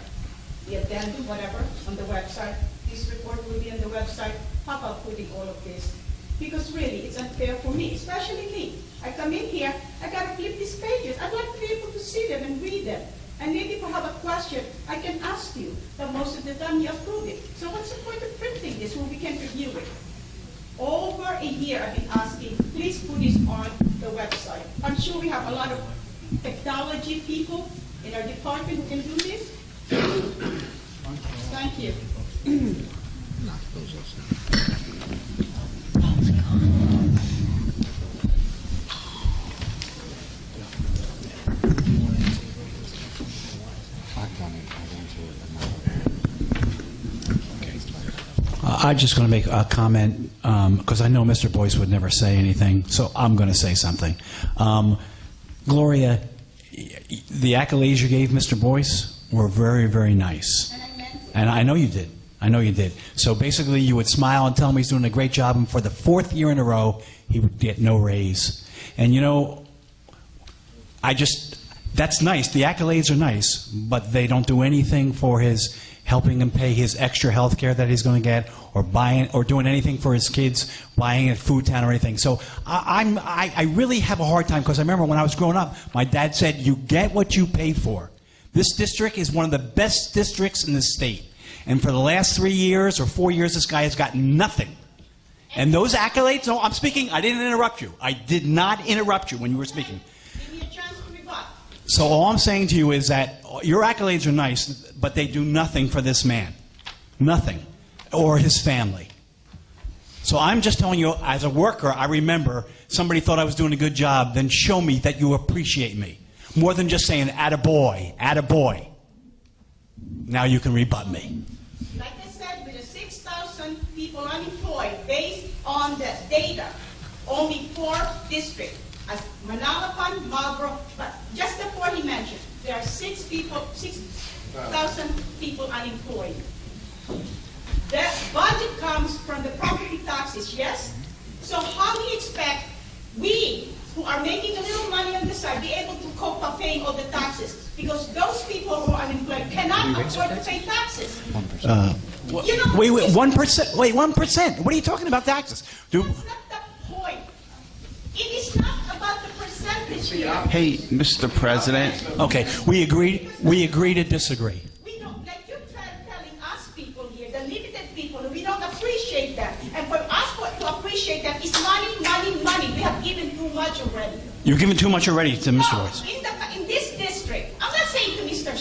the addendum, whatever, on the website. this report will be on the website, how about putting all of this? Because really, it's unfair for me, especially me. I come in here, I gotta flip these pages. I'd like to be able to see them and read them. And maybe if I have a question, I can ask you, but most of the time you approve it. So what's the point of printing this when we can review it? Over a year I've been asking, please put this on the website. I'm sure we have a lot of technology people in our department who can do this. Thank you. I'm just going to make a comment because I know Mr. Boyce would never say anything, so I'm going to say something. Gloria, the accolades you gave Mr. Boyce were very, very nice. And I know you did. I know you did. So basically you would smile and tell him he's doing a great job, and for the 4th year in a row, he would get no raise. And you know, that's nice. The accolades are nice, but they don't do anything for his helping him pay his extra health care that he's going to get, or buying, or doing anything for his kids, buying at Food Town or anything. So I really have a hard time, because I remember when I was growing up, my dad said, you get what you pay for. This district is one of the best districts in the state. And for the last 3 years or 4 years, this guy has gotten nothing. And those accolades, no, I'm speaking, I didn't interrupt you. I did not interrupt you when you were speaking. Give me a chance to rebut. So all I'm saying to you is that your accolades are nice, but they do nothing for this man. Nothing. Or his family. So I'm just telling you, as a worker, I remember somebody thought I was doing a good job, then show me that you appreciate me. More than just saying, attaboy, attaboy. Now you can rebut me. Like I said, with the 6,000 people unemployed, based on the data, only 4 districts, as Manalapan, Marlboro, but just the 4 he mentioned, there are 6,000 people unemployed. The budget comes from the property taxes, yes? So how do you expect we, who are making a little money on the side, be able to cope by paying all the taxes? Because those people who are unemployed cannot afford to pay taxes. You know, Wait, 1%. Wait, 1%. What are you talking about taxes? That's not the point. It is not about the percentage here. Hey, Mr. President. Okay, we agree to disagree. We don't, like you're telling us people here, the limited people, we don't appreciate them. And for us to appreciate them is money, money, money. We have given too much already. You've given too much already to Mr. No, Boyce. in this district, I'm not saying to Mr.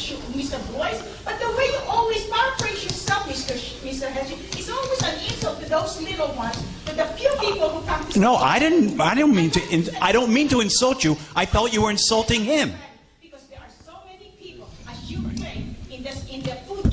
Boyce, but the way you always paraphrase yourself, Mr. Hedgie, is always an insult to those little ones, to the few people who come to No, I don't mean to insult you. I felt you were insulting him. Because there are so many people, as you claim, in the food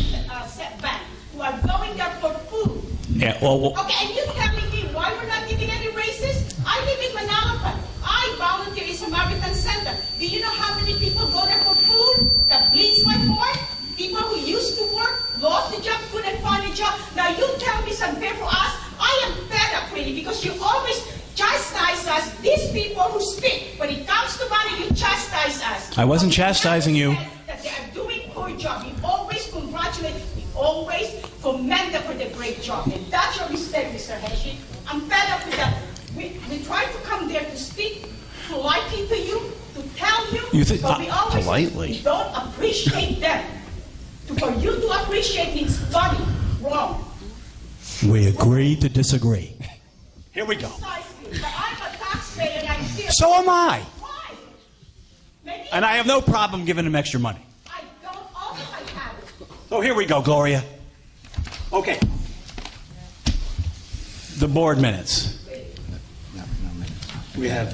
bank, who are going there for food. Yeah, well, Okay, and you're telling me why we're not giving any raises? I live in Manalapan. I volunteer in Samaritan Center. Do you know how many people go there for food? That bleeds my heart. People who used to work, lost a job, couldn't find a job. Now you tell me it's unfair for us. I am fed up really, because you always chastise us. These people who speak, when it comes to money, you chastise us. I wasn't chastising you. That they are doing poor job. You always congratulate. You always commend them for the great job. And that's your mistake, Mr. Hedgie. I'm fed up with that. We try to come there to speak politely to you, to tell you, but we always politely? we don't appreciate them. For you to appreciate means funny, wrong. We agree to disagree. Here we go. But I'm a taxpayer and I feel. So am I. Why? Maybe And I have no problem giving him extra money. I don't also I have it. So here we go, Gloria. Okay. The board minutes. We have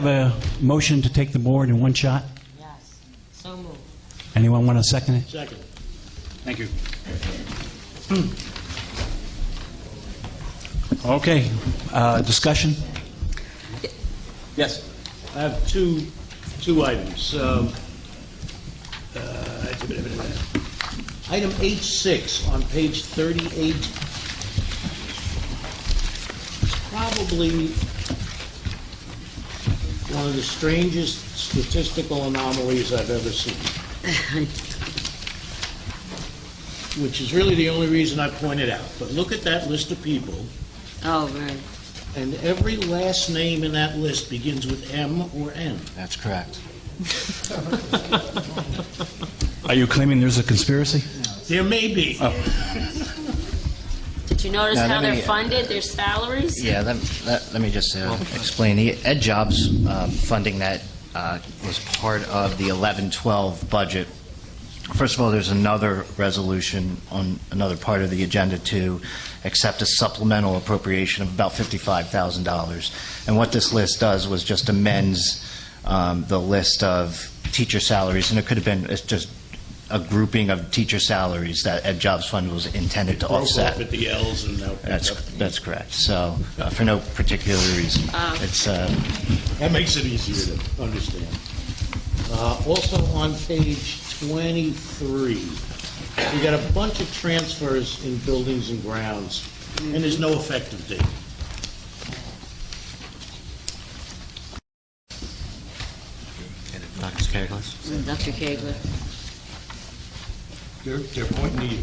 a motion to take the board in one shot. Yes. So moved. Anyone want to second it? Second. Thank you. Okay. Discussion? Yes. I have two items. Item H6 on page 38. Probably one of the strangest statistical anomalies I've ever seen. which is really the only reason I pointed out. But look at that list of people, Oh, right. and every last name in that list begins with M or N. That's correct. Are you claiming there's a conspiracy? There may be. Did you notice Now, how let they're me- funded, their salaries? Yeah, let me just explain. The Ed Jobs funding that was part of the 11-12 budget. First of all, there's another resolution on another part of the agenda to accept a supplemental appropriation of about $55,000. And what this list does was just amends the list of teacher salaries, and it could have been it's just a grouping of teacher salaries that Ed Jobs Fund was intended to Broke offset. off at the L's and now picked up. That's correct. So, for no particular reason, it's That makes it easier to understand. Also on page 23, we got a bunch of transfers in buildings and grounds, and there's no effective date. Dr. Kegler. Dr. Kegler. They're pointing to you.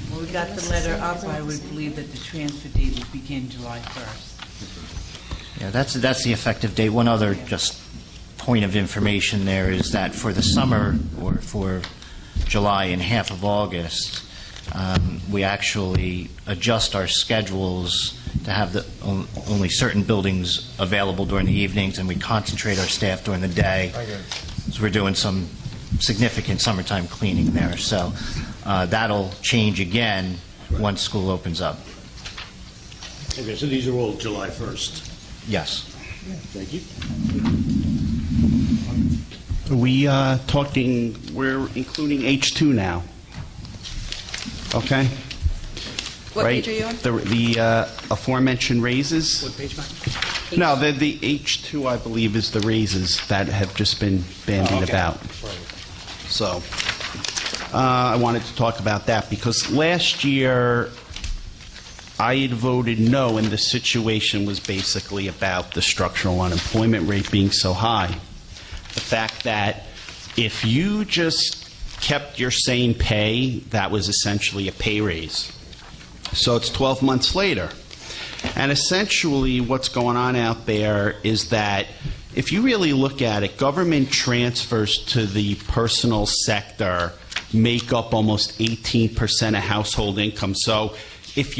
Well, we got the letter up, I would believe that the transfer date would begin July 1st. Yeah, that's the effective date. One other just point of information there is that for the summer, or for July and half of August, we actually adjust our schedules to have only certain buildings available during the evenings, and we concentrate our staff during the day. So we're doing some significant summertime cleaning there. So that'll change again once school opens up. Okay, so these are all July 1st. Yes. Thank you. We're including H2 now. Okay? What Right? page are you on? The aforementioned raises. What page, Mike? No, the H2, I believe, is the raises that have just been bandied about. So, I wanted to talk about that because last year I had voted no, and the situation was basically about the structural unemployment rate being so high. The fact that if you just kept your same pay, that was essentially a pay raise. So it's 12 months later. And essentially what's going on out there is that if you really look at it, government transfers to the personal sector make up almost 18% of household income. So if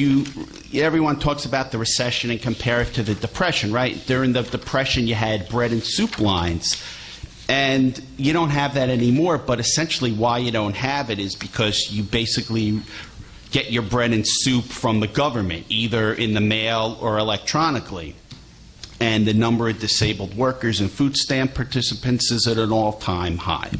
everyone talks about the recession and compare it to the Depression, right? During the Depression, you had bread and soup lines. And you don't have that anymore, but essentially why you don't have it is because you basically get your bread and soup from the government, either in the mail or electronically. And the number of disabled workers and food stamp participants is at an all-time high.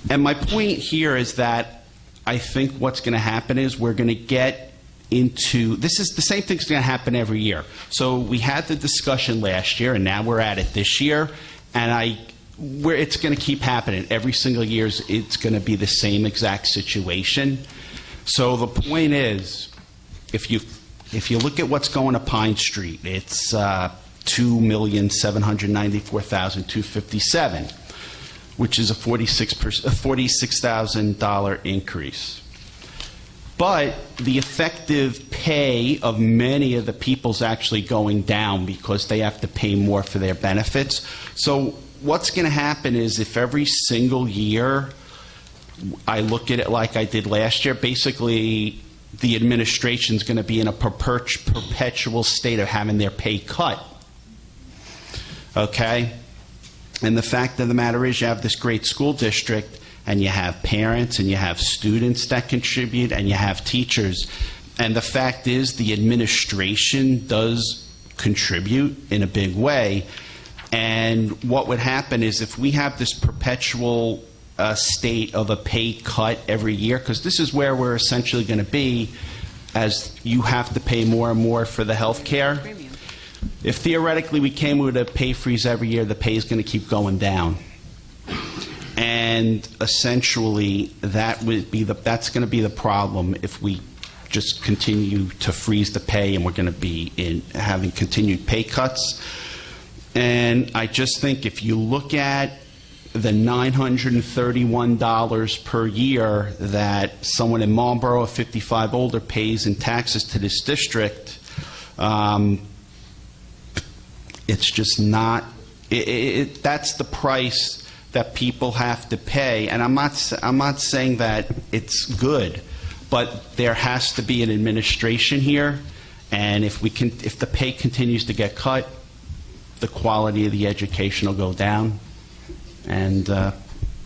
And my point here is that I think what's going to happen is we're going to get into, this is the same thing's going to happen every year. So we had the discussion last year, and now we're at it this year, and it's going to keep happening. Every single year it's going to be the same exact situation. So the point is, if you look at what's going to Pine Street, it's $2,794,257, which is a $46,000 increase. But the effective pay of many of the people's actually going down because they have to pay more for their benefits. So what's going to happen is if every single year I look at it like I did last year, basically the administration's going to be in a perpetual state of having their pay cut. Okay? And the fact of the matter is you have this great school district and you have parents and you have students that contribute and you have teachers. And the fact is the administration does contribute in a big way. And what would happen is if we have this perpetual state of a pay cut every year, because this is where we're essentially going to be as you have to pay more and more for the health care. If theoretically we came with a pay freeze every year, the pay is going to keep going down. And essentially that's going to be the problem if we just continue to freeze the pay and we're going to be having continued pay cuts. And I just think if you look at the $931 per year that someone in Marlboro, 55 older, pays in taxes to this district, it's just not, that's the price that people have to pay. And I'm not saying that it's good, but there has to be an administration here. And if the pay continues to get cut, the quality of the education will go down. And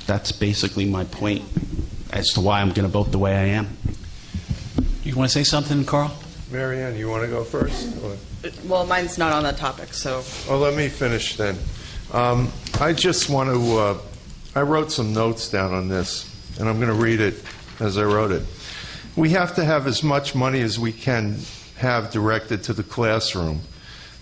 that's basically my point as to why I'm going to vote the way I am. You want to say something, Carl? Mary Ann, you want to go first? Or- Well, mine's not on that topic, so. Oh, let me finish then. I just want to, I wrote some notes down on this, and I'm going to read it as I wrote it. We have to have as much money as we can have directed to the classroom.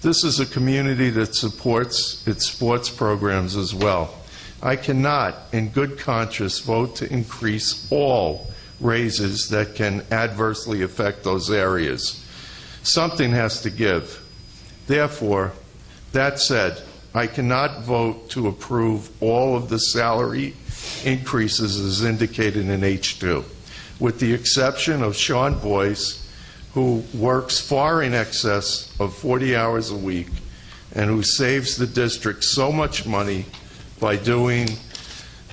This is a community that supports its sports programs as well. I cannot, in good conscience, vote to increase all raises that can adversely affect those areas. Something has to give. Therefore, that said, I cannot vote to approve all of the salary increases as indicated in H2, with the exception of Sean Boyce, who works far in excess of 40 hours a week and who saves the district so much money by doing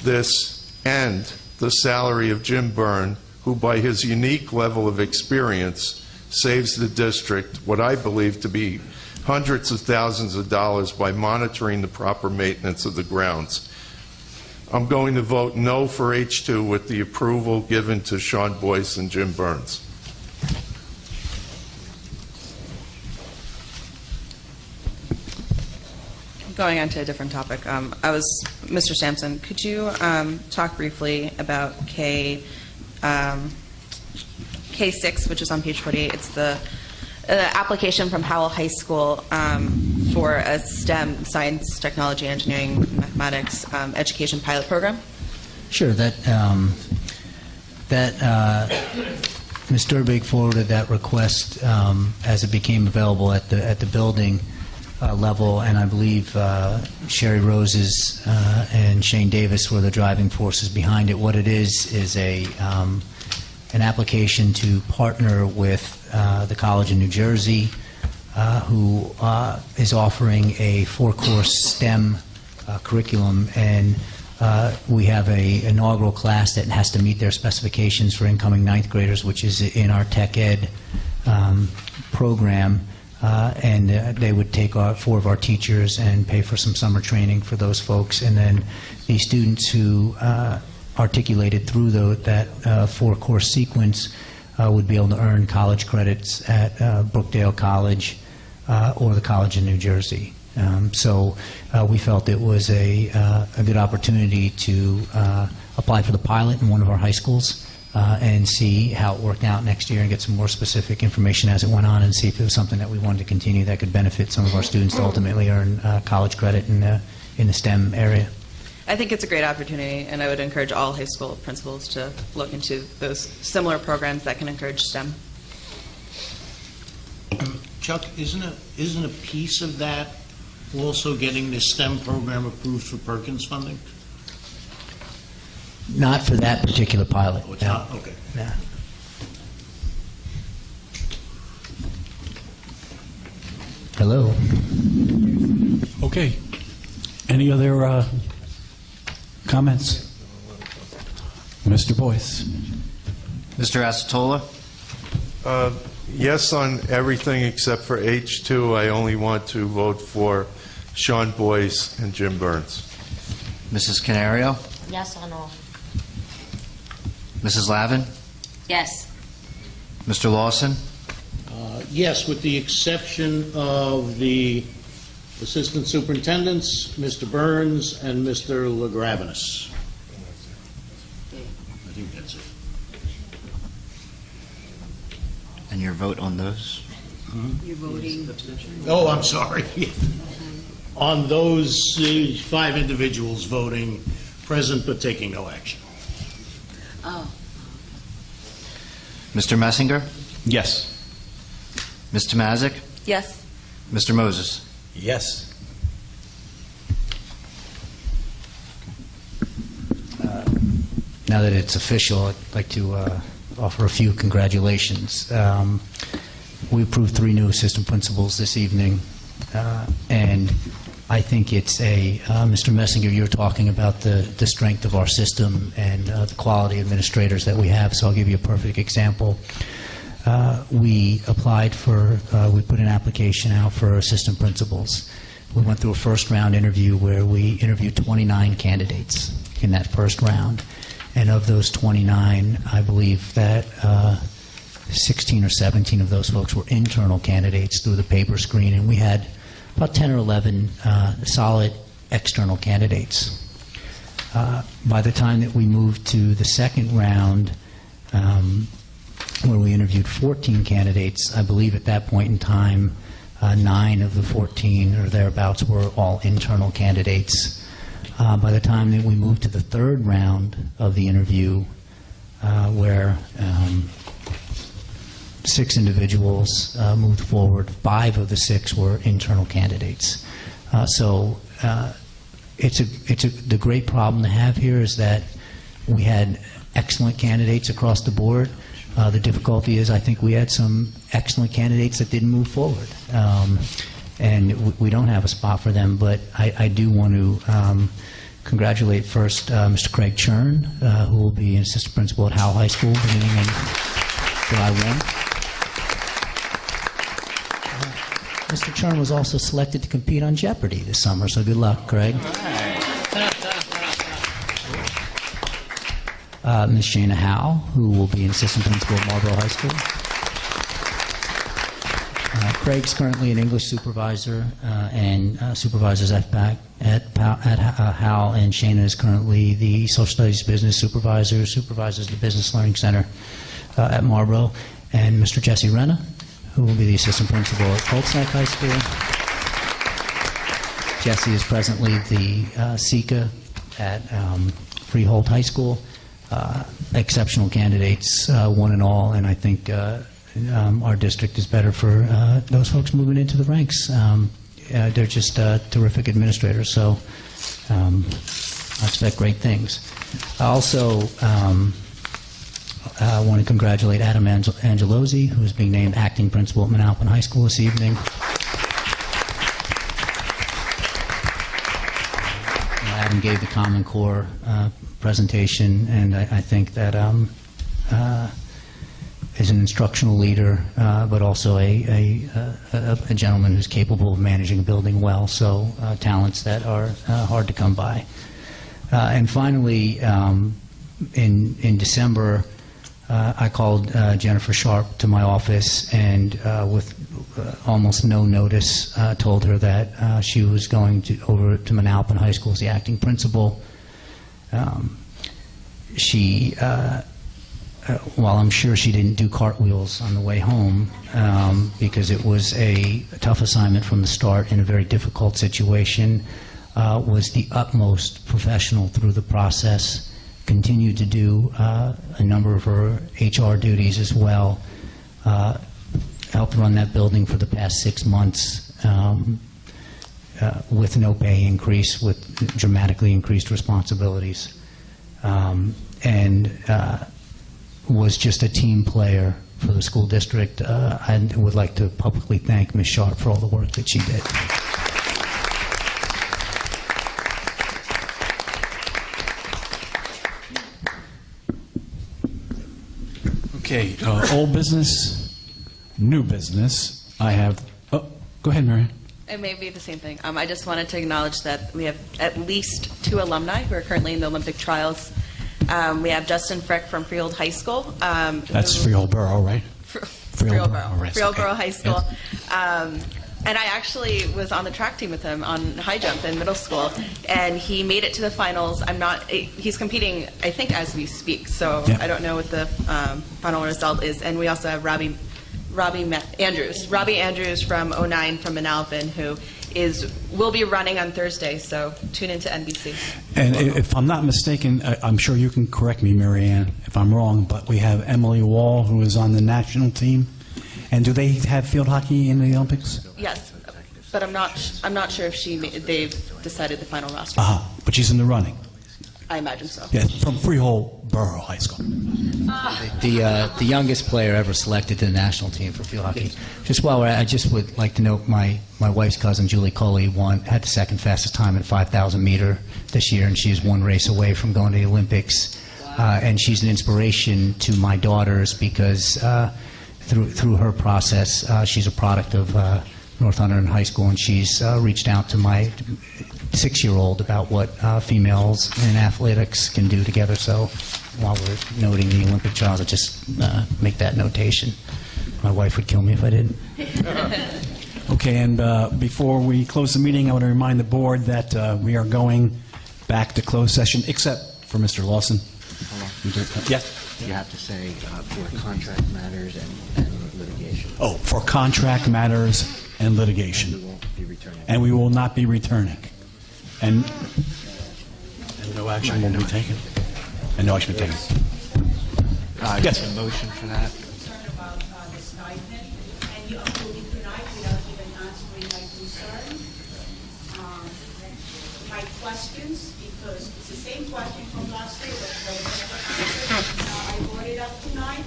this, and the salary of Jim Byrne, who by his unique level of experience saves the district what I believe to be hundreds of thousands of dollars by monitoring the proper maintenance of the grounds. I'm going to vote no for H2 with the approval given to Sean Boyce and Jim Burns. Going on to a different topic, Mr. Sampson, could you talk briefly about K6, which is on page 48? It's the application from Howell High School for a STEM, science, technology, engineering, mathematics education pilot program. Sure. Ms. Durbig forwarded that request as it became available at the building level, and I believe Sherry Roses and Shane Davis were the driving forces behind it. What it is an application to partner with the College in New Jersey, who is offering a 4-course STEM curriculum, and we have an inaugural class that has to meet their specifications for incoming 9th graders, which is in our Tech Ed program. And they would take 4 of our teachers and pay for some summer training for those folks. And then the students who articulated through that 4-course sequence would be able to earn college credits at Brookdale College or the College in New Jersey. So we felt it was a good opportunity to apply for the pilot in one of our high schools and see how it worked out next year and get some more specific information as it went on and see if it was something that we wanted to continue that could benefit some of our students to ultimately earn college credit in the STEM area. I think it's a great opportunity, and I would encourage all high school principals to look into those similar programs that can encourage STEM. Chuck, isn't a piece of that also getting the STEM program approved for Perkins funding? Not for that particular pilot. Oh, it's not? Okay. No. Hello. Okay. Any other comments? Mr. Boyce. Mr. Acetola? Yes on everything except for H2. I only want to vote for Sean Boyce and Jim Burns. Mrs. Canario? Yes on all. Mrs. Lavin? Yes. Mr. Lawson? Yes, with the exception of the assistant superintendents, Mr. Burns and Mr. LaGravenus. I think that's it. And your vote on those? You're voting. Oh, I'm sorry. On those 5 individuals voting present but taking no action. Oh. Mr. Messinger? Yes. Ms. Tomazic? Yes. Mr. Moses? Yes. now that it's official, I'd like to offer a few congratulations. We approved 3 new assistant principals this evening, and I think it's Mr. Messinger, you were talking about the strength of our system and the quality administrators that we have, so I'll give you a perfect example. We put an application out for assistant principals. We went through a first round interview where we interviewed 29 candidates in that first round. And of those 29, I believe that 16 or 17 of those folks were internal candidates through the paper screen, and we had about 10 or 11 solid external candidates. By the time that we moved to the second round, where we interviewed 14 candidates, I believe at that point in time, 9 of the 14 or thereabouts were all internal candidates. By the time that we moved to the third round of the interview, where 6 individuals moved forward, 5 of the 6 were internal candidates. The great problem to have here is that we had excellent candidates across the board. The difficulty is I think we had some excellent candidates that didn't move forward. And we don't have a spot for them, but I do want to congratulate first Mr. Craig Chern, who will be an assistant principal at Howell High School beginning in July 1. Mr. Chern was also selected to compete on Jeopardy this summer, so good luck, Craig. Ms. Shana Howe, who will be an assistant principal at Marlborough High School. Craig's currently an English supervisor and supervises FBAC at Howell, and Shana is currently the social studies business supervisor, supervises the Business Learning Center at Marlborough, and Mr. Jesse Renna, who will be the assistant principal at Coltsneck High School. Jesse is presently the SECA at Freehold High School. Exceptional candidates, one and all, and I think our district is better for those folks moving into the ranks. They're just terrific administrators, so I expect great things. I also want to congratulate Adam Angelosi, who is being named acting principal at Manalapan High School this evening. Adam gave the Common Core presentation, and I think that is an instructional leader, but also a gentleman who's capable of managing a building well, so talents that are hard to come by. And finally, in December, I called Jennifer Sharp to my office and with almost no notice told her that she was going over to Manalapan High School as the acting principal. While I'm sure she didn't do cartwheels on the way home, because it was a tough assignment from the start in a very difficult situation, was the utmost professional through the process, continued to do a number of her HR duties as well, helped run that building for the past 6 months with no pay increase, with dramatically increased responsibilities, and was just a team player for the school district. I would like to publicly thank Ms. Sharp for all the work that she did. Okay, old business, new business. I have, go ahead, Marianne. It may be the same thing. I just wanted to acknowledge that we have at least 2 alumni who are currently in the Olympic trials. We have Justin Frick from Freehold High School. That's Freehold Borough, right? Freehold Borough High School. Yes. And I actually was on the track team with him on high jump in middle school, and he made it to the finals. He's competing, I think, as we speak, so I don't know what the final result is. And we also have Robbie Andrews from 09 from Manalapan, who will be running on Thursday, so tune into NBC. And if I'm not mistaken, I'm sure you can correct me, Marianne, if I'm wrong, but we have Emily Wall, who is on the national team. And do they have field hockey in the Olympics? Yes, but I'm not sure if they've decided the final roster. But she's in the running. I imagine so. Yes, from Freehold Borough High School. The youngest player ever selected to the national team for field hockey. Just while we're at, I just would like to note my wife's cousin, Julie Coley, had the second fastest time in 5,000 meter this year, and she's one race away from going to the Olympics. And she's an inspiration to my daughters because through her process, she's a product of Northumberland High School, and she's reached out to my 6-year-old about what females in athletics can do together. So while we're noting the Olympic trials, I'll just make that notation. My wife would kill me if I didn't. Okay, and before we close the meeting, I want to remind the board that we are going back to closed session, except for Mr. Lawson. Yes? You have to say for contract matters and litigation. Oh, for contract matters and litigation. We won't be returning. And we will not be returning. And no action will be taken. And no action will be taken. Yes. A motion for that. Concerned about the stipend, and you approved it tonight without even answering my concern. My questions, because it's the same question from last year that I was never answered. I brought it up tonight.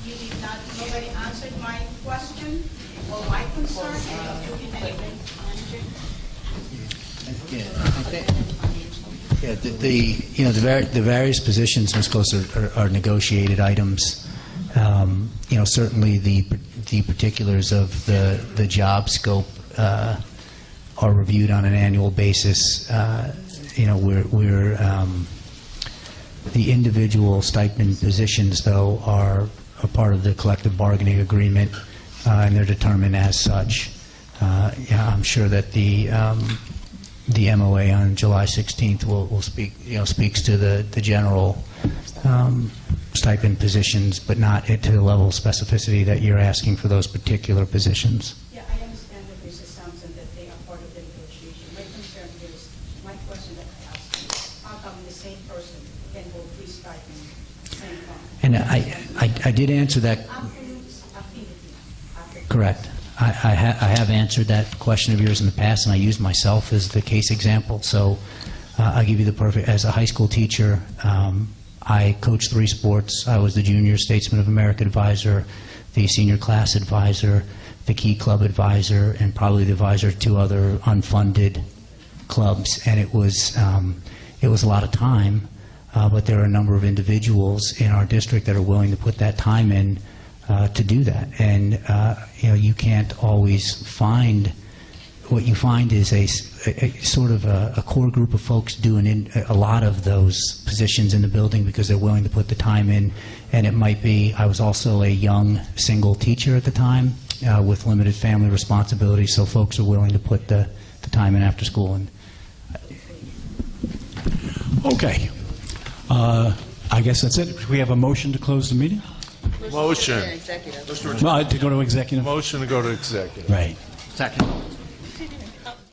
You did not, nobody answered my question or my concern, and you didn't even answer. Yeah, the various positions, Ms. Close, are negotiated items. Certainly the particulars of the job scope are reviewed on an annual basis. The individual stipend positions, though, are a part of the collective bargaining agreement, and they're determined as such. I'm sure that the MOA on July 16th will speaks to the general stipend positions, but not to the level of specificity that you're asking for those particular positions. Yeah, I understand that there's assumption that they are part of the negotiation. My concern is, my question that I asked, how come the same person can hold 3 stipends at the same time? And I did answer that. Correct. I have answered that question of yours in the past, and I used myself as the case example. So I'll give you the perfect. As a high school teacher, I coached 3 sports. I was the Junior Statesman of America advisor, the senior class advisor, the key club advisor, and probably the advisor to 2 other unfunded clubs. And it was a lot of time, but there are a number of individuals in our district that are willing to put that time in to do that. And you can't always find. What you find is a sort of a core group of folks doing a lot of those positions in the building because they're willing to put the time in. And it might be, I was also a young single teacher at the time with limited family responsibilities, so folks are willing to put the time in after school. And Okay. I guess that's it. We have a motion to close the meeting? Motion. No, to go to executive. Motion to go to executive. Right. Second.